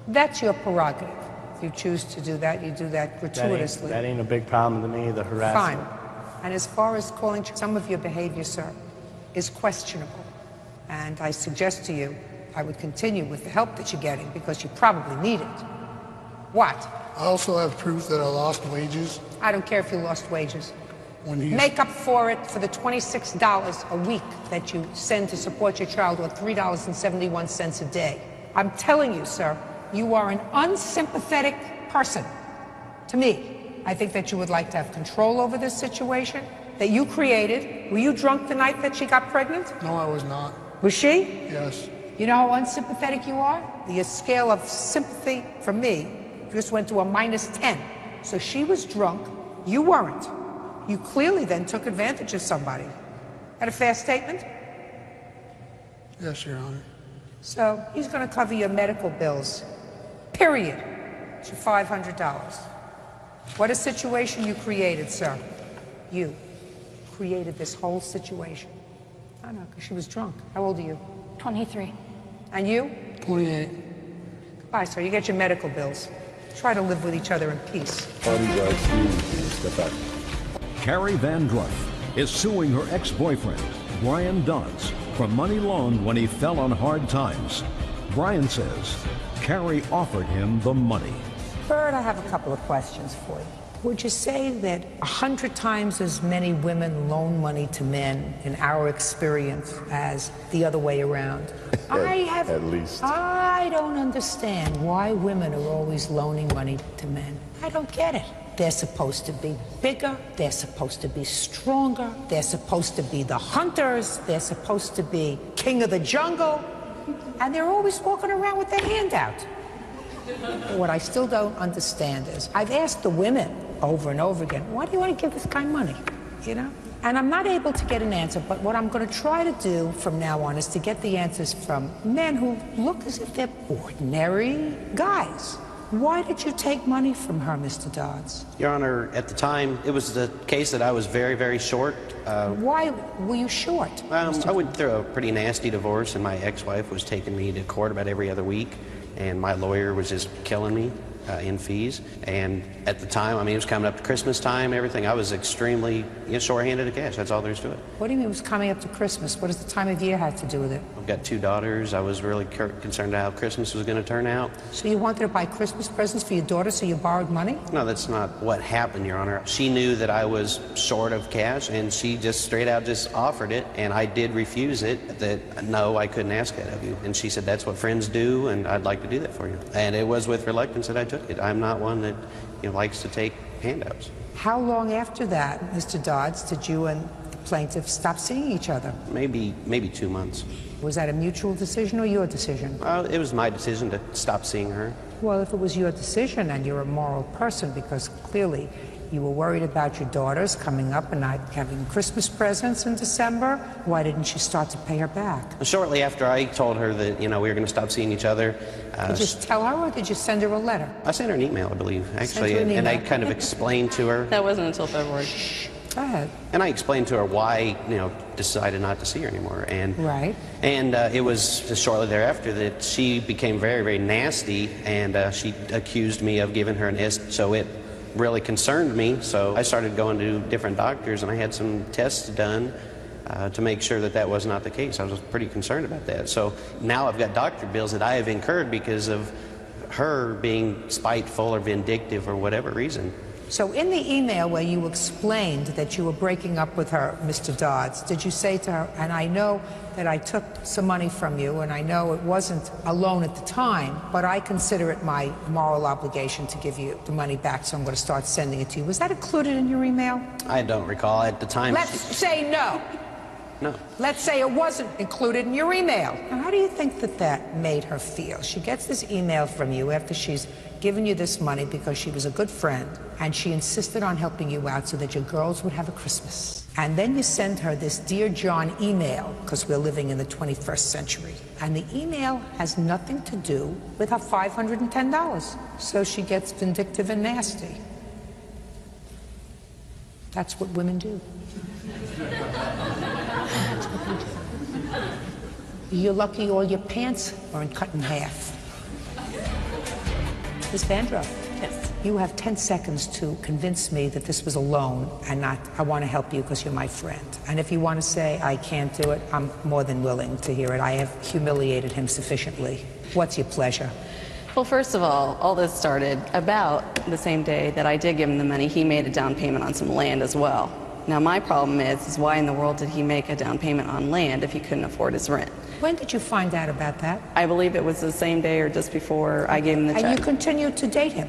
That's your prerogative. If you choose to do that, you do that gratuitously.
That ain't a big problem to me, the harassment.
Fine. And as far as calling, some of your behavior, sir, is questionable. And I suggest to you, I would continue with the help that you're getting because you probably need it. What?
I also have proof that I lost wages.
I don't care if you lost wages.
When he
Make up for it for the $26 a week that you send to support your child, or $3.71 a day. I'm telling you, sir, you are an unsympathetic person to me. I think that you would like to have control over this situation that you created. Were you drunk the night that she got pregnant?
No, I was not.
Was she?
Yes.
You know how unsympathetic you are? The scale of sympathy for me just went to a -10. So she was drunk, you weren't. You clearly then took advantage of somebody. That a fair statement?
Yes, Your Honor.
So he's going to cover your medical bills, period, to $500. What a situation you created, sir. You created this whole situation. I know, because she was drunk. How old are you?
23.
And you?
28.
Goodbye, sir. You get your medical bills. Try to live with each other in peace.
Step back.
Carrie Van Druff is suing her ex-boyfriend, Brian Dodds, for money loaned when he fell on hard times. Brian says Carrie offered him the money.
Bert, I have a couple of questions for you. Would you say that 100 times as many women loan money to men in our experience as the other way around?
At least.
I don't understand why women are always loaning money to men. I don't get it. They're supposed to be bigger, they're supposed to be stronger, they're supposed to be the hunters, they're supposed to be king of the jungle, and they're always walking around with their hand out. What I still don't understand is, I've asked the women over and over again, why do you want to give this guy money, you know? And I'm not able to get an answer, but what I'm going to try to do from now on is to get the answers from men who look as if they're ordinary guys. Why did you take money from her, Mr. Dodds?
Your Honor, at the time, it was the case that I was very, very short.
Why were you short?
I went through a pretty nasty divorce, and my ex-wife was taking me to court about every other week, and my lawyer was just killing me in fees. And at the time, I mean, it was coming up to Christmas time, everything. I was extremely short-handed of cash. That's all there is to it.
What do you mean it was coming up to Christmas? What does the time of year have to do with it?
I've got 2 daughters. I was really concerned about how Christmas was going to turn out.
So you wanted to buy Christmas presents for your daughter, so you borrowed money?
No, that's not what happened, Your Honor. She knew that I was short of cash, and she just straight out just offered it, and I did refuse it, that no, I couldn't ask that of you. And she said, that's what friends do, and I'd like to do that for you. And it was with reluctance that I took it. I'm not one that likes to take handouts.
How long after that, Mr. Dodds, did you and the plaintiff stop seeing each other?
Maybe 2 months.
Was that a mutual decision or your decision?
It was my decision to stop seeing her.
Well, if it was your decision and you're a moral person, because clearly you were worried about your daughters coming up and not having Christmas presents in December, why didn't you start to pay her back?
Shortly after I told her that, we were going to stop seeing each other.
Did you just tell her, or did you send her a letter?
I sent her an email, I believe, actually,
Sent her an
and I
email.
kind of explained to her.
That wasn't until February.
Go ahead.
And I explained to her why, decided not to see her anymore. And
Right.
And it was just shortly thereafter that she became very, very nasty, and she accused me of giving her an IST, so it really concerned me. So I started going to different doctors, and I had some tests done to make sure that that was not the case. I was pretty concerned about that. So now I've got doctor bills that I have incurred because of her being spiteful or vindictive or whatever reason.
So in the email where you explained that you were breaking up with her, Mr. Dodds, did you say to her, and I know that I took some money from you, and I know it wasn't a loan at the time, but I consider it my moral obligation to give you the money back, so I'm going to start sending it to you. Was that included in your email?
I don't recall at the time.
Let's say no.
No.
Let's say it wasn't included in your email. Now, how do you think that that made her feel? She gets this email from you after she's given you this money because she was a good friend, and she insisted on helping you out so that your girls would have a Christmas. And then you send her this Dear John email, because we're living in the 21st century. And the email has nothing to do with her $510. So she gets vindictive and nasty. That's what women do. You're lucky all your pants aren't cut in half. Ms. Vandrow.
Yes.
You have 10 seconds to convince me that this was a loan and not, I want to help you because you're my friend. And if you want to say, I can't do it, I'm more than willing to hear it. I have humiliated him sufficiently. What's your pleasure?
Well, first of all this started about the same day that I did give him the money. He made a down payment on some land as well. Now, my problem is why in the world did he make a down payment on land if he couldn't afford his rent?
When did you find out about that?
I believe it was the same day or just before I gave him the check.
And you continued to date him?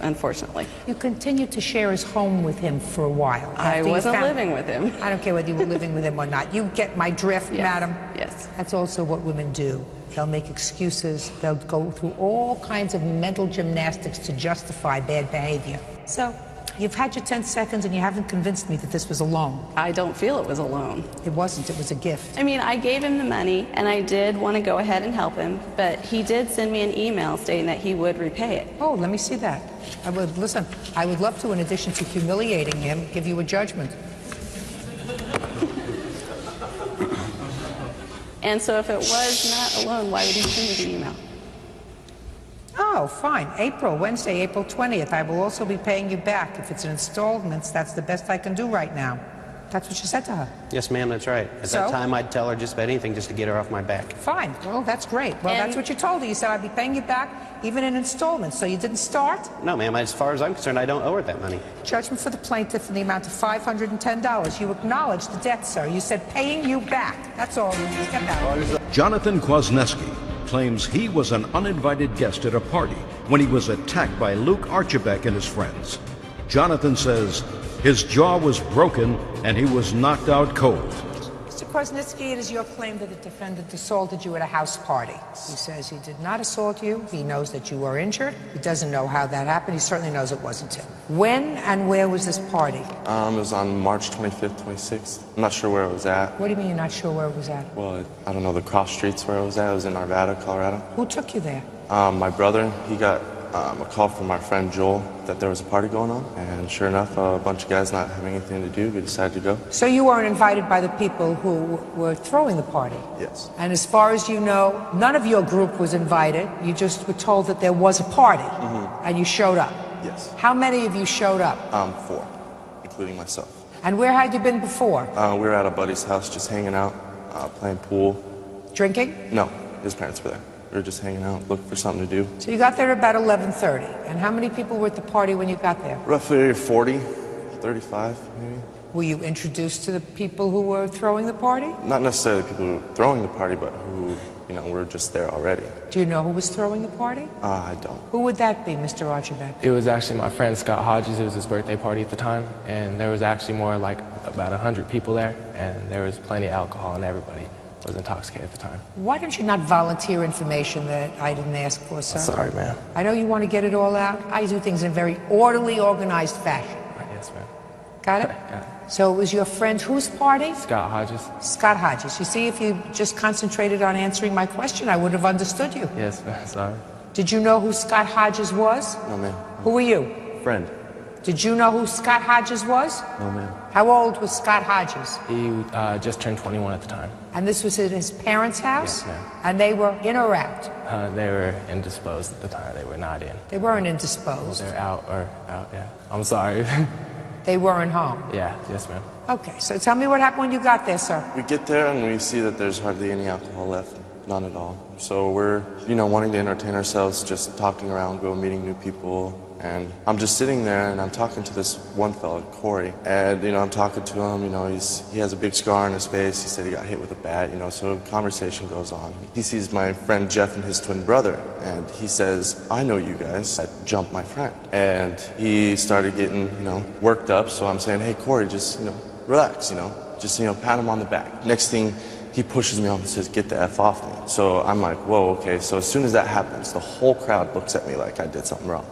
Unfortunately.
You continued to share his home with him for a while.
I wasn't living with him.
I don't care whether you were living with him or not. You get my drift,
Yes.
madam?
Yes.
That's also what women do. They'll make excuses. They'll go through all kinds of mental gymnastics to justify bad behavior. So, you've had your 10 seconds and you haven't convinced me that this was a loan.
I don't feel it was a loan.
It wasn't. It was a gift.
I mean, I gave him the money, and I did want to go ahead and help him, but he did send me an email stating that he would repay it.
Oh, let me see that. I would love to, in addition to humiliating him, give you a judgment.
And so if it was not a loan, why would he send me the email?
Oh, fine. Wednesday, April 20th. I will also be paying you back. If it's in installments, that's the best I can do right now. That's what you said to her.
Yes, ma'am, that's right. At
So?
that time, I'd tell her just about anything just to get her off my back.
Fine. Well, that's great. Well, that's what you told her. You said, I'd be paying you back even in installments. So you didn't start?
No, ma'am, as far as I'm concerned, I don't owe her that money.
Judgment for the plaintiff in the amount of $510. You acknowledged the debt, sir. You said paying you back. That's all. You just get that.
Jonathan Kwasniewski claims he was an uninvited guest at a party when he was attacked by Luke Archibek and his friends. Jonathan says his jaw was broken and he was knocked out cold.
Mr. Kwasniewski, it is your claim that the defendant assaulted you at a house party. He says he did not assault you. He knows that you were injured. He doesn't know how that happened. He certainly knows it wasn't him. When and where was this party?
It was on March 25th, 26th. I'm not sure where it was at.
What do you mean you're not sure where it was at?
Well, I don't know the cross streets where it was at. It was in Arvada, Colorado.
Who took you there?
My brother, he got a call from our friend Joel that there was a party going on. And sure enough, a bunch of guys not having anything to do, we decided to go.
So you weren't invited by the people who were throwing the party?
Yes.
And as far as you know, none of your group was invited. You just were told that there was a party, and you showed up?
Yes.
How many of you showed up?
4, including myself.
And where had you been before?
We were at a buddy's house just hanging out, playing pool.
Drinking?
No, his parents were there. We were just hanging out, looking for something to do.
So you got there about 11:30. And how many people were at the party when you got there?
Roughly 40, 35 maybe.
Were you introduced to the people who were throwing the party?
Not necessarily the people who were throwing the party, but who, were just there already.
Do you know who was throwing the party?
I don't.
Who would that be, Mr. Archibald?
It was actually my friend Scott Hodges. It was his birthday party at the time, and there was actually more like about 100 people there, and there was plenty of alcohol, and everybody was intoxicated at the time.
Why don't you not volunteer information that I didn't ask for, sir?
Sorry, ma'am.
I know you want to get it all out. I do things in a very orderly, organized fashion.
Yes, ma'am.
Got it?
Got it.
So it was your friend whose party?
Scott Hodges.
Scott Hodges. You see, if you just concentrated on answering my question, I would have understood you.
Yes, ma'am. Sorry.
Did you know who Scott Hodges was?
No, ma'am.
Who were you?
Friend.
Did you know who Scott Hodges was?
No, ma'am.
How old was Scott Hodges?
He just turned 21 at the time.
And this was at his parents' house?
Yes, ma'am.
And they were in or out?
They were indisposed at the time. They were not in.
They weren't indisposed.
They're out, yeah. I'm sorry.
They weren't home?
Yeah, yes, ma'am.
Okay, so tell me what happened when you got there, sir.
We get there and we see that there's hardly any alcohol left. None at all. So we're, wanting to entertain ourselves, just talking around, meeting new people. And I'm just sitting there and I'm talking to this one fella, Corey. And, I'm talking to him, he has a big scar on his face. He said he got hit with a bat, so conversation goes on. He sees my friend Jeff and his twin brother. And he says, I know you guys. I jumped my friend. And he started getting, worked up. So I'm saying, hey, Corey, just, relax, just, pat him on the back. Next thing, he pushes me off and says, get the F off me. So I'm like, whoa, okay. So as soon as that happens, the whole crowd looks at me like I did something wrong.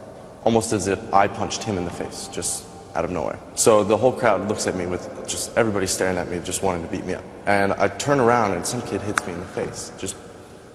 Almost as if I punched him in the face, just out of nowhere. So the whole crowd looks at me with just everybody staring at me, just wanting to beat me up. And I turn around and some kid hits me in the face, just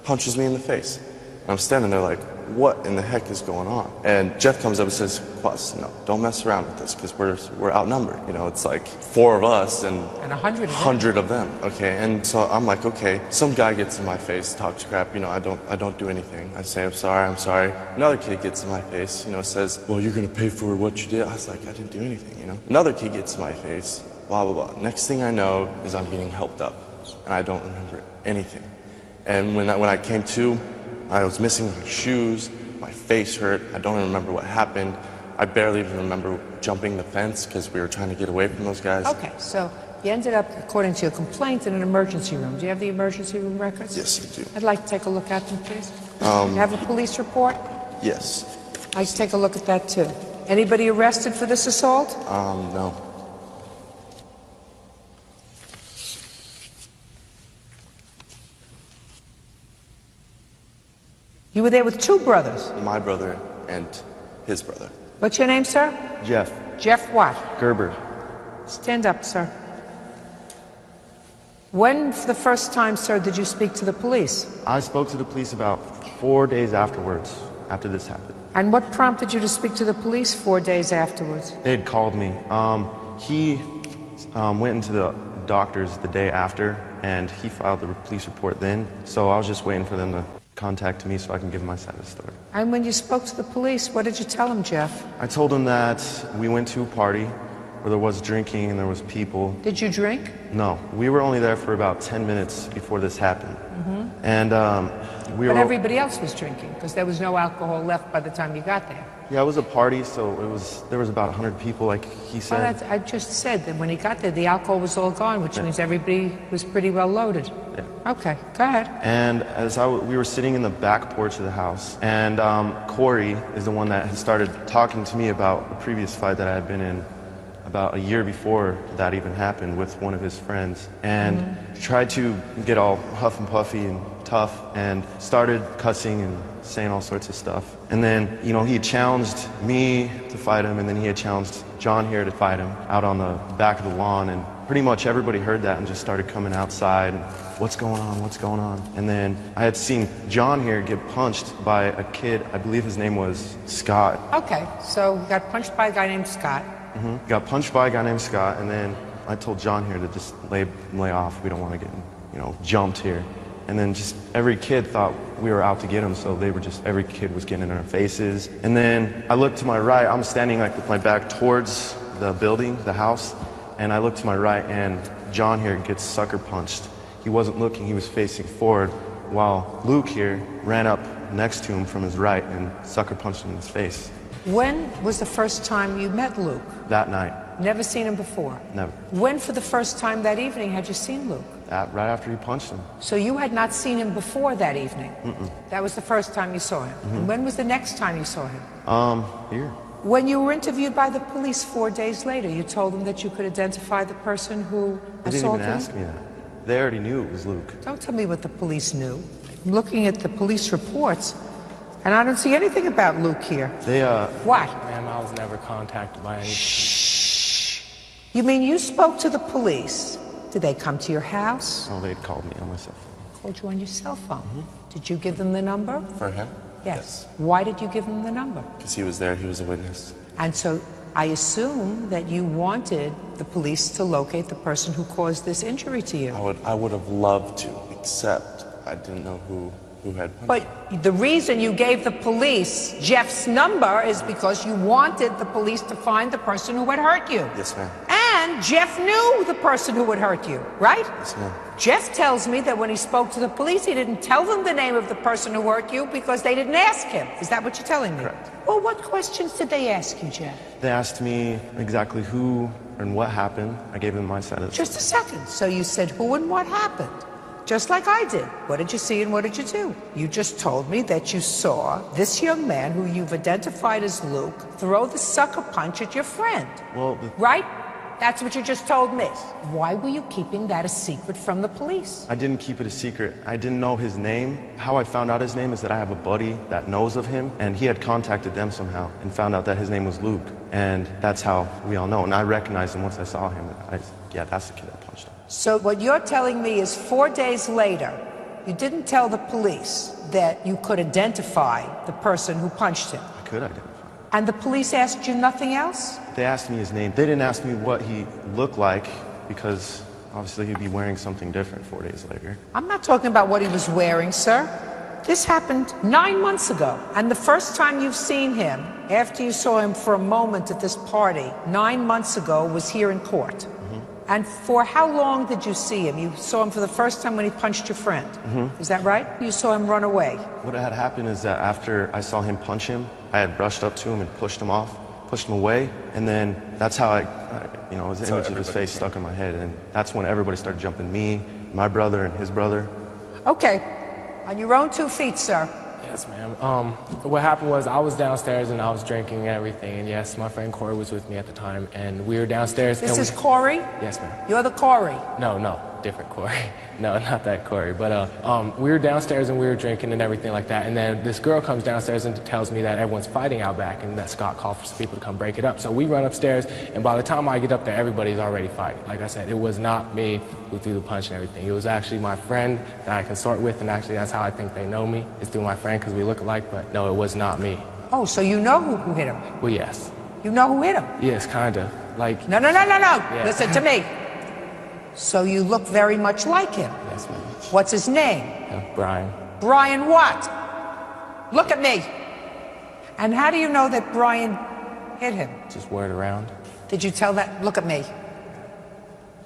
punches me in the face. And I'm standing there like, what in the heck is going on? And Jeff comes up and says, Plus, don't mess around with this because we're outnumbered. It's like 4 of us and 100 of them. Okay, and so I'm like, okay, some guy gets in my face, talks crap. I don't do anything. I say, I'm sorry. Another kid gets in my face, says, well, you're gonna pay for what you did. I was like, I didn't do anything. Another kid gets in my face, blah blah blah. Next thing I know is I'm getting helped up, and I don't remember anything. And when I came to, I was missing my shoes, my face hurt, I don't even remember what happened. I barely even remember jumping the fence because we were trying to get away from those guys.
Okay, so you ended up, according to your complaint, in an emergency room. Do you have the emergency room records?
Yes, I do.
I'd like to take a look at them, please. You have a police report?
Yes.
I'd like to take a look at that, too. Anybody arrested for this assault?
No.
You were there with 2 brothers?
My brother and his brother.
What's your name, sir?
Jeff.
Jeff what?
Gerber.
Stand up, sir. When, for the first time, sir, did you speak to the police?
I spoke to the police about 4 days afterwards, after this happened.
And what prompted you to speak to the police 4 days afterwards?
They had called me. He went into the doctor's the day after, and he filed the police report then. So I was just waiting for them to contact me so I can give my side of the story.
And when you spoke to the police, what did you tell them, Jeff?
I told them that we went to a party where there was drinking and there was people.
Did you drink?
No, we were only there for about 10 minutes before this happened. And we
But
were...
everybody else was drinking because there was no alcohol left by the time you got there.
Yeah, it was a party, so there was about 100 people, like he said.
Well, I just said that when he got there, the alcohol was all gone, which means everybody was pretty well loaded.
Yeah.
Okay, go ahead.
And as we were sitting in the back porch of the house, and Corey is the one that had started talking to me about a previous fight that I had been in about a year before that even happened with one of his friends, and tried to get all huff and puffy and tough and started cussing and saying all sorts of stuff. And then, you know, he had challenged me to fight him, and then he had challenged John here to fight him out on the back of the lawn, and pretty much everybody heard that and just started coming outside. And, what's going on? What's going on? And then I had seen John here get punched by a kid, I believe his name was Scott.
Okay, so he got punched by a guy named Scott.
Got punched by a guy named Scott, and then I told John here to just lay off. We don't want to get, you know, jumped here. And then just every kid thought we were out to get him, so they were just, every kid was getting in our faces. And then I looked to my right, I'm standing like with my back towards the building, the house, and I looked to my right, and John here gets sucker punched. He wasn't looking, he was facing forward, while Luke here ran up next to him from his right and sucker punched him in his face.
When was the first time you met Luke?
That night.
Never seen him before?
Never.
When for the first time that evening had you seen Luke?
Right after he punched him.
So you had not seen him before that evening? That was the first time you saw him. And when was the next time you saw him?
Here.
When you were interviewed by the police 4 days later, you told them that you could identify the person who
They didn't
assaulted
even ask me that. They already knew it was Luke.
Don't tell me what the police knew. I'm looking at the police reports, and I don't see anything about Luke here.
They,
What?
Ma'am, I was never contacted by any...
Shh. You mean you spoke to the police? Did they come to your house?
Oh, they'd called me on my cell phone.
Called you on your cell phone? Did you give them the number?
For him?
Yes. Why did you give them the number?
Because he was there, he was a witness.
And so I assume that you wanted the police to locate the person who caused this injury to you.
I would have loved to, except I didn't know who had punched him.
But the reason you gave the police Jeff's number is because you wanted the police to find the person who had hurt you.
Yes, ma'am.
And Jeff knew the person who had hurt you, right?
Yes, ma'am.
Jeff tells me that when he spoke to the police, he didn't tell them the name of the person who hurt you because they didn't ask him. Is that what you're telling me?
Correct.
Well, what questions did they ask you, Jeff?
They asked me exactly who and what happened. I gave them my side of the
Just a second. So you said who and what happened? Just like I did. What did you see and what did you do? You just told me that you saw this young man who you've identified as Luke throw the sucker punch at your friend.
Well,
right? That's what you just told me. Why were you keeping that a secret from the police?
I didn't keep it a secret. I didn't know his name. How I found out his name is that I have a buddy that knows of him, and he had contacted them somehow and found out that his name was Luke. And that's how we all know. And I recognized him once I saw him. Yeah, that's the kid that punched him.
So what you're telling me is 4 days later, you didn't tell the police that you could identify the person who punched him.
I could identify.
And the police asked you nothing else?
They asked me his name. They didn't ask me what he looked like because obviously he'd be wearing something different 4 days later.
I'm not talking about what he was wearing, sir. This happened 9 months ago. And the first time you've seen him, after you saw him for a moment at this party, 9 months ago, was here in court. And for how long did you see him? You saw him for the first time when he punched your friend. Is that right? You saw him run away.
What had happened is that after I saw him punch him, I had brushed up to him and pushed him off, pushed him away, and then that's how his image of his face stuck in my head, and that's when everybody started jumping me, my brother, and his brother.
Okay. On your own 2 feet, sir.
Yes, ma'am. What happened was I was downstairs and I was drinking and everything, and yes, my friend Corey was with me at the time, and we were downstairs.
This is Corey?
Yes, ma'am.
You're the Corey?
No, different Corey. No, not that Corey. But we were downstairs and we were drinking and everything like that, and then this girl comes downstairs and tells me that everyone's fighting out back and that Scott called for some people to come break it up. So we run upstairs, and by the time I get up there, everybody's already fighting. Like I said, it was not me who threw the punch and everything. It was actually my friend that I consort with, and actually that's how I think they know me. It's through my friend because we look alike, but no, it was not me.
Oh, so you know who hit him?
Well, yes.
You know who hit him?
Yes, kind of. Like...
No.
Yeah.
Listen to me. So you look very much like him.
Yes, ma'am.
What's his name?
Brian.
Brian what? Look at me. And how do you know that Brian hit him?
Just word around.
Did you tell that? Look at me.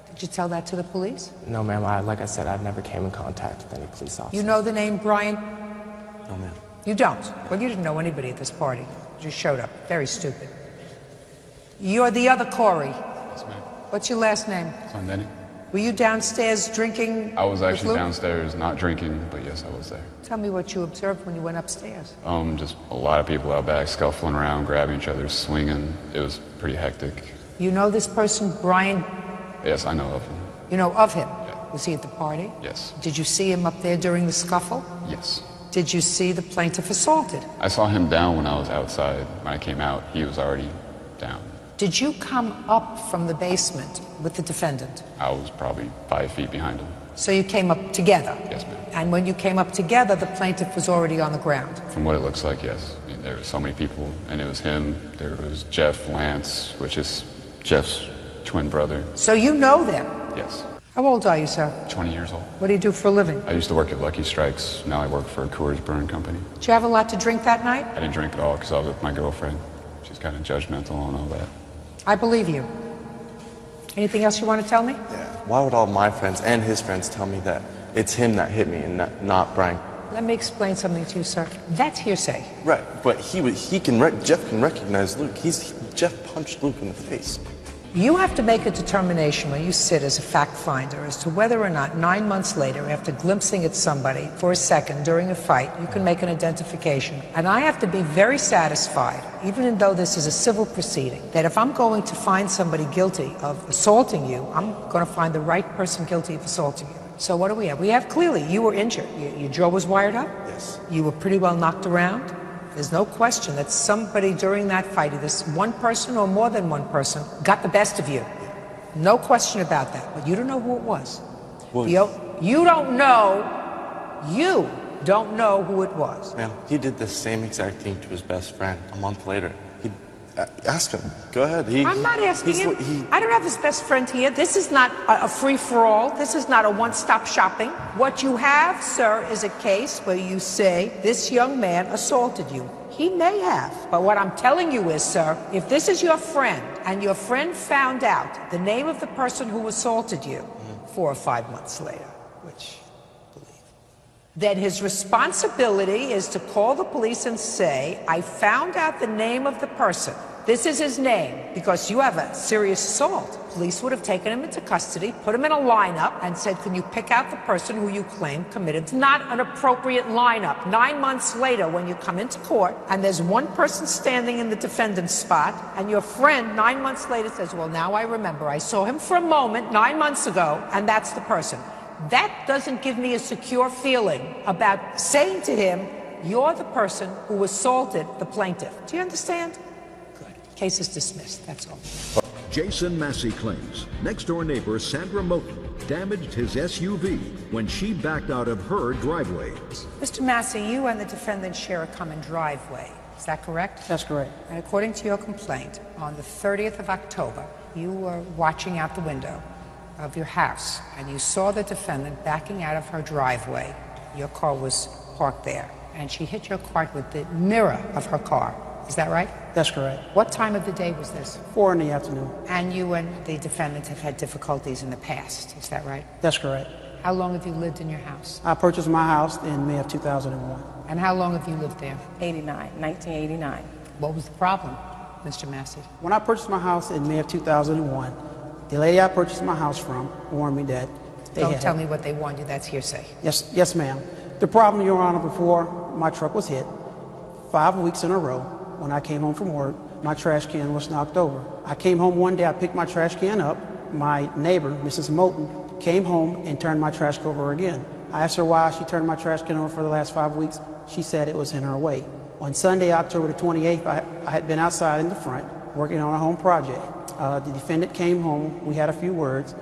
Did you tell that to the police?
No, ma'am. Like I said, I never came in contact with any police officers.
You know the name Brian?
No, ma'am.
You don't? Well, you didn't know anybody at this party. You just showed up. Very stupid. You're the other Corey.
Yes, ma'am.
What's your last name?
Sunday.
Were you downstairs drinking?
I was
with
actually
Luke?
downstairs, not drinking, but yes, I was there.
Tell me what you observed when you went upstairs.
Just a lot of people out back scuffling around, grabbing each other, swinging. It was pretty hectic.
You know this person, Brian?
Yes, I know of him.
You know of him? Yeah. Was he at the party?
Yes.
Did you see him up there during the scuffle?
Yes.
Did you see the plaintiff assaulted?
I saw him down when I was outside. When I came out, he was already down.
Did you come up from the basement with the defendant?
I was probably 5 feet behind him.
So you came up together?
Yes, ma'am.
And when you came up together, the plaintiff was already on the ground?
From what it looks like, yes. I mean, there were so many people, and it was him. There was Jeff Lance, which is Jeff's twin brother.
So you know them?
Yes.
How old are you, sir?
20 years old.
What do you do for a living?
I used to work at Lucky Strikes. Now I work for a Coors Brewing Company.
Did you have a lot to drink that night?
I didn't drink at all because I was with my girlfriend. She's kind of judgmental and all that.
I believe you. Anything else you want to tell me?
Yeah. Why would all my friends and his friends tell me that it's him that hit me and not Brian?
Let me explain something to you, sir. That's hearsay.
Right, but Jeff can recognize Luke. Jeff punched Luke in the face.
You have to make a determination when you sit as a fact finder as to whether or not 9 months later, after glimpsing at somebody for a second during a fight, you can make an identification. And I have to be very satisfied, even though this is a civil proceeding, that if I'm going to find somebody guilty of assaulting you, I'm going to find the right person guilty of assaulting you. So what do we have? We have clearly you were injured. Your jaw was wired up?
Yes.
You were pretty well knocked around? There's no question that somebody during that fight, either one person or more than one person, got the best of you. No question about that. But you don't know who it was.
Well,
you don't know who it was.
Man, he did the same exact thing to his best friend a month later. Ask him. Go ahead.
I'm not asking him. I don't have his best friend here. This is not a free-for-all. This is not a one-stop shopping. What you have, sir, is a case where you say, this young man assaulted you. He may have. But what I'm telling you is, sir, if this is your friend, and your friend found out the name of the person who assaulted you 4 or 5 months later, which then his responsibility is to call the police and say, I found out the name of the person. This is his name, because you have a serious assault. Police would have taken him into custody, put him in a lineup, and said, can you pick out the person who you claim committed? It's not an appropriate lineup. 9 months later, when you come into court, and there's one person standing in the defendant's spot, and your friend 9 months later says, well, now I remember. I saw him for a moment 9 months ago, and that's the person. That doesn't give me a secure feeling about saying to him, you're the person who assaulted the plaintiff. Do you understand? Good. Case is dismissed. That's all.
Jason Massey claims next-door neighbor Sandra Moten damaged his SUV when she backed out of her driveway.
Mr. Massey, you and the defendant share a common driveway. Is that correct?
That's correct.
And according to your complaint, on the 30th of October, you were watching out the window of your house, and you saw the defendant backing out of her driveway. Your car was parked there, and she hit your car with the mirror of her car. Is that right?
That's correct.
What time of the day was this?
4 in the afternoon.
And you and the defendant have had difficulties in the past. Is that right?
That's correct.
How long have you lived in your house?
I purchased my house in May of 2001.
And how long have you lived there?
1989.
What was the problem, Mr. Massey?
When I purchased my house in May of 2001, the lady I purchased my house from warned me that they
Don't
had...
tell me what they warned you. That's hearsay.
Yes, ma'am. The problem, Your Honor, before my truck was hit, 5 weeks in a row, when I came home from work, my trash can was knocked over. I came home one day, I picked my trash can up. My neighbor, Mrs. Moten, came home and turned my trash can over again. I asked her why she turned my trash can over for the last 5 weeks. She said it was in her way. On Sunday, October the 28th, I had been outside in the front working on a home project. The defendant came home. We had a few words.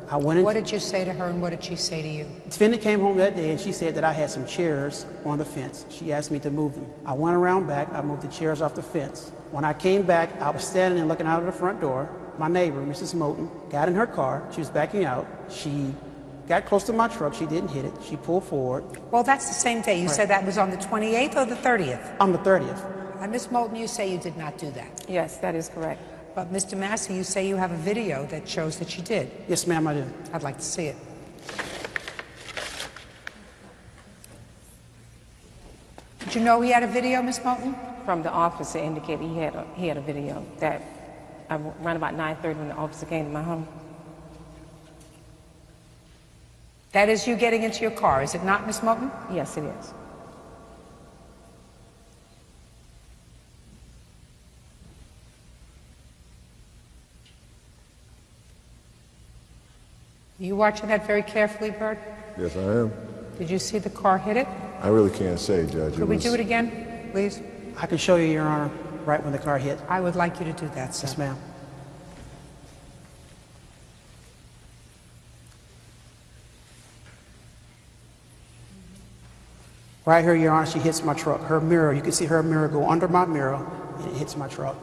I went in.
What did you say to her, and what did she say to you?
The defendant came home that day, and she said that I had some chairs on the fence. She asked me to move them. I went around back. I moved the chairs off the fence. When I came back, I was standing and looking out of the front door. My neighbor, Mrs. Moten, got in her car. She was backing out. She got close to my truck. She didn't hit it. She pulled forward.
Well, that's the same day. You
Right.
said that was on the 28th or the 30th?
On the 30th.
And Ms. Moten, you say you did not do that.
Yes, that is correct.
But Mr. Massey, you say you have a video that shows that you did.
Yes, ma'am, I do.
I'd like to see it. Did you know he had a video, Miss Moulton?
From the officer indicated he had a video that around about 9:30 when the officer came to my home.
That is you getting into your car, is it not, Miss Moulton?
Yes, it is.
Are you watching that very carefully, Bert?
Yes, I am.
Did you see the car hit it?
I really can't say, Judge.
Could we do it again, please?
I can show you, Your Honor, right when the car hit.
I would like you to do that, sir.
Yes, ma'am. Right here, Your Honor, she hits my truck. Her mirror, you can see her mirror go under my mirror, and it hits my truck.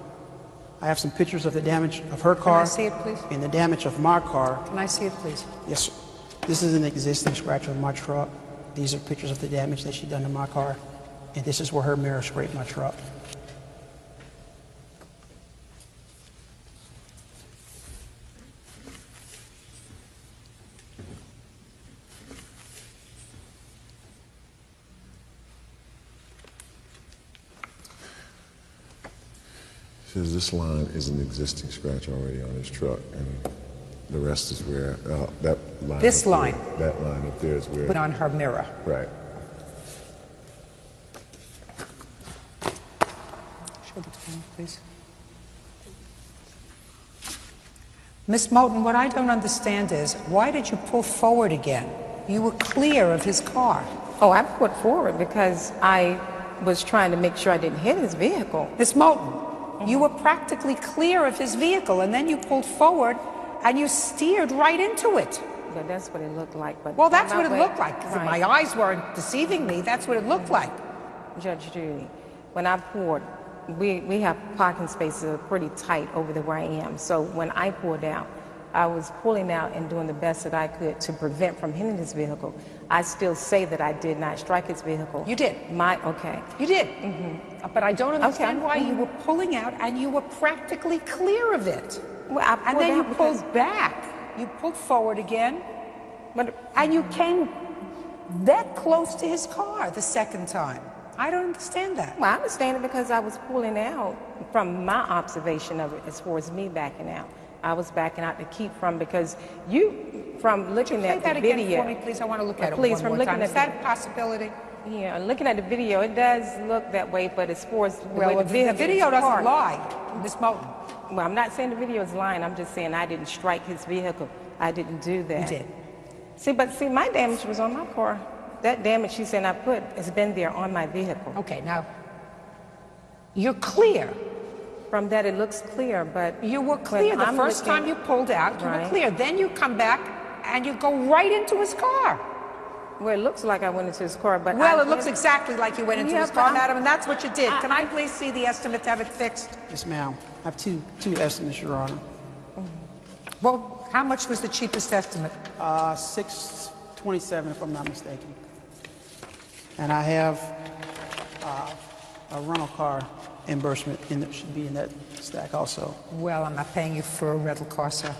I have some pictures of the damage of her car.
Can I see it, please?
And the damage of my car.
Can I see it, please?
Yes, sir. This is an existing scratch on my truck. These are pictures of the damage that she done to my car. And this is where her mirror scraped my truck.
Says this line is an existing scratch already on his truck, and the rest is where that line.
This line.
That line up there is where.
Put on her mirror.
Right.
Show the camera, please. Miss Moulton, what I don't understand is, why did you pull forward again? You were clear of his car.
Oh, I put forward because I was trying to make sure I didn't hit his vehicle.
Miss Moulton, you were practically clear of his vehicle, and then you pulled forward and you steered right into it.
Yeah, that's what it looked like. But
well, that's what it looked like.
Right.
My eyes weren't deceiving me. That's what it looked like.
Judge Judy, when I poured, we have parking spaces that are pretty tight over there where I am. So when I poured out, I was pulling out and doing the best that I could to prevent from hitting his vehicle. I still say that I did not strike his vehicle.
You did.
Okay.
You did. But I don't understand why you were pulling out and you were practically clear of it.
Well,
and then you pulled back. You pulled forward again. And you came that close to his car the second time. I don't understand that.
Well, I understand it because I was pulling out from my observation of it as far as me backing out. I was backing out to keep from, because from looking at the video.
Again for me, please. I want to look at it
please,
one
from
more
looking
time.
at
Is that a possibility?
Yeah, looking at the video, it does look that way, but as far as the way the
video doesn't lie, Miss Moulton.
Well, I'm not saying the video is lying. I'm just saying I didn't strike his vehicle. I didn't do that.
You did.
See, my damage was on my car. That damage she said I put has been there on my vehicle.
Okay, now, you're clear.
From that, it looks clear, but
you were clear the first time you pulled out. You were clear. Then you come back and you go right into his car.
Well, it looks like I went into his car, but
well, it looks exactly like you went into his car, madam, and that's what you did. Can I please see the estimate to have it fixed?
Yes, ma'am. I have two estimates, Your Honor.
Well, how much was the cheapest estimate?
$627, if I'm not mistaken. And I have a rental car reimbursement should be in that stack also.
Well, I'm not paying you for a rental car, sir.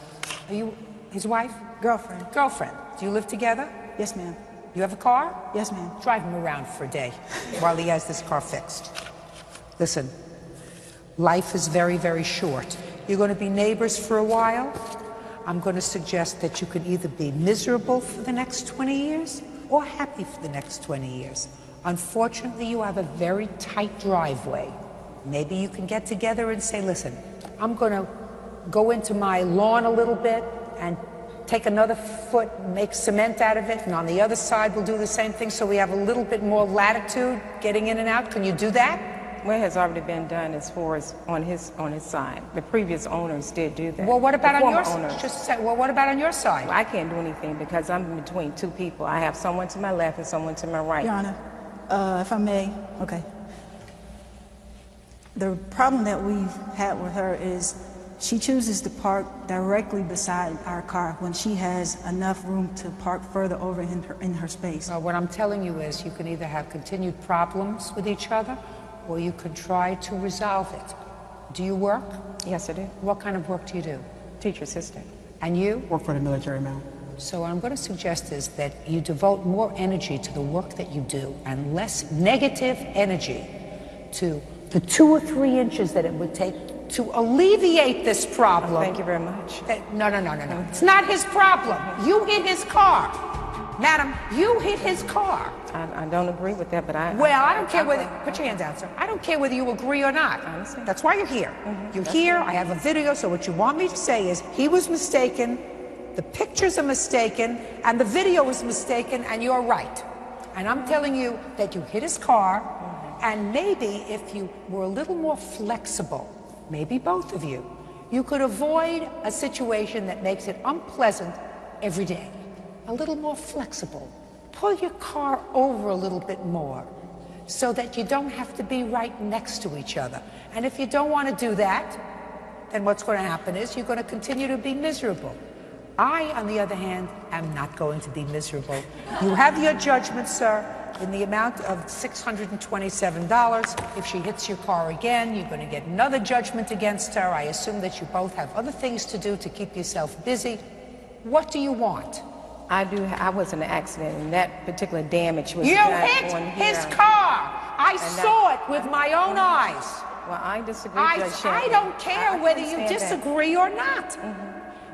Are you his wife?
Girlfriend.
Girlfriend. Do you live together?
Yes, ma'am.
You have a car?
Yes, ma'am.
Drive him around for a day while he has this car fixed. Listen, life is very, very short. You're going to be neighbors for a while. I'm going to suggest that you could either be miserable for the next 20 years or happy for the next 20 years. Unfortunately, you have a very tight driveway. Maybe you can get together and say, listen, I'm going to go into my lawn a little bit and take another foot, make cement out of it, and on the other side we'll do the same thing so we have a little bit more latitude getting in and out. Can you do that?
Well, it has already been done as far as on his side. The previous owners did do that.
Well, what about on your
side?
Well, what about on your side?
Well, I can't do anything because I'm between two people. I have someone to my left and someone to my right.
Your Honor, if I may, okay. The problem that we've had with her is she chooses to park directly beside our car when she has enough room to park further over in her space.
Well, what I'm telling you is you can either have continued problems with each other or you can try to resolve it. Do you work?
Yes, I do.
What kind of work do you do?
Teacher assistant.
And you?
Work for the military, ma'am.
So what I'm going to suggest is that you devote more energy to the work that you do and less negative energy to the 2 or 3 inches that it would take to alleviate this problem.
Thank you very much.
No. It's not his problem. You hit his car. Madam, you hit his car.
I don't agree with that, but I
don't care whether, put your hands out, sir. I don't care whether you agree or not.
I understand.
That's why you're here. You're here, I have a video, so what you want me to say is, he was mistaken, the pictures are mistaken, and the video is mistaken, and you're right. And I'm telling you that you hit his car, and maybe if you were a little more flexible, maybe both of you, you could avoid a situation that makes it unpleasant every day. A little more flexible. Pull your car over a little bit more so that you don't have to be right next to each other. And if you don't want to do that, then what's going to happen is you're going to continue to be miserable. I, on the other hand, am not going to be miserable. You have your judgment, sir, in the amount of $627. If she hits your car again, you're going to get another judgment against her. I assume that you both have other things to do to keep yourself busy. What do you want?
I was in an accident, and that particular damage was
You
not
hit
on here.
his car. I saw it with my own eyes.
Well, I disagree, Judge
I
Shannon.
don't care
I
whether you
understand that.
disagree or not.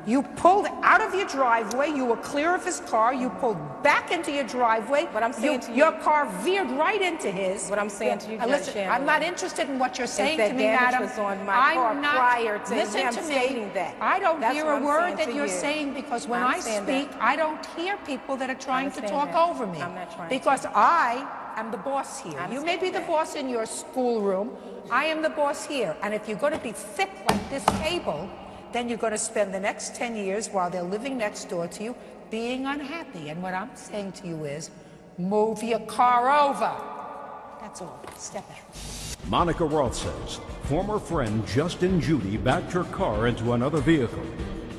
You pulled out of your driveway, you were clear of his car, you pulled back into your driveway.
What I'm saying to you,
your car veered right into his.
What I'm saying to you, Judge
listen,
Shannon,
I'm not interested in what you're saying
that
to me,
damage
madam.
was on my car prior to
listen
him
to me.
stating that.
I don't
That's
hear
what
a
I'm
word
saying
that
to
you're
you.
saying because when
I
I
understand
speak,
that.
I don't hear people that are trying to
understand
talk
that.
over me.
I'm not trying
because I am the boss here. You may be the boss in your schoolroom. I am the boss here. And if you're going to be thick like this table, then you're going to spend the next 10 years while they're living next door to you being unhappy. And what I'm saying to you is, move your car over. That's all. Step out.
Monica Roth says former friend Justin Judy backed her car into another vehicle.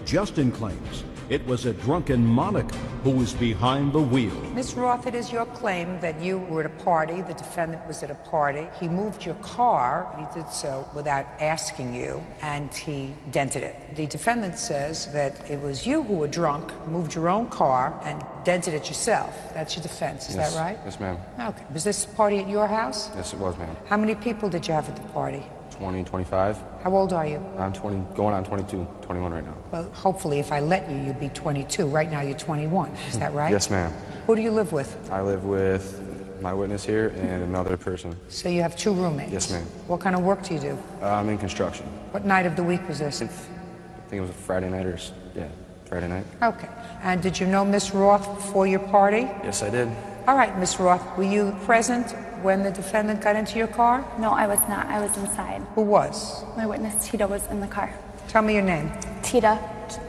Justin claims it was a drunken Monica who was behind the wheel.
Ms. Roth, it is your claim that you were at a party, the defendant was at a party. He moved your car, he did so without asking you, and he dented it. The defendant says that it was you who were drunk, moved your own car, and dented it yourself. That's your defense, is that right?
Yes, ma'am.
Okay. Was this party at your house?
Yes, it was, ma'am.
How many people did you have at the party?
20, 25.
How old are you?
I'm 20, going on 22, 21 right now.
Well, hopefully if I let you, you'd be 22. Right now you're 21, is that right?
Yes, ma'am.
Who do you live with?
I live with my witness here and another person.
So you have 2 roommates?
Yes, ma'am.
What kind of work do you do?
I'm in construction.
What night of the week was this?
I think it was a Friday night or, yeah, Friday night.
Okay. And did you know Miss Roth before your party?
Yes, I did.
All right, Miss Roth, were you present when the defendant got into your car?
No, I was not. I was inside.
Who was?
My witness, Tita, was in the car.
Tell me your name.
Tita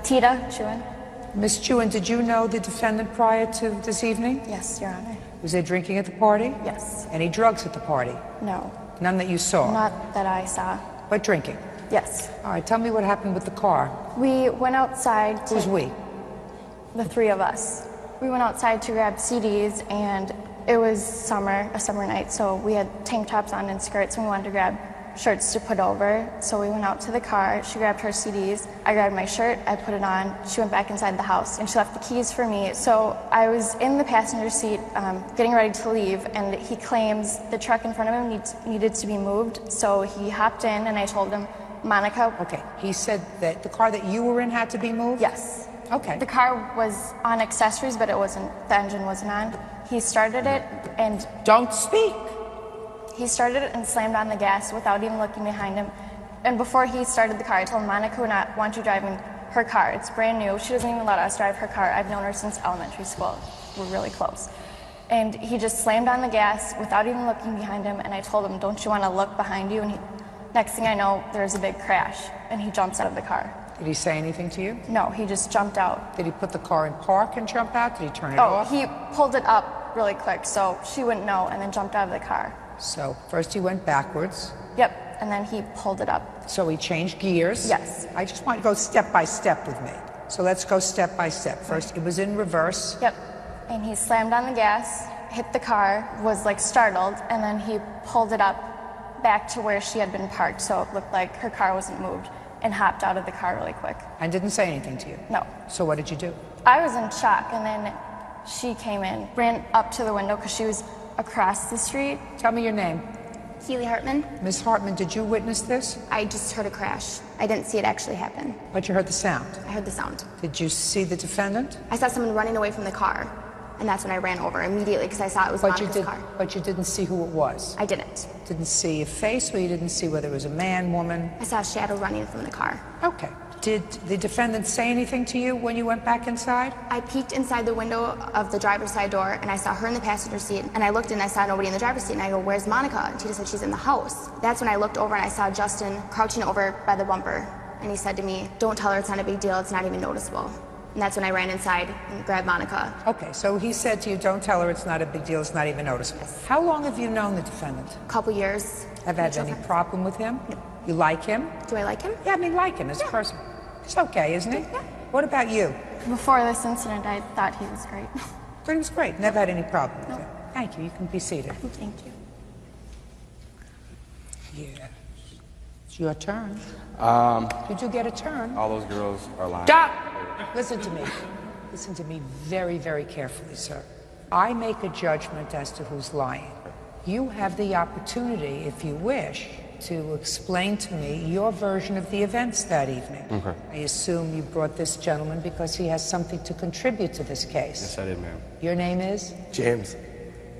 Chewin.
Miss Chewin, did you know the defendant prior to this evening?
Yes, Your Honor.
Was there drinking at the party?
Yes.
Any drugs at the party?
No.
None that you saw?
Not that I saw.
But drinking?
Yes.
All right, tell me what happened with the car.
We went outside to...
Who's we?
The 3 of us. We went outside to grab CDs, and it was a summer night, so we had tank tops on and skirts, and we wanted to grab shirts to put over. So we went out to the car, she grabbed her CDs, I grabbed my shirt, I put it on, she went back inside the house, and she left the keys for me. So I was in the passenger seat getting ready to leave, and he claims the truck in front of him needed to be moved, so he hopped in, and I told him, Monica.
Okay, he said that the car that you were in had to be moved?
Yes.
Okay.
The car was on accessories, but the engine wasn't on. He started it and...
Don't speak!
He started it and slammed on the gas without even looking behind him. And before he started the car, I told Monica would not want you driving her car. It's brand new. She doesn't even let us drive her car. I've known her since elementary school. We're really close. And he just slammed on the gas without even looking behind him, and I told him, don't you want to look behind you? And next thing I know, there's a big crash, and he jumps out of the car.
Did he say anything to you?
No, he just jumped out.
Did he put the car in park and jump out? Did he turn it off?
He pulled it up really quick so she wouldn't know, and then jumped out of the car.
So first he went backwards.
Yep, and then he pulled it up.
So he changed gears.
Yes.
I just want to go step by step with me. So let's go step by step. First it was in reverse.
Yep, and he slammed on the gas, hit the car, was like startled, and then he pulled it up back to where she had been parked, so it looked like her car wasn't moved, and hopped out of the car really quick.
And didn't say anything to you?
No.
So what did you do?
I was in shock, and then she came in, ran up to the window because she was across the street.
Tell me your name.
Keely Hartman.
Ms. Hartman, did you witness this?
I just heard a crash. I didn't see it actually happen.
But you heard the sound?
I heard the sound.
Did you see the defendant?
I saw someone running away from the car, and that's when I ran over immediately because I saw it was Monica's car.
But you didn't see who it was?
I didn't.
Didn't see a face, or you didn't see whether it was a man, woman?
I saw a shadow running from the car.
Okay. Did the defendant say anything to you when you went back inside?
I peeked inside the window of the driver's side door, and I saw her in the passenger seat, and I looked and I saw nobody in the driver's seat, and I go, "Where's Monica?" And she just said, "She's in the house." That's when I looked over and I saw Justin crouching over by the bumper, and he said to me, "Don't tell her it's not a big deal, it's not even noticeable." And that's when I ran inside and grabbed Monica.
Okay, so he said to you, "Don't tell her it's not a big deal, it's not even noticeable." Yes. How long have you known the defendant?
A couple years.
Have had any problem with him? No. You like him?
Do I like him?
Yeah, I mean, like him as a person. It's okay, isn't he?
Yeah.
What about you?
Before this incident, I thought he was great.
But he was great. Never had any problem with him. Thank you. You can be seated.
Thank you.
Yeah. It's your turn. Did you get a turn?
All those girls are lying.
Stop! Listen to me. Listen to me very, very carefully, sir. I make a judgment as to who's lying. You have the opportunity, if you wish, to explain to me your version of the events that evening.
Okay.
I assume you brought this gentleman because he has something to contribute to this case.
Yes, I did, ma'am.
Your name is?
James.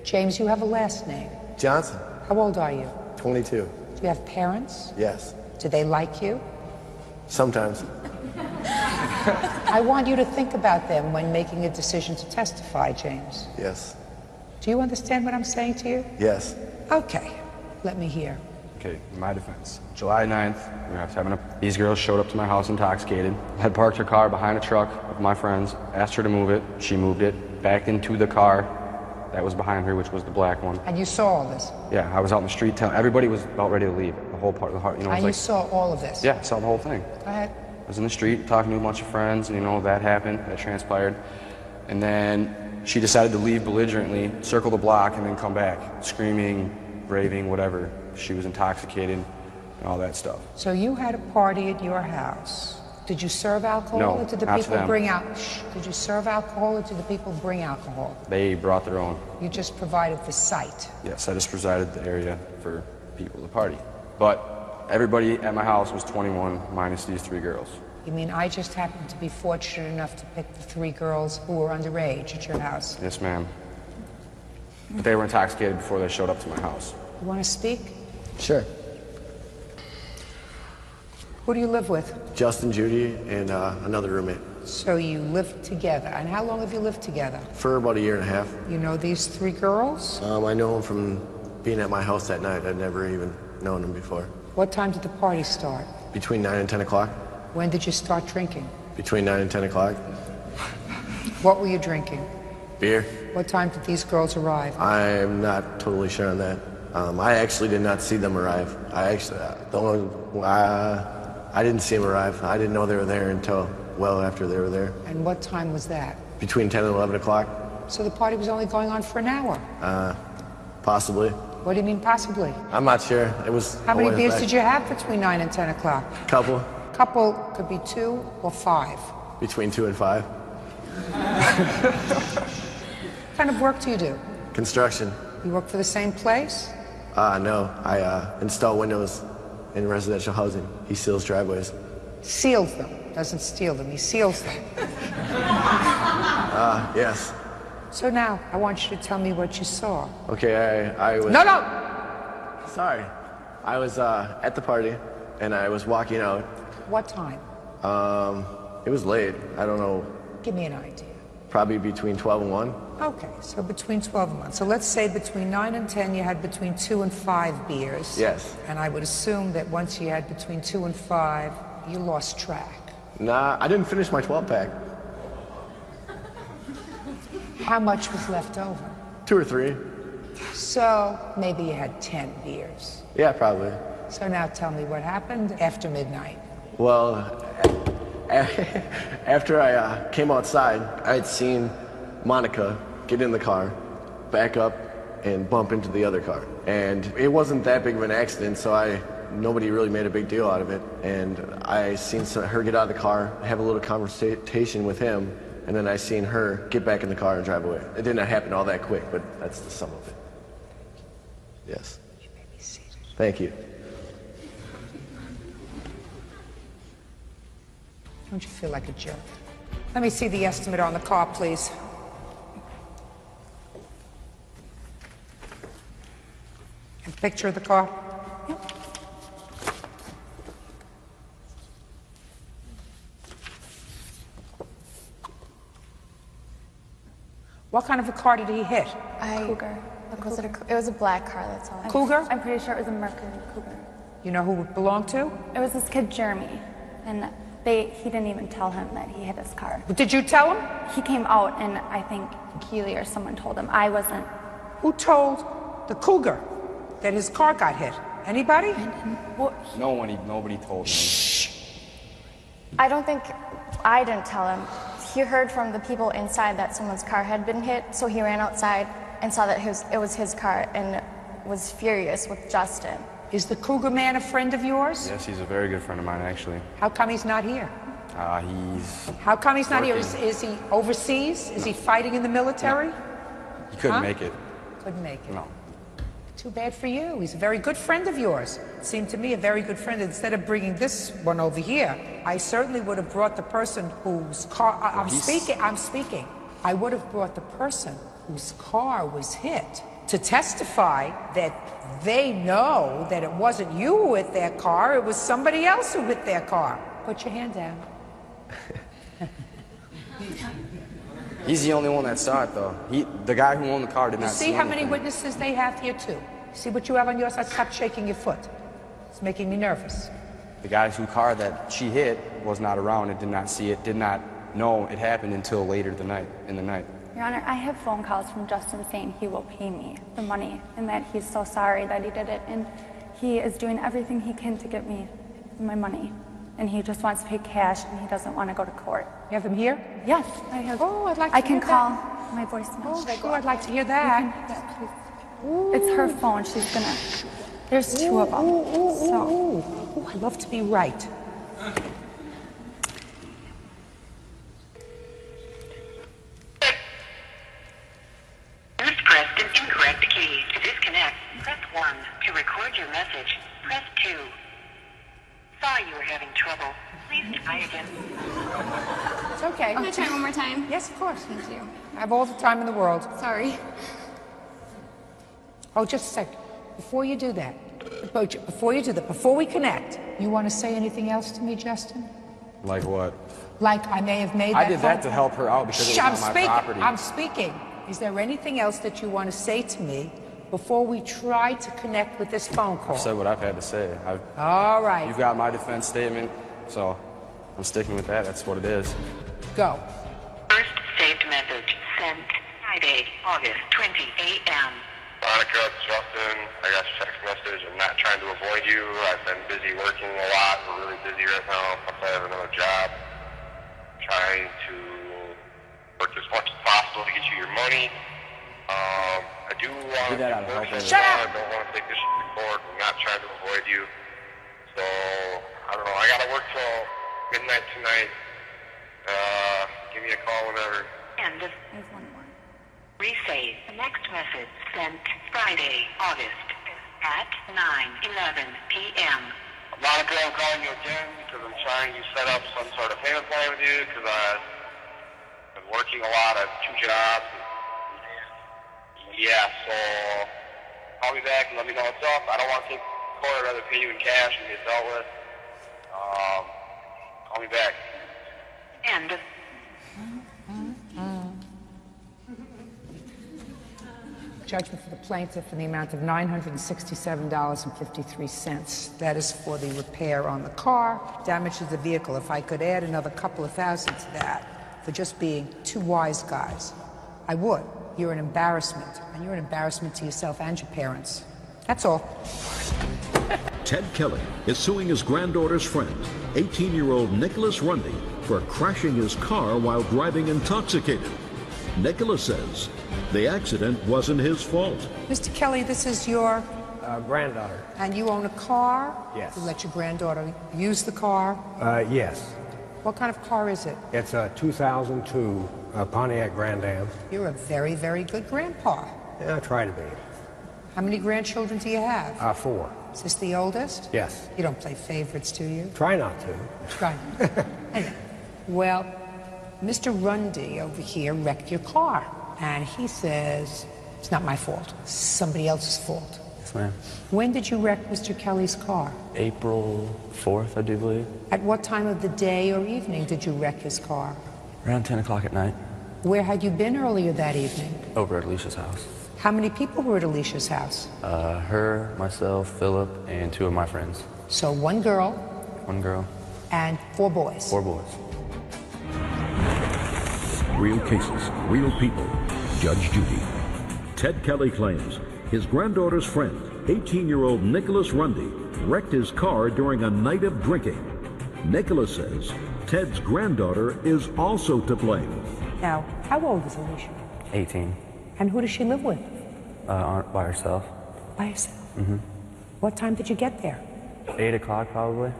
James, you have a last name.
Johnson.
How old are you?
22.
Do you have parents?
Yes.
Do they like you?
Sometimes.
I want you to think about them when making a decision to testify, James.
Yes.
Do you understand what I'm saying to you?
Yes.
Okay. Let me hear.
Okay, in my defense. July 9th, these girls showed up to my house intoxicated, had parked her car behind a truck of my friends, asked her to move it, she moved it, backed into the car that was behind her, which was the black one.
And you saw all this?
Yeah, I was out in the street telling, everybody was about ready to leave, the whole part of the heart, you know.
And
It
you
was
saw all of this?
Yeah, I saw the whole thing.
Go ahead.
I was in the street talking to a bunch of friends, and you know, that happened, that transpired. And then she decided to leave belligerently, circle the block, and then come back, screaming, raving, whatever. She was intoxicated and all that stuff.
So you had a party at your house. Did you serve alcohol,
No,
or did the
not to
people
them.
bring out? Did you serve alcohol, or did the people bring alcohol?
They brought their own.
You just provided the site.
Yes, I just presided the area for people to party. But everybody at my house was 21, minus these 3 girls.
You mean I just happened to be fortunate enough to pick the 3 girls who were underage at your house?
Yes, ma'am. But they were intoxicated before they showed up to my house.
You want to speak?
Sure.
Who do you live with?
Justin, Judy, and another roommate.
So you lived together. And how long have you lived together?
For about a year and a half.
You know these 3 girls?
I know them from being at my house that night. I'd never even known them before.
What time did the party start?
Between 9 and 10 o'clock.
When did you start drinking?
Between 9 and 10 o'clock.
What were you drinking?
Beer.
What time did these girls arrive?
I'm not totally sure on that. I actually did not see them arrive. I didn't see them arrive. I didn't know they were there until well after they were there.
And what time was that?
Between 10 and 11 o'clock.
So the party was only going on for an hour?
Possibly.
What do you mean possibly?
I'm not sure. It was.
How many beers did you have between 9 and 10 o'clock?
Couple.
Couple could be 2 or 5.
Between 2 and 5.
What kind of work do you do?
Construction.
You work for the same place?
No. I install windows in residential housing. He seals driveways.
Seals them. Doesn't steal them. He seals them.
Yes.
So now, I want you to tell me what you saw.
Okay, I was...
No!
Sorry. I was at the party, and I was walking out.
What time?
It was late. I don't know.
Give me an idea.
Probably between 12 and 1.
Okay, so between 12 and 1. So let's say between 9 and 10 you had between 2 and 5 beers.
Yes.
And I would assume that once you had between 2 and 5, you lost track.
Nah, I didn't finish my 12-pack.
How much was left over?
2 or 3.
So maybe you had 10 beers.
Yeah, probably.
So now tell me what happened after midnight.
Well, after I came outside, I had seen Monica get in the car, back up, and bump into the other car. And it wasn't that big of an accident, so nobody really made a big deal out of it. And I seen her get out of the car, have a little conversation with him, and then I seen her get back in the car and drive away. It did not happen all that quick, but that's the sum of it. Yes. Thank you.
Don't you feel like a jerk? Let me see the estimate on the car, please. And a picture of the car? Yep. What kind of a car did he hit?
Cougar. It was a black car, that's all.
Cougar?
I'm pretty sure it was a Mercury Cougar.
You know who it belonged to?
It was this kid, Jeremy, and he didn't even tell him that he hit his car.
But did you tell him?
He came out, and I think Keely or someone told him. I wasn't.
Who told the Cougar that his car got hit? Anybody?
Nobody told him.
I don't think I didn't tell him. He heard from the people inside that someone's car had been hit, so he ran outside and saw that it was his car and was furious with Justin.
Is the Cougar man a friend of yours?
Yes, he's a very good friend of mine, actually.
How come he's not here?
How
come he's not here? Is he overseas? Is he fighting in the military?
He couldn't make it.
Couldn't make it.
No.
Too bad for you. He's a very good friend of yours. It seemed to me a very good friend. Instead of bringing this one over here, I certainly would have brought the person whose car... I'm speaking. I would have brought the person whose car was hit to testify that they know that it wasn't you who hit their car, it was somebody else who hit their car. Put your hand down.
He's the only one that saw it, though. The guy who owned the car did not see
You see how many
anything.
witnesses they have here, too? See what you have on your side? Stop shaking your foot. It's making me nervous.
The guy whose car that she hit was not around and did not see it, did not know it happened until later in the night.
Your Honor, I have phone calls from Justin saying he will pay me the money and that he's so sorry that he did it, and he is doing everything he can to get me my money. And he just wants to pay cash, and he doesn't want to go to court.
You have him here?
Yes, I have.
Oh, I'd like to
I can
hear
call
that.
my voicemail.
Oh,
Should I go
sure, I'd like to hear that.
Yeah, please. It's her phone. She's gonna. There's two of them.
Ooh, I love to be right.
You've pressed an incorrect key. To disconnect, press 1. To record your message, press 2. Sorry you were having trouble. Please try again.
It's okay.
Can I try one more time?
Yes, of course.
Thank you.
I have all the time in the world.
Sorry.
Oh, just a sec. Before you do that, before we connect, you want to say anything else to me, Justin?
Like what?
Like I may have made that
I did that to help her out because it was on my property.
I'm speaking. Is there anything else that you want to say to me before we try to connect with this phone call?
I've said what I've had to say.
All right.
You've got my defense statement, so I'm sticking with that. That's what it is.
Go.
First saved message sent Friday, August 20 a.m.
Monica, it's Justin. I got your text message. I'm not trying to avoid you. I've been busy working a lot. We're really busy right now. Plus I have another job. Trying to work as much as possible to get you your money. I do want to work this.
Shut up!
I don't want to take this to court. I'm not trying to avoid you. So, I don't know. I got to work till midnight tonight. Give me a call whenever.
And there's one more. Resave the next message sent Friday, August at 9:11 p.m.
Monica, I'm calling you again because I'm trying to set up some sort of payment plan with you because I've been working a lot. I have 2 jobs. Yeah, so call me back and let me know what's up. I don't want to take court. I'd rather pay you in cash and get dealt with. Call me back.
And
Judgment for the plaintiff in the amount of $967.53. That is for the repair on the car, damage to the vehicle. If I could add another couple of thousand to that for just being 2 wise guys, I would. You're an embarrassment, and you're an embarrassment to yourself and your parents. That's all.
Ted Kelly is suing his granddaughter's friend, 18-year-old Nicholas Rundy, for crashing his car while driving intoxicated. Nicholas says the accident wasn't his fault.
Mr. Kelly, this is your...
granddaughter.
And you own a car?
Yes.
You let your granddaughter use the car?
Yes.
What kind of car is it?
It's a 2002 Pontiac Grand Am.
You're a very, very good grandpa.
Yeah, I try to be.
How many grandchildren do you have?
4.
Is this the oldest?
Yes.
You don't play favorites, do you?
Try not to.
Try not. Anyway, well, Mr. Rundy over here wrecked your car. And he says, it's not my fault. It's somebody else's fault.
Yes, ma'am.
When did you wreck Mr. Kelly's car?
April 4th, I do believe.
At what time of the day or evening did you wreck his car?
Around 10 o'clock at night.
Where had you been earlier that evening?
Over at Alicia's house.
How many people were at Alicia's house?
Her, myself, Philip, and 2 of my friends.
So 1 girl.
1 girl.
And 4 boys.
4 boys.
Real cases, real people. Judge Judy. Ted Kelly claims his granddaughter's friend, 18-year-old Nicholas Rundy, wrecked his car during a night of drinking. Nicholas says Ted's granddaughter is also to blame.
Now, how old is Alicia?
18.
And who does she live with?
By herself.
By herself?
Mm-hmm.
What time did you get there?
8 o'clock probably.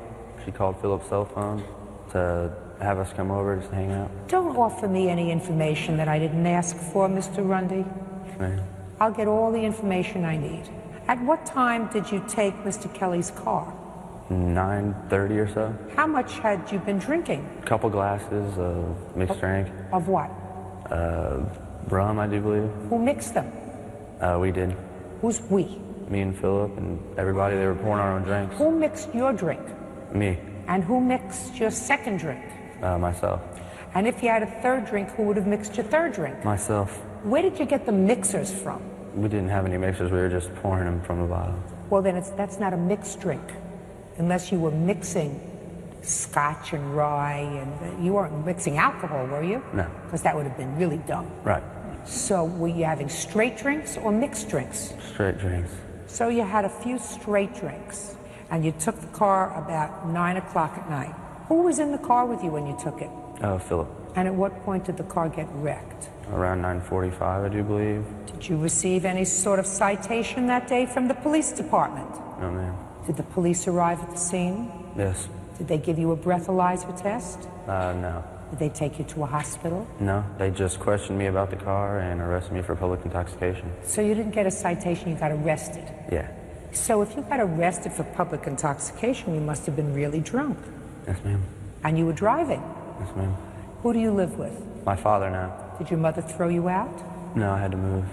She called Philip's cell phone to have us come over just to hang out.
Don't offer me any information that I didn't ask for, Mr. Rundy.
Ma'am.
I'll get all the information I need. At what time did you take Mr. Kelly's car?
9:30 or so.
How much had you been drinking?
A couple glasses of mixed drink.
Of what?
Rum, I do believe.
Who mixed them?
We did.
Who's we?
Me and Philip and everybody, they were pouring our own drinks.
Who mixed your drink?
Me.
And who mixed your second drink?
Myself.
And if you had a third drink, who would have mixed your third drink?
Myself.
Where did you get the mixers from?
We didn't have any mixers, we were just pouring them from the bottle.
Well, then that's not a mixed drink. Unless you were mixing scotch and rye, and you weren't mixing alcohol, were you?
No.
Because that would have been really dumb.
Right.
So were you having straight drinks or mixed drinks?
Straight drinks.
So you had a few straight drinks, and you took the car about 9 o'clock at night. Who was in the car with you when you took it?
Philip.
And at what point did the car get wrecked?
Around 9:45, I do believe.
Did you receive any sort of citation that day from the police department?
No, ma'am.
Did the police arrive at the scene?
Yes.
Did they give you a breathalyzer test?
No.
Did they take you to a hospital?
No, they just questioned me about the car and arrested me for public intoxication.
So you didn't get a citation, you got arrested?
Yeah.
So if you got arrested for public intoxication, you must have been really drunk.
Yes, ma'am.
And you were driving?
Yes, ma'am.
Who do you live with?
My father now.
Did your mother throw you out?
No, I had to move.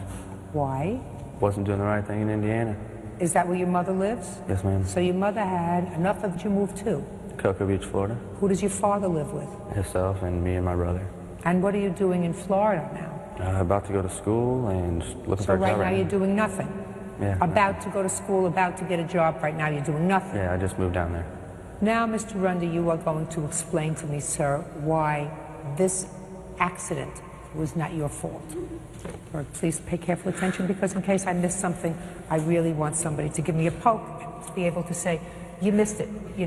Why?
Wasn't doing the right thing in Indiana.
Is that where your mother lives?
Yes, ma'am.
So your mother had enough of you moved to?
Cocoa Beach, Florida.
Who does your father live with?
Himself and me and my brother.
And what are you doing in Florida now?
About to go to school and just looking for
So
a job
right now you're doing nothing?
Yeah.
About to go to school, about to get a job, right now you're doing nothing?
Yeah, I just moved down there.
Now, Mr. Rundy, you are going to explain to me, sir, why this accident was not your fault. Please pay careful attention, because in case I miss something, I really want somebody to give me a poke, to be able to say, you missed it, you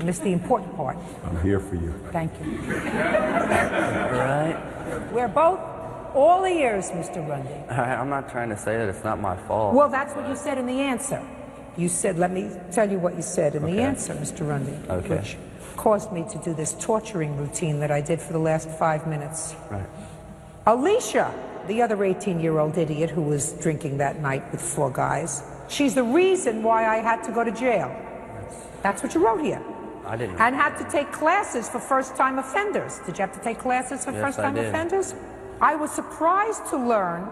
missed the important part.
I'm here for you.
Thank you.
All right.
We're both all ears, Mr. Rundy.
I'm not trying to say that it's not my fault.
Well, that's what you said in the answer. You said, let me tell you what you said in the answer, Mr. Rundy.
Okay.
Which caused me to do this torturing routine that I did for the last 5 minutes.
Right.
Alicia, the other 18-year-old idiot who was drinking that night with 4 guys, she's the reason why I had to go to jail. That's what you wrote here.
I didn't.
And had to take classes for first-time offenders. Did you have to take classes for
Yes,
first-time
I did.
offenders? I was surprised to learn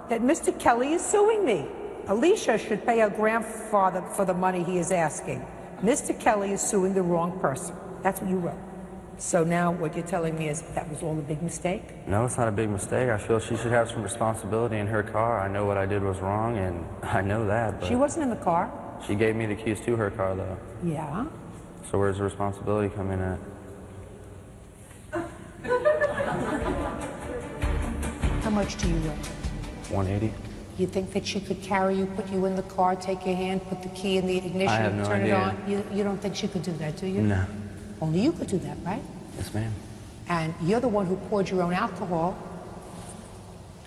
that Mr. Kelly is suing me. Alicia should pay her grandfather for the money he is asking. Mr. Kelly is suing the wrong person. That's what you wrote. So now what you're telling me is that was all a big mistake?
No, it's not a big mistake. I feel she should have some responsibility in her car. I know what I did was wrong, and I know that. But
She wasn't in the car.
she gave me the keys to her car, though.
Yeah.
So where's the responsibility come in at?
How much do you weigh?
180?
You think that she could carry you, put you in the car, take your hand, put the key in the ignition,
I have no
turn
idea.
it on? You don't think she could do that, do you?
No.
Only you could do that, right?
Yes, ma'am.
And you're the one who poured your own alcohol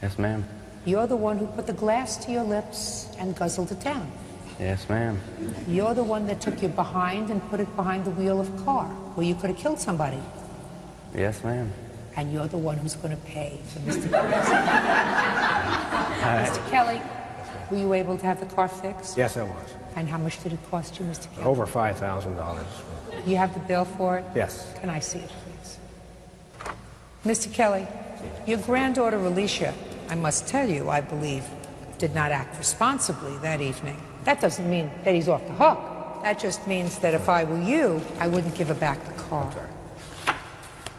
Yes, ma'am.
You're the one who put the glass to your lips and guzzled it down.
Yes, ma'am.
You're the one that took you behind and put it behind the wheel of a car where you could have killed somebody.
Yes, ma'am.
And you're the one who's going to pay for Mr. Mr. Kelly, were you able to have the car fixed?
Yes, I was.
And how much did it cost you, Mr. Kelly?
Over $5,000.
You have the bill for it?
Yes.
Can I see it, please? Mr. Kelly, your granddaughter, Alicia, I must tell you, I believe, did not act responsibly that evening. That doesn't mean that he's off the hook. That just means that if I were you, I wouldn't give her back the car.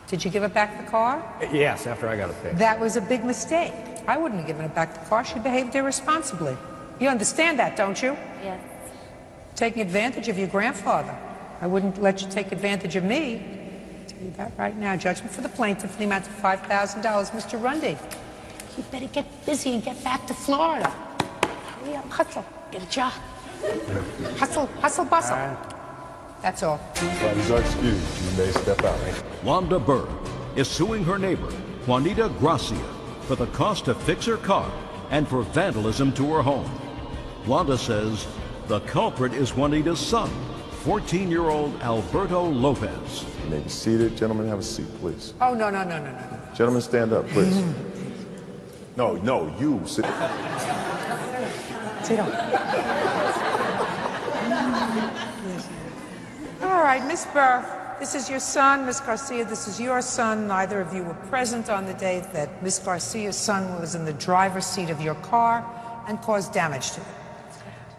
Did you give her back the car?
Yes, after I got it fixed.
That was a big mistake. I wouldn't have given her back the car. She behaved irresponsibly. You understand that, don't you?
Yes.
Taking advantage of your grandfather. I wouldn't let you take advantage of me. I'll tell you that right now. Judgment for the plaintiff in the amount of $5,000. Mr. Rundy, you better get busy and get back to Florida. Hurry up, hustle, get a job. Hustle, hustle, bustle.
All right.
That's all.
Parties are excused. You may step out.
Wanda Berg is suing her neighbor, Juanita Gracia, for the cost to fix her car and for vandalism to her home. Wanda says the culprit is Juanita's son, 14-year-old Alberto Lopez.
You may be seated. Gentlemen, have a seat, please.
Oh, no.
Gentlemen, stand up, please. No, you sit.
Sit down. All right, Miss Burr, this is your son. Miss Garcia, this is your son. Neither of you were present on the day that Miss Garcia's son was in the driver's seat of your car and caused damage to it.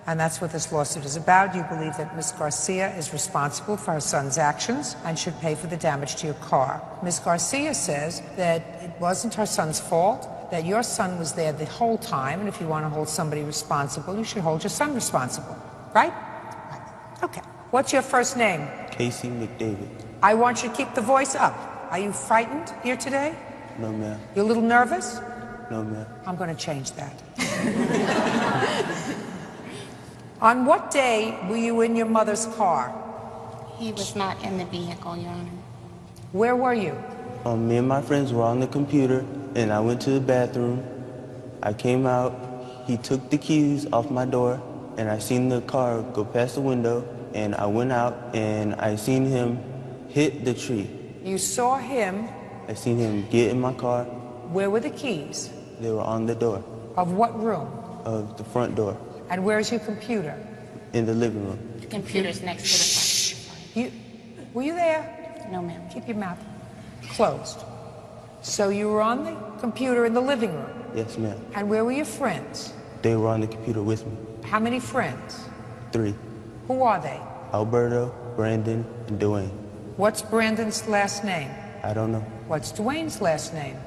And that's what this lawsuit is about. You believe that Miss Garcia is responsible for her son's actions and should pay for the damage to your car. Miss Garcia says that it wasn't her son's fault, that your son was there the whole time, and if you want to hold somebody responsible, you should hold your son responsible. Right? Right. Okay. What's your first name?
Casey McDavid.
I want you to keep the voice up. Are you frightened here today?
No, ma'am.
You a little nervous?
No, ma'am.
I'm going to change that. On what day were you in your mother's car?
He was not in the vehicle, Your Honor.
Where were you?
Me and my friends were on the computer, and I went to the bathroom. I came out. He took the keys off my door, and I seen the car go past the window, and I went out, and I seen him hit the tree.
You saw him.
I seen him get in my car.
Where were the keys?
They were on the door.
Of what room?
Of the front door.
And where's your computer?
In the living room.
The computer's next to the front.
Were you there?
No, ma'am.
Keep your mouth closed. So you were on the computer in the living room.
Yes, ma'am.
And where were your friends?
They were on the computer with me.
How many friends?
3.
Who are they?
Alberto, Brandon, and Dwayne.
What's Brandon's last name?
I don't know.
What's Dwayne's last name?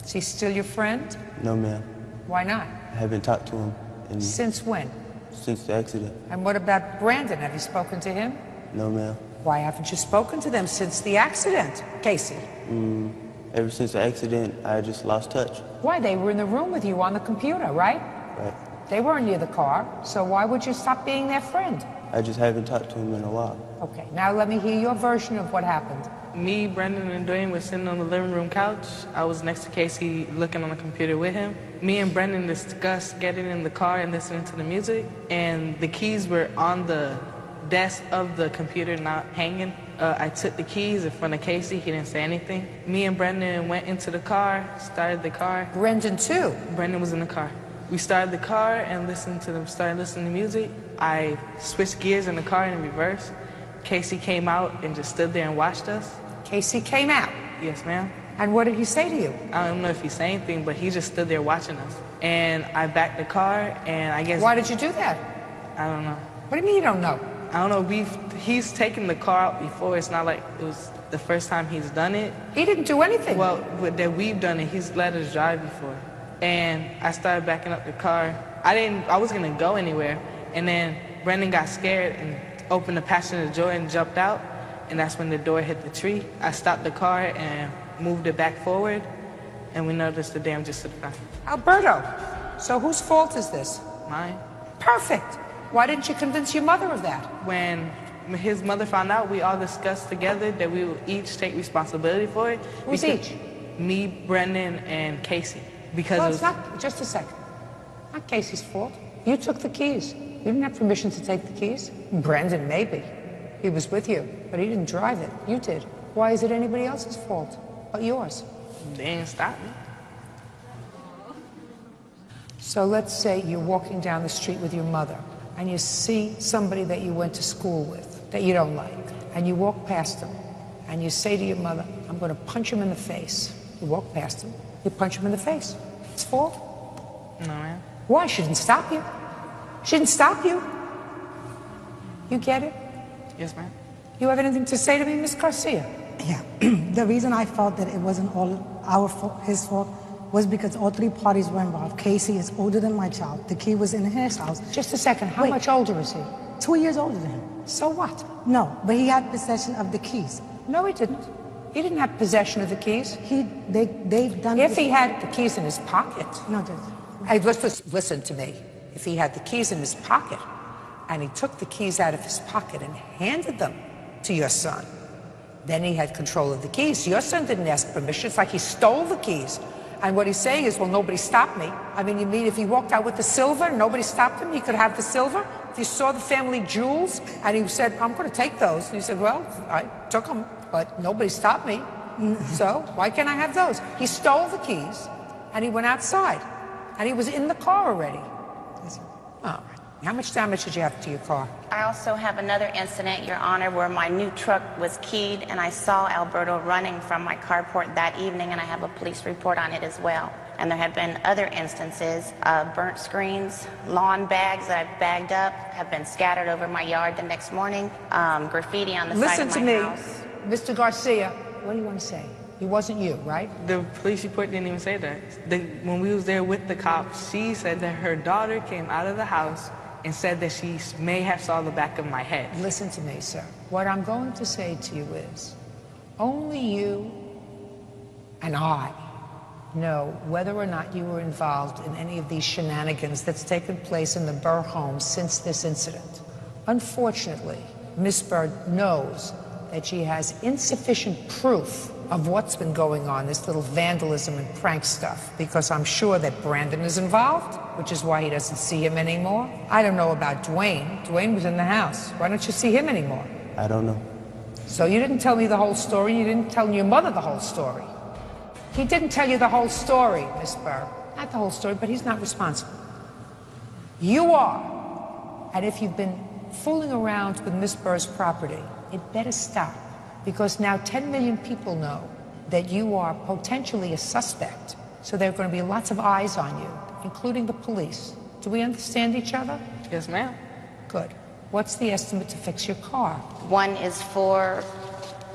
Is he still your friend?
No, ma'am.
Why not?
I haven't talked to him
Since when?
Since the accident.
And what about Brandon? Have you spoken to him?
No, ma'am.
Why haven't you spoken to them since the accident, Casey?
Ever since the accident, I just lost touch.
Why? They were in the room with you on the computer, right?
Right.
They weren't near the car, so why would you stop being their friend?
I just haven't talked to him in a while.
Okay, now let me hear your version of what happened.
Me, Brendan, and Dwayne were sitting on the living room couch. I was next to Casey looking on the computer with him. Me and Brendan discussed getting in the car and listening to the music, and the keys were on the desk of the computer, not hanging. I took the keys in front of Casey. He didn't say anything. Me and Brendan went into the car, started the car.
Brendan too?
Brendan was in the car. We started the car and started listening to music. I switched gears in the car in reverse. Casey came out and just stood there and watched us.
Casey came out?
Yes, ma'am.
And what did he say to you?
I don't know if he said anything, but he just stood there watching us. And I backed the car, and I guess...
Why did you do that?
I don't know.
What do you mean you don't know?
I don't know. He's taken the car out before. It's not like it was the first time he's done it.
He didn't do anything.
Well, that we've done it, he's let us drive before. And I started backing up the car. I was gonna go anywhere. And then Brendan got scared and opened the passenger door and jumped out. And that's when the door hit the tree. I stopped the car and moved it back forward. And we noticed the damages to the car.
Alberto, so whose fault is this?
Mine.
Perfect. Why didn't you convince your mother of that?
When his mother found out, we all discussed together that we would each take responsibility for it.
Who's each?
Me, Brendan, and Casey. because
Well, it's not, just a second. Not Casey's fault. You took the keys. You didn't have permission to take the keys. Brandon, maybe. He was with you, but he didn't drive it. You did. Why is it anybody else's fault but yours?
they didn't stop me.
So let's say you're walking down the street with your mother and you see somebody that you went to school with that you don't like, and you walk past them and you say to your mother, I'm going to punch him in the face. You walk past him, you punch him in the face. It's fault?
No, ma'am.
Why? She didn't stop you. She didn't stop you. You get it?
Yes, ma'am.
You have anything to say to me, Miss Garcia?
Yeah. The reason I felt that it wasn't all our fault, his fault, was because all three parties were involved. Casey is older than my child. The key was in his house.
Just a second. How much older is he?
2 years older than him.
So what?
No, but he had possession of the keys.
No, he didn't. He didn't have possession of the keys.
They've done.
If he had the keys in his pocket.
No, Judge.
Hey, listen to me. If he had the keys in his pocket, and he took the keys out of his pocket and handed them to your son, then he had control of the keys. Your son didn't ask permission. It's like he stole the keys. And what he's saying is, well, nobody stopped me. I mean, you mean if he walked out with the silver, nobody stopped him, he could have the silver? If you saw the family jewels, and he said, I'm going to take those. And he said, well, I took them, but nobody stopped me. So why can't I have those? He stole the keys, and he went outside. And he was in the car already. All right. How much damage did you have to your car?
I also have another incident, Your Honor, where my new truck was keyed and I saw Alberto running from my carport that evening, and I have a police report on it as well. And there have been other instances, burnt screens, lawn bags that I've bagged up have been scattered over my yard the next morning, graffiti on the side of my house.
Listen to me, Mr. Garcia. What do you want to say? It wasn't you, right?
The police report didn't even say that. When we was there with the cops, she said that her daughter came out of the house and said that she may have saw the back of my head.
Listen to me, sir. What I'm going to say to you is, only you and I know whether or not you were involved in any of these shenanigans that's taken place in the Burr home since this incident. Unfortunately, Miss Burr knows that she has insufficient proof of what's been going on, this little vandalism and prank stuff, because I'm sure that Brandon is involved, which is why he doesn't see him anymore. I don't know about Dwayne. Dwayne was in the house. Why don't you see him anymore?
I don't know.
So you didn't tell me the whole story. You didn't tell your mother the whole story. He didn't tell you the whole story, Miss Burr. Not the whole story, but he's not responsible. You are. And if you've been fooling around with Miss Burr's property, it better stop. Because now 10 million people know that you are potentially a suspect. So there are going to be lots of eyes on you, including the police. Do we understand each other?
Yes, ma'am.
Good. What's the estimate to fix your car?
One is for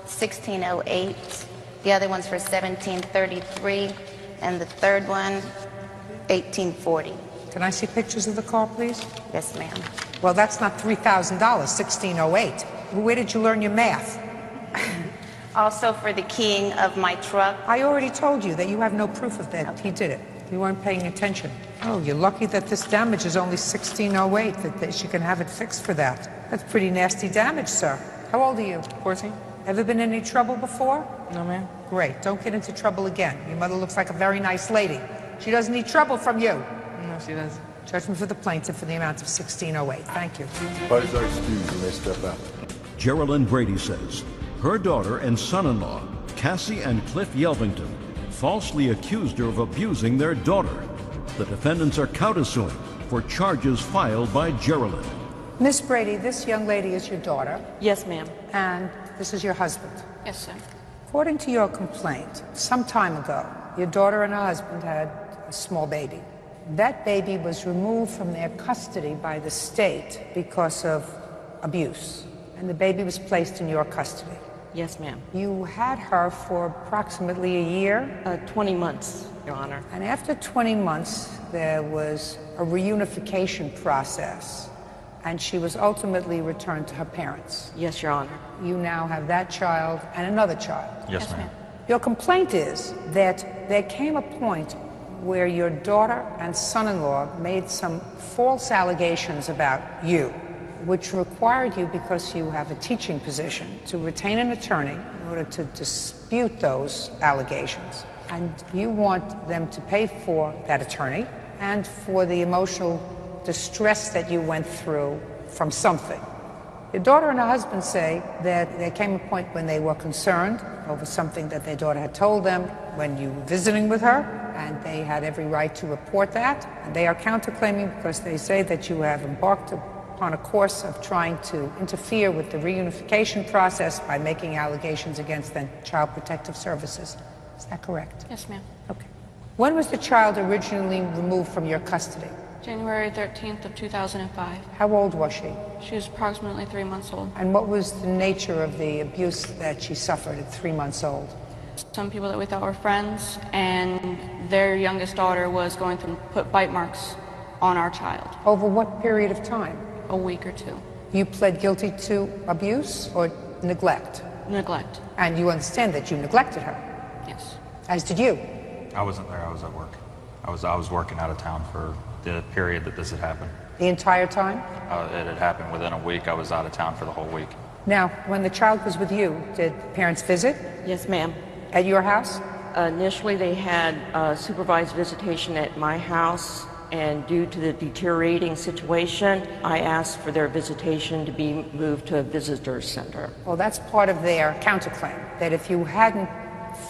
$1,608, the other one's for $1,733, and the third one, $1,840.
Can I see pictures of the car, please?
Yes, ma'am.
Well, that's not $3,000, $1,608. Where did you learn your math?
Also for the keying of my truck.
I already told you that you have no proof of that. He did it. You weren't paying attention. Oh, you're lucky that this damage is only $1,608, that she can have it fixed for that. That's pretty nasty damage, sir. How old are you?
14.
Ever been in any trouble before?
No, ma'am.
Great. Don't get into trouble again. Your mother looks like a very nice lady. She doesn't need trouble from you.
No, she doesn't.
Judgment for the plaintiff for the amount of $1,608. Thank you.
Parties are excused and they step out.
Geraldine Brady says her daughter and son-in-law, Cassie and Cliff Yelvington, falsely accused her of abusing their daughter. The defendants are countersuing for charges filed by Geraldine.
Miss Brady, this young lady is your daughter.
Yes, ma'am.
And this is your husband.
Yes, sir.
According to your complaint, some time ago, your daughter and her husband had a small baby. That baby was removed from their custody by the state because of abuse, and the baby was placed in your custody.
Yes, ma'am.
You had her for approximately a year?
20 months, Your Honor.
And after 20 months, there was a reunification process, and she was ultimately returned to her parents.
Yes, Your Honor.
You now have that child and another child.
Yes, ma'am.
Your complaint is that there came a point where your daughter and son-in-law made some false allegations about you, which required you, because you have a teaching position, to retain an attorney in order to dispute those allegations. And you want them to pay for that attorney and for the emotional distress that you went through from something. Your daughter and her husband say that there came a point when they were concerned over something that their daughter had told them when you were visiting with her, and they had every right to report that. And they are counterclaiming because they say that you have embarked upon a course of trying to interfere with the reunification process by making allegations against the Child Protective Services. Is that correct?
Yes, ma'am.
Okay. When was the child originally removed from your custody?
January 13th of 2005.
How old was she?
She was approximately 3 months old.
And what was the nature of the abuse that she suffered at 3 months old?
Some people that we thought were friends, and their youngest daughter was going to put bite marks on our child.
Over what period of time?
A week or two.
You pled guilty to abuse or neglect?
Neglect.
And you understand that you neglected her?
Yes.
As did you?
I wasn't there. I was at work. I was working out of town for the period that this had happened.
The entire time?
It had happened within a week. I was out of town for the whole week.
Now, when the child was with you, did parents visit?
Yes, ma'am.
At your house?
Initially, they had supervised visitation at my house, and due to the deteriorating situation, I asked for their visitation to be moved to a visitor center.
Well, that's part of their counterclaim, that if you hadn't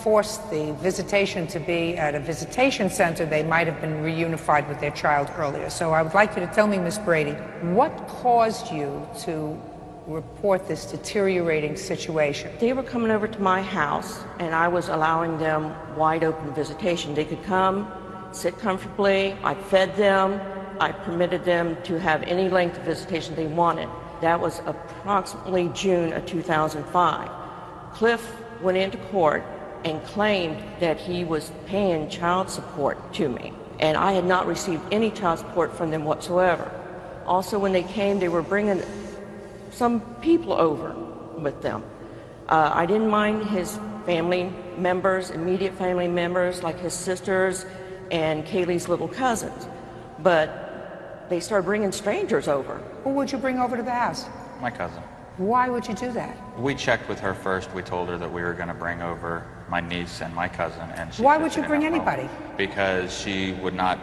forced the visitation to be at a visitation center, they might have been reunified with their child earlier. So I would like you to tell me, Miss Brady, what caused you to report this deteriorating situation?
They were coming over to my house, and I was allowing them wide open visitation. They could come, sit comfortably. I fed them. I permitted them to have any length of visitation they wanted. That was approximately June of 2005. Cliff went into court and claimed that he was paying child support to me, and I had not received any child support from them whatsoever. Also, when they came, they were bringing some people over with them. I didn't mind his family members, immediate family members, like his sisters and Kaylee's little cousins, but they started bringing strangers over.
Who would you bring over to the house?
My cousin.
Why would you do that?
We checked with her first. We told her that we were going to bring over my niece and my cousin, and she
Why would you
fitted in
bring
our home
anybody?
Because she would not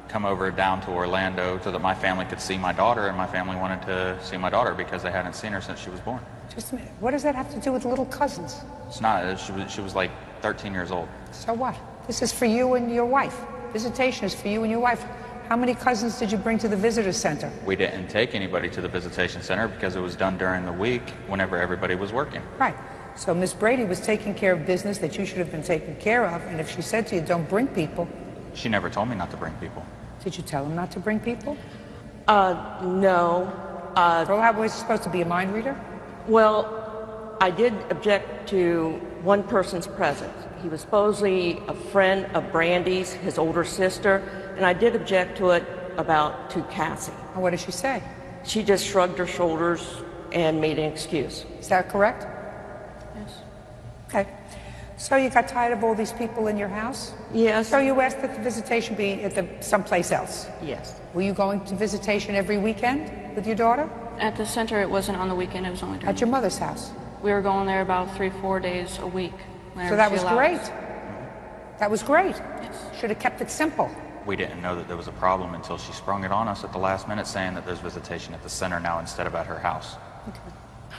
come over down to Orlando so that my family could see my daughter, and my family wanted to see my daughter because they hadn't seen her since she was born.
Just a minute. What does that have to do with little cousins?
It's not. She was like 13 years old.
So what? This is for you and your wife. Visitation is for you and your wife. How many cousins did you bring to the visitor center?
We didn't take anybody to the visitation center because it was done during the week whenever everybody was working.
Right. So Miss Brady was taking care of business that you should have been taking care of, and if she said to you, don't bring people.
She never told me not to bring people.
Did you tell him not to bring people?
No.
Well, how was he supposed to be a mind reader?
Well, I did object to one person's presence. He was supposedly a friend of Brandy's, his older sister, and I did object to it to Cassie.
And what did she say?
She just shrugged her shoulders and made an excuse.
Is that correct?
Yes.
Okay. So you got tired of all these people in your house?
Yes.
So you asked that the visitation be at someplace else?
Yes.
Were you going to visitation every weekend with your daughter?
At the center, it wasn't on the weekend. It was only during
At your mother's house?
We were going there about 3-4 days a week.
So that was great.
Us.
That was great.
Yes.
Should have kept it simple.
We didn't know that there was a problem until she sprung it on us at the last minute, saying that there's visitation at the center now instead of at her house.
Okay.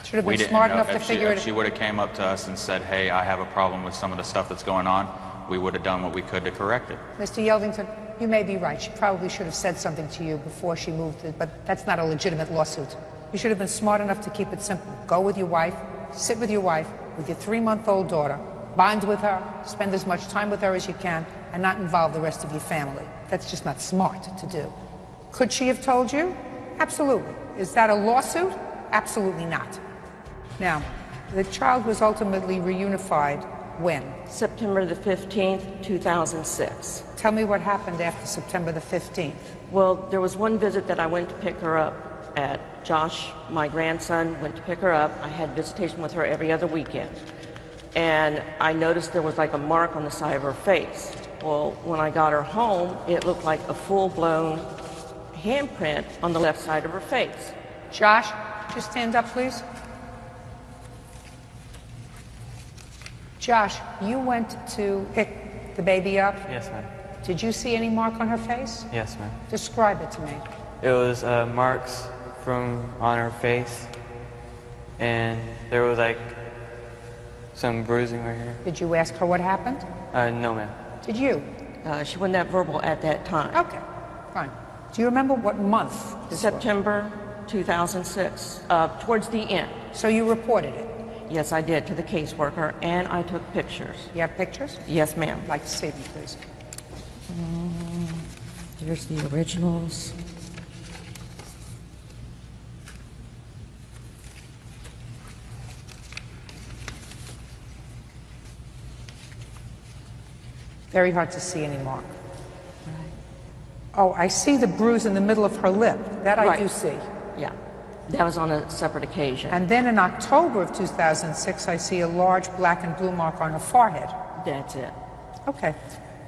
Should have been smart enough to figure it out.
If she would have came up to us and said, hey, I have a problem with some of the stuff that's going on, we would have done what we could to correct it.
Mr. Yeldington, you may be right. She probably should have said something to you before she moved it, but that's not a legitimate lawsuit. You should have been smart enough to keep it simple. Go with your wife, sit with your wife, with your 3-month-old daughter, bond with her, spend as much time with her as you can, and not involve the rest of your family. That's just not smart to do. Could she have told you? Absolutely. Is that a lawsuit? Absolutely not. Now, the child was ultimately reunified when?
September the 15th, 2006.
Tell me what happened after September the 15th.
Well, there was one visit that I went to pick her up at. Josh, my grandson, went to pick her up. I had visitation with her every other weekend. And I noticed there was like a mark on the side of her face. Well, when I got her home, it looked like a full-blown handprint on the left side of her face.
Josh, just stand up, please. Josh, you went to pick the baby up?
Yes, ma'am.
Did you see any mark on her face?
Yes, ma'am.
Describe it to me.
It was marks on her face, and there was like some bruising right here.
Did you ask her what happened?
No, ma'am.
Did you?
She wasn't that verbal at that time.
Okay, fine. Do you remember what month this
September 2006, towards the end.
So you reported it?
Yes, I did, to the caseworker, and I took pictures.
You have pictures?
Yes, ma'am.
I'd like to see them, please.
Here's the originals.
Very hard to see any mark. Oh, I see the bruise in the middle of her lip. That I do see.
Yeah. That was on a separate occasion.
And then in October of 2006, I see a large black and blue mark on her forehead.
That's it.
Okay.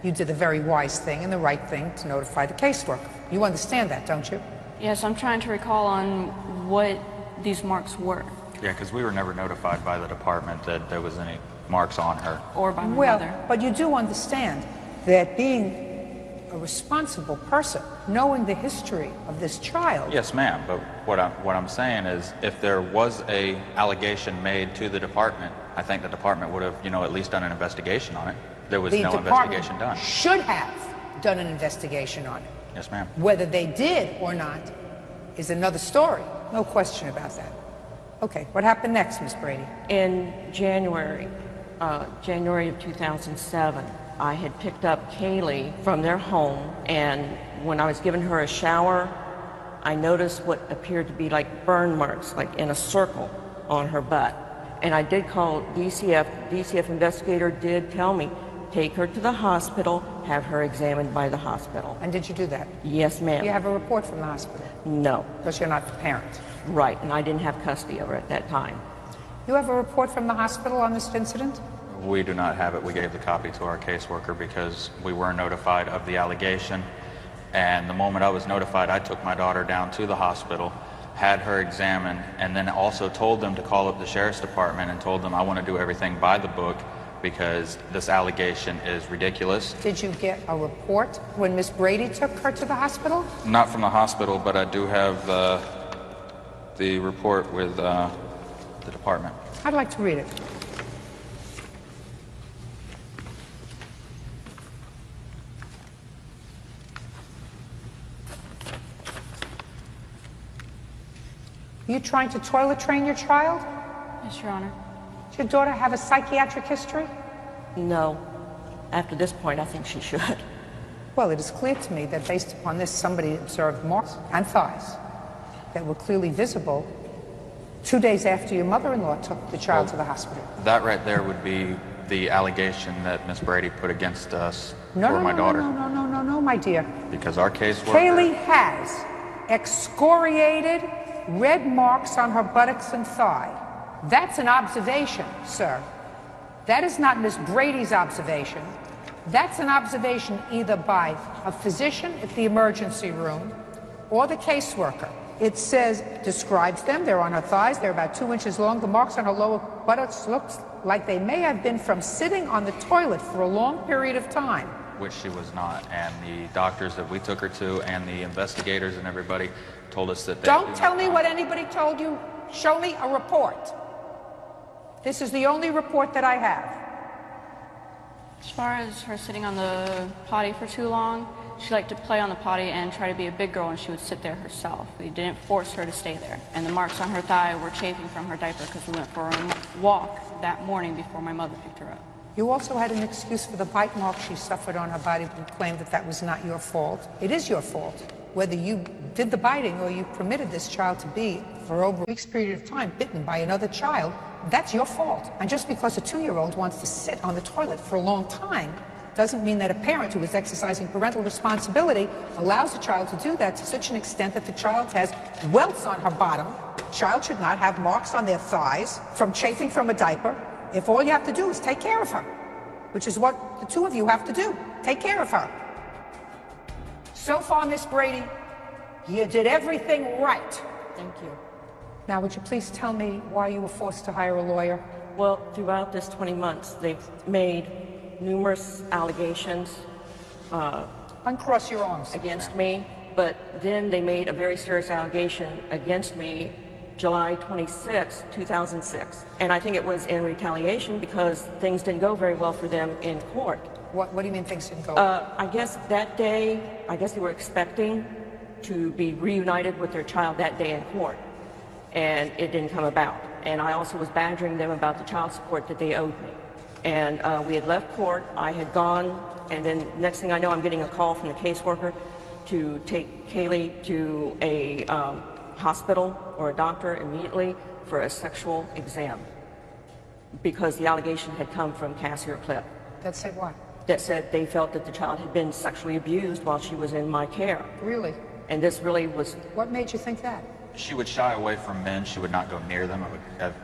You did the very wise thing and the right thing to notify the caseworker. You understand that, don't you?
Yes, I'm trying to recall on what these marks were.
Yeah, because we were never notified by the department that there was any marks on her.
Or by my
Well,
mother.
but you do understand that being a responsible person, knowing the history of this child.
Yes, ma'am, but what I'm saying is if there was a allegation made to the department, I think the department would have, at least done an investigation on it. There was no investigation done.
Should have done an investigation on it.
Yes, ma'am.
Whether they did or not is another story. No question about that. Okay, what happened next, Miss Brady?
In January of 2007, I had picked up Kaylee from their home, and when I was giving her a shower, I noticed what appeared to be like burn marks, like in a circle on her butt. And I did call DCF. DCF investigator did tell me, take her to the hospital, have her examined by the hospital.
And did you do that?
Yes, ma'am.
Do you have a report from the hospital?
No.
Because you're not the parent.
Right, and I didn't have custody of her at that time.
You have a report from the hospital on this incident?
We do not have it. We gave the copy to our caseworker because we were notified of the allegation. And the moment I was notified, I took my daughter down to the hospital, had her examined, and then also told them to call up the sheriff's department and told them I want to do everything by the book because this allegation is ridiculous.
Did you get a report when Miss Brady took her to the hospital?
Not from the hospital, but I do have the report with the department.
I'd like to read it. Are you trying to toilet train your child?
Yes, Your Honor.
Does your daughter have a psychiatric history?
No. After this point, I think she should.
Well, it is clear to me that based upon this, somebody observed marks and thighs that were clearly visible 2 days after your mother-in-law took the child to the hospital.
That right there would be the allegation that Miss Brady put against us
No,
for my daughter.
No, my dear.
Because our caseworker...
Kaylee has excoriated red marks on her buttocks and thigh. That's an observation, sir. That is not Miss Brady's observation. That's an observation either by a physician at the emergency room or the caseworker. It says, describes them, they're on her thighs, they're about 2 inches long. The marks on her lower buttocks look like they may have been from sitting on the toilet for a long period of time.
Which she was not, and the doctors that we took her to and the investigators and everybody told us that they
Don't tell me what anybody told you. Show me a report. This is the only report that I have.
As far as her sitting on the potty for too long, she liked to play on the potty and try to be a big girl, and she would sit there herself. We didn't force her to stay there. And the marks on her thigh were chafing from her diaper because we went for a walk that morning before my mother picked her up.
You also had an excuse for the bite mark she suffered on her body and claimed that that was not your fault. It is your fault. Whether you did the biting or you permitted this child to be, for over a week's period of time, bitten by another child, that's your fault. And just because a 2-year-old wants to sit on the toilet for a long time doesn't mean that a parent who is exercising parental responsibility allows a child to do that to such an extent that the child has welts on her bottom. The child should not have marks on their thighs from chafing from a diaper. If all you have to do is take care of her, which is what the two of you have to do, take care of her. So far, Miss Brady, you did everything right.
Thank you.
Now, would you please tell me why you were forced to hire a lawyer?
Well, throughout this 20 months, they've made numerous allegations
uncross your arms
against me, but then they made a very serious allegation against me July 26, 2006. And I think it was in retaliation because things didn't go very well for them in court.
What do you mean things didn't go?
I guess that day, they were expecting to be reunited with their child that day in court, and it didn't come about. And I also was badgering them about the child support that they owed me. And we had left court, I had gone, and then next thing I know, I'm getting a call from the caseworker to take Kaylee to a hospital or a doctor immediately for a sexual exam because the allegation had come from Cassie or Clip.
That said what?
That said they felt that the child had been sexually abused while she was in my care.
Really?
And this really was...
What made you think that?
She would shy away from men. She would not go near them.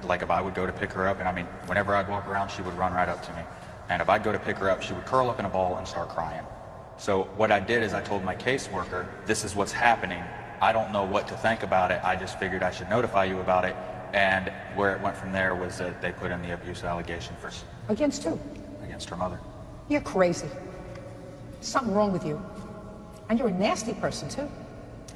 Like if I would go to pick her up, and I mean, whenever I'd walk around, she would run right up to me. And if I'd go to pick her up, she would curl up in a ball and start crying. So what I did is I told my caseworker, this is what's happening. I don't know what to think about it. I just figured I should notify you about it. And where it went from there was that they put in the abuse allegation first.
Against who?
Against her mother.
You're crazy. Something wrong with you. And you're a nasty person, too.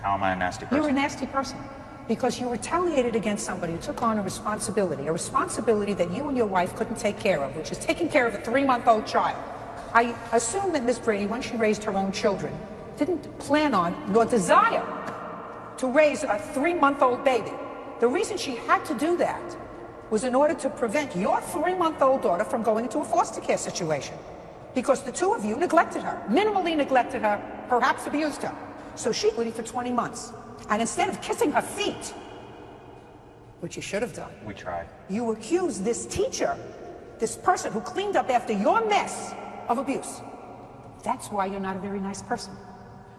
How am I a nasty person?
You're a nasty person because you retaliated against somebody who took on a responsibility that you and your wife couldn't take care of, which is taking care of a 3-month-old child. I assume that Miss Brady, when she raised her own children, didn't plan on nor desire to raise a 3-month-old baby. The reason she had to do that was in order to prevent your 3-month-old daughter from going into a foster care situation. Because the two of you neglected her, minimally neglected her, perhaps abused her. So she was for 20 months. And instead of kissing her feet, which you should have done,
we tried.
You accused this teacher, this person who cleaned up after your mess, of abuse. That's why you're not a very nice person.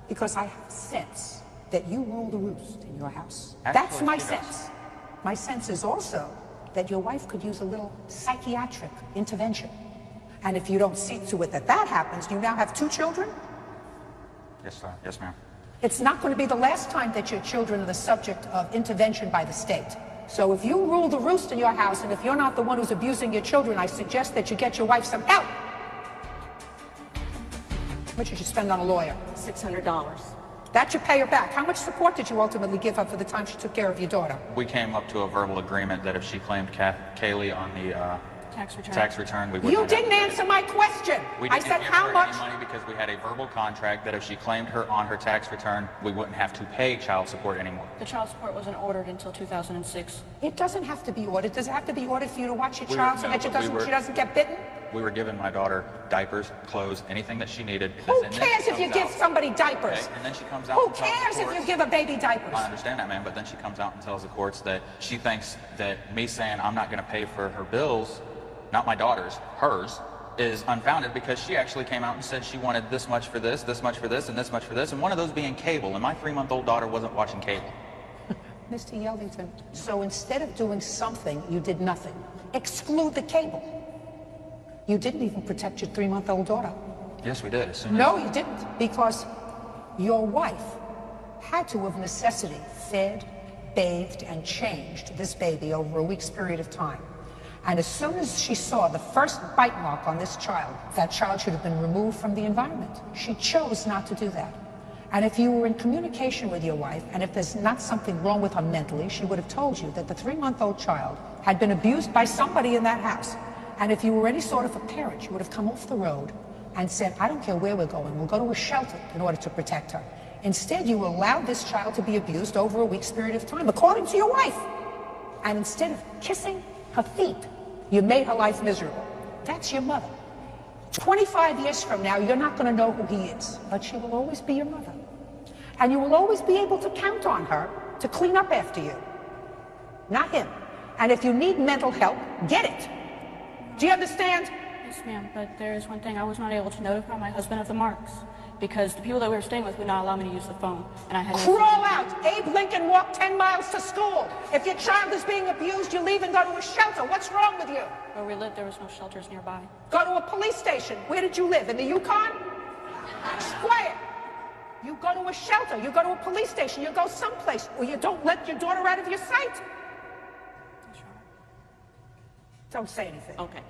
Because I have sense that you rule the roost in your house.
Actually,
that's my sense. My sense is also that your wife could use a little psychiatric intervention. And if you don't see to it that that happens, you now have 2 children?
Yes, sir. Yes, ma'am.
It's not going to be the last time that your children are the subject of intervention by the state. So if you rule the roost in your house, and if you're not the one who's abusing your children, I suggest that you get your wife some help. How much did you spend on a lawyer?
$600.
That you pay her back. How much support did you ultimately give her for the time she took care of your daughter?
We came up to a verbal agreement that if she claimed Kaylee on the tax return, we would.
You didn't answer my question. I said how much?
Money because we had a verbal contract that if she claimed her on her tax return, we wouldn't have to pay child support anymore.
The child support wasn't ordered until 2006.
It doesn't have to be ordered. Does it have to be ordered for you to watch your child so that she doesn't get bitten?
We were giving my daughter diapers, clothes, anything that she needed.
Who cares if you give somebody diapers?
Okay, and then she comes out.
Who cares if you give a baby diapers?
I understand that, ma'am, but then she comes out and tells the courts that she thinks that me saying I'm not going to pay for her bills, not my daughter's, hers, is unfounded because she actually came out and said she wanted this much for this much for this, and this much for this, and one of those being cable, and my 3-month-old daughter wasn't watching cable.
Mr. Yeldington, so instead of doing something, you did nothing. Exclude the cable. You didn't even protect your 3-month-old daughter.
Yes, we did.
No, you didn't, because your wife had to, of necessity, fed, bathed, and changed this baby over a week's period of time. And as soon as she saw the first bite mark on this child, that child should have been removed from the environment. She chose not to do that. And if you were in communication with your wife, and if there's not something wrong with her mentally, she would have told you that the 3-month-old child had been abused by somebody in that house. And if you were any sort of a parent, you would have come off the road and said, I don't care where we're going, we'll go to a shelter in order to protect her. Instead, you allowed this child to be abused over a week's period of time, according to your wife. And instead of kissing her feet, you made her life miserable. That's your mother. 25 years from now, you're not going to know who he is, but she will always be your mother. And you will always be able to count on her to clean up after you, not him. And if you need mental help, get it. Do you understand?
Yes, ma'am, but there is one thing. I was not able to notify my husband of the marks because the people that we were staying with would not allow me to use the phone. And I had
Crawl out! Abe Lincoln walked 10 miles to school. If your child is being abused, you leave and go to a shelter. What's wrong with you?
Where we lived, there was no shelters nearby.
Go to a police station. Where did you live? In the Yukon? Quiet. You go to a shelter. You go to a police station. You go someplace where you don't let your daughter out of your sight. Don't say anything.
Okay.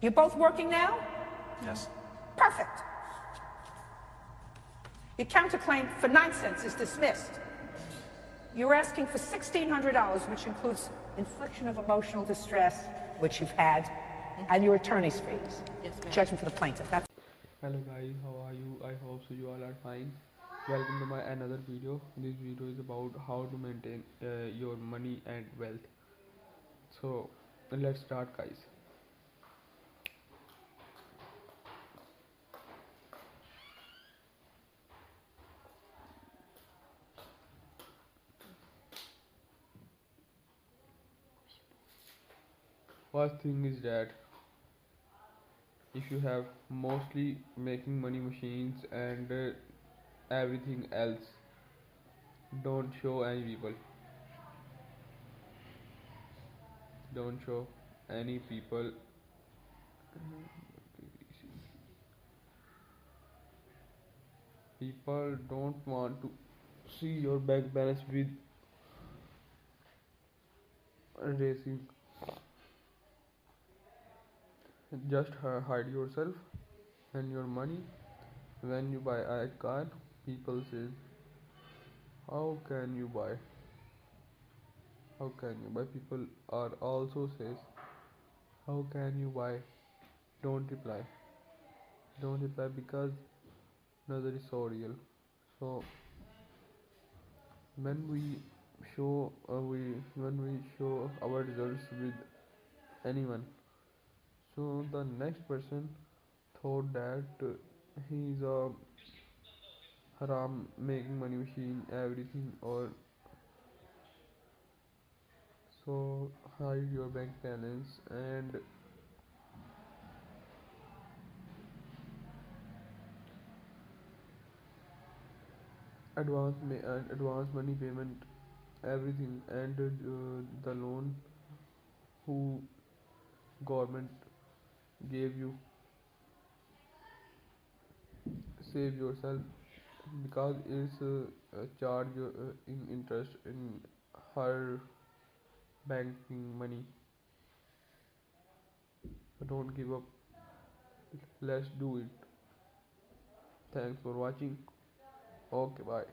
You're both working now?
Yes.
Perfect. Your counterclaim for 9 cents is dismissed. You're asking for $1,600, which includes infliction of emotional distress, which you've had, and your attorney's fees.
Yes, ma'am.
Judgment for the plaintiff. That's
Hello guys, how are you? I hope so you all are fine. Welcome to my another video. This video is about how to maintain your money and wealth. So let's start, guys. First thing is that if you have mostly making money machines and everything else, don't show any people. Don't show any people. People don't want to see your bank balance with racing. Just hide yourself and your money. When you buy a car, people say, how can you buy? How can you buy? People are also says, how can you buy? Don't reply. Don't reply because another is so real. So when we show our results with anyone, so the next person thought that he's a haram making money machine everything, or so hide your bank balance and advance money payment everything, and the loan who government gave you. Save yourself because it's a charge in interest in her banking money. Don't give up. Let's do it. Thanks for watching. Okay, bye.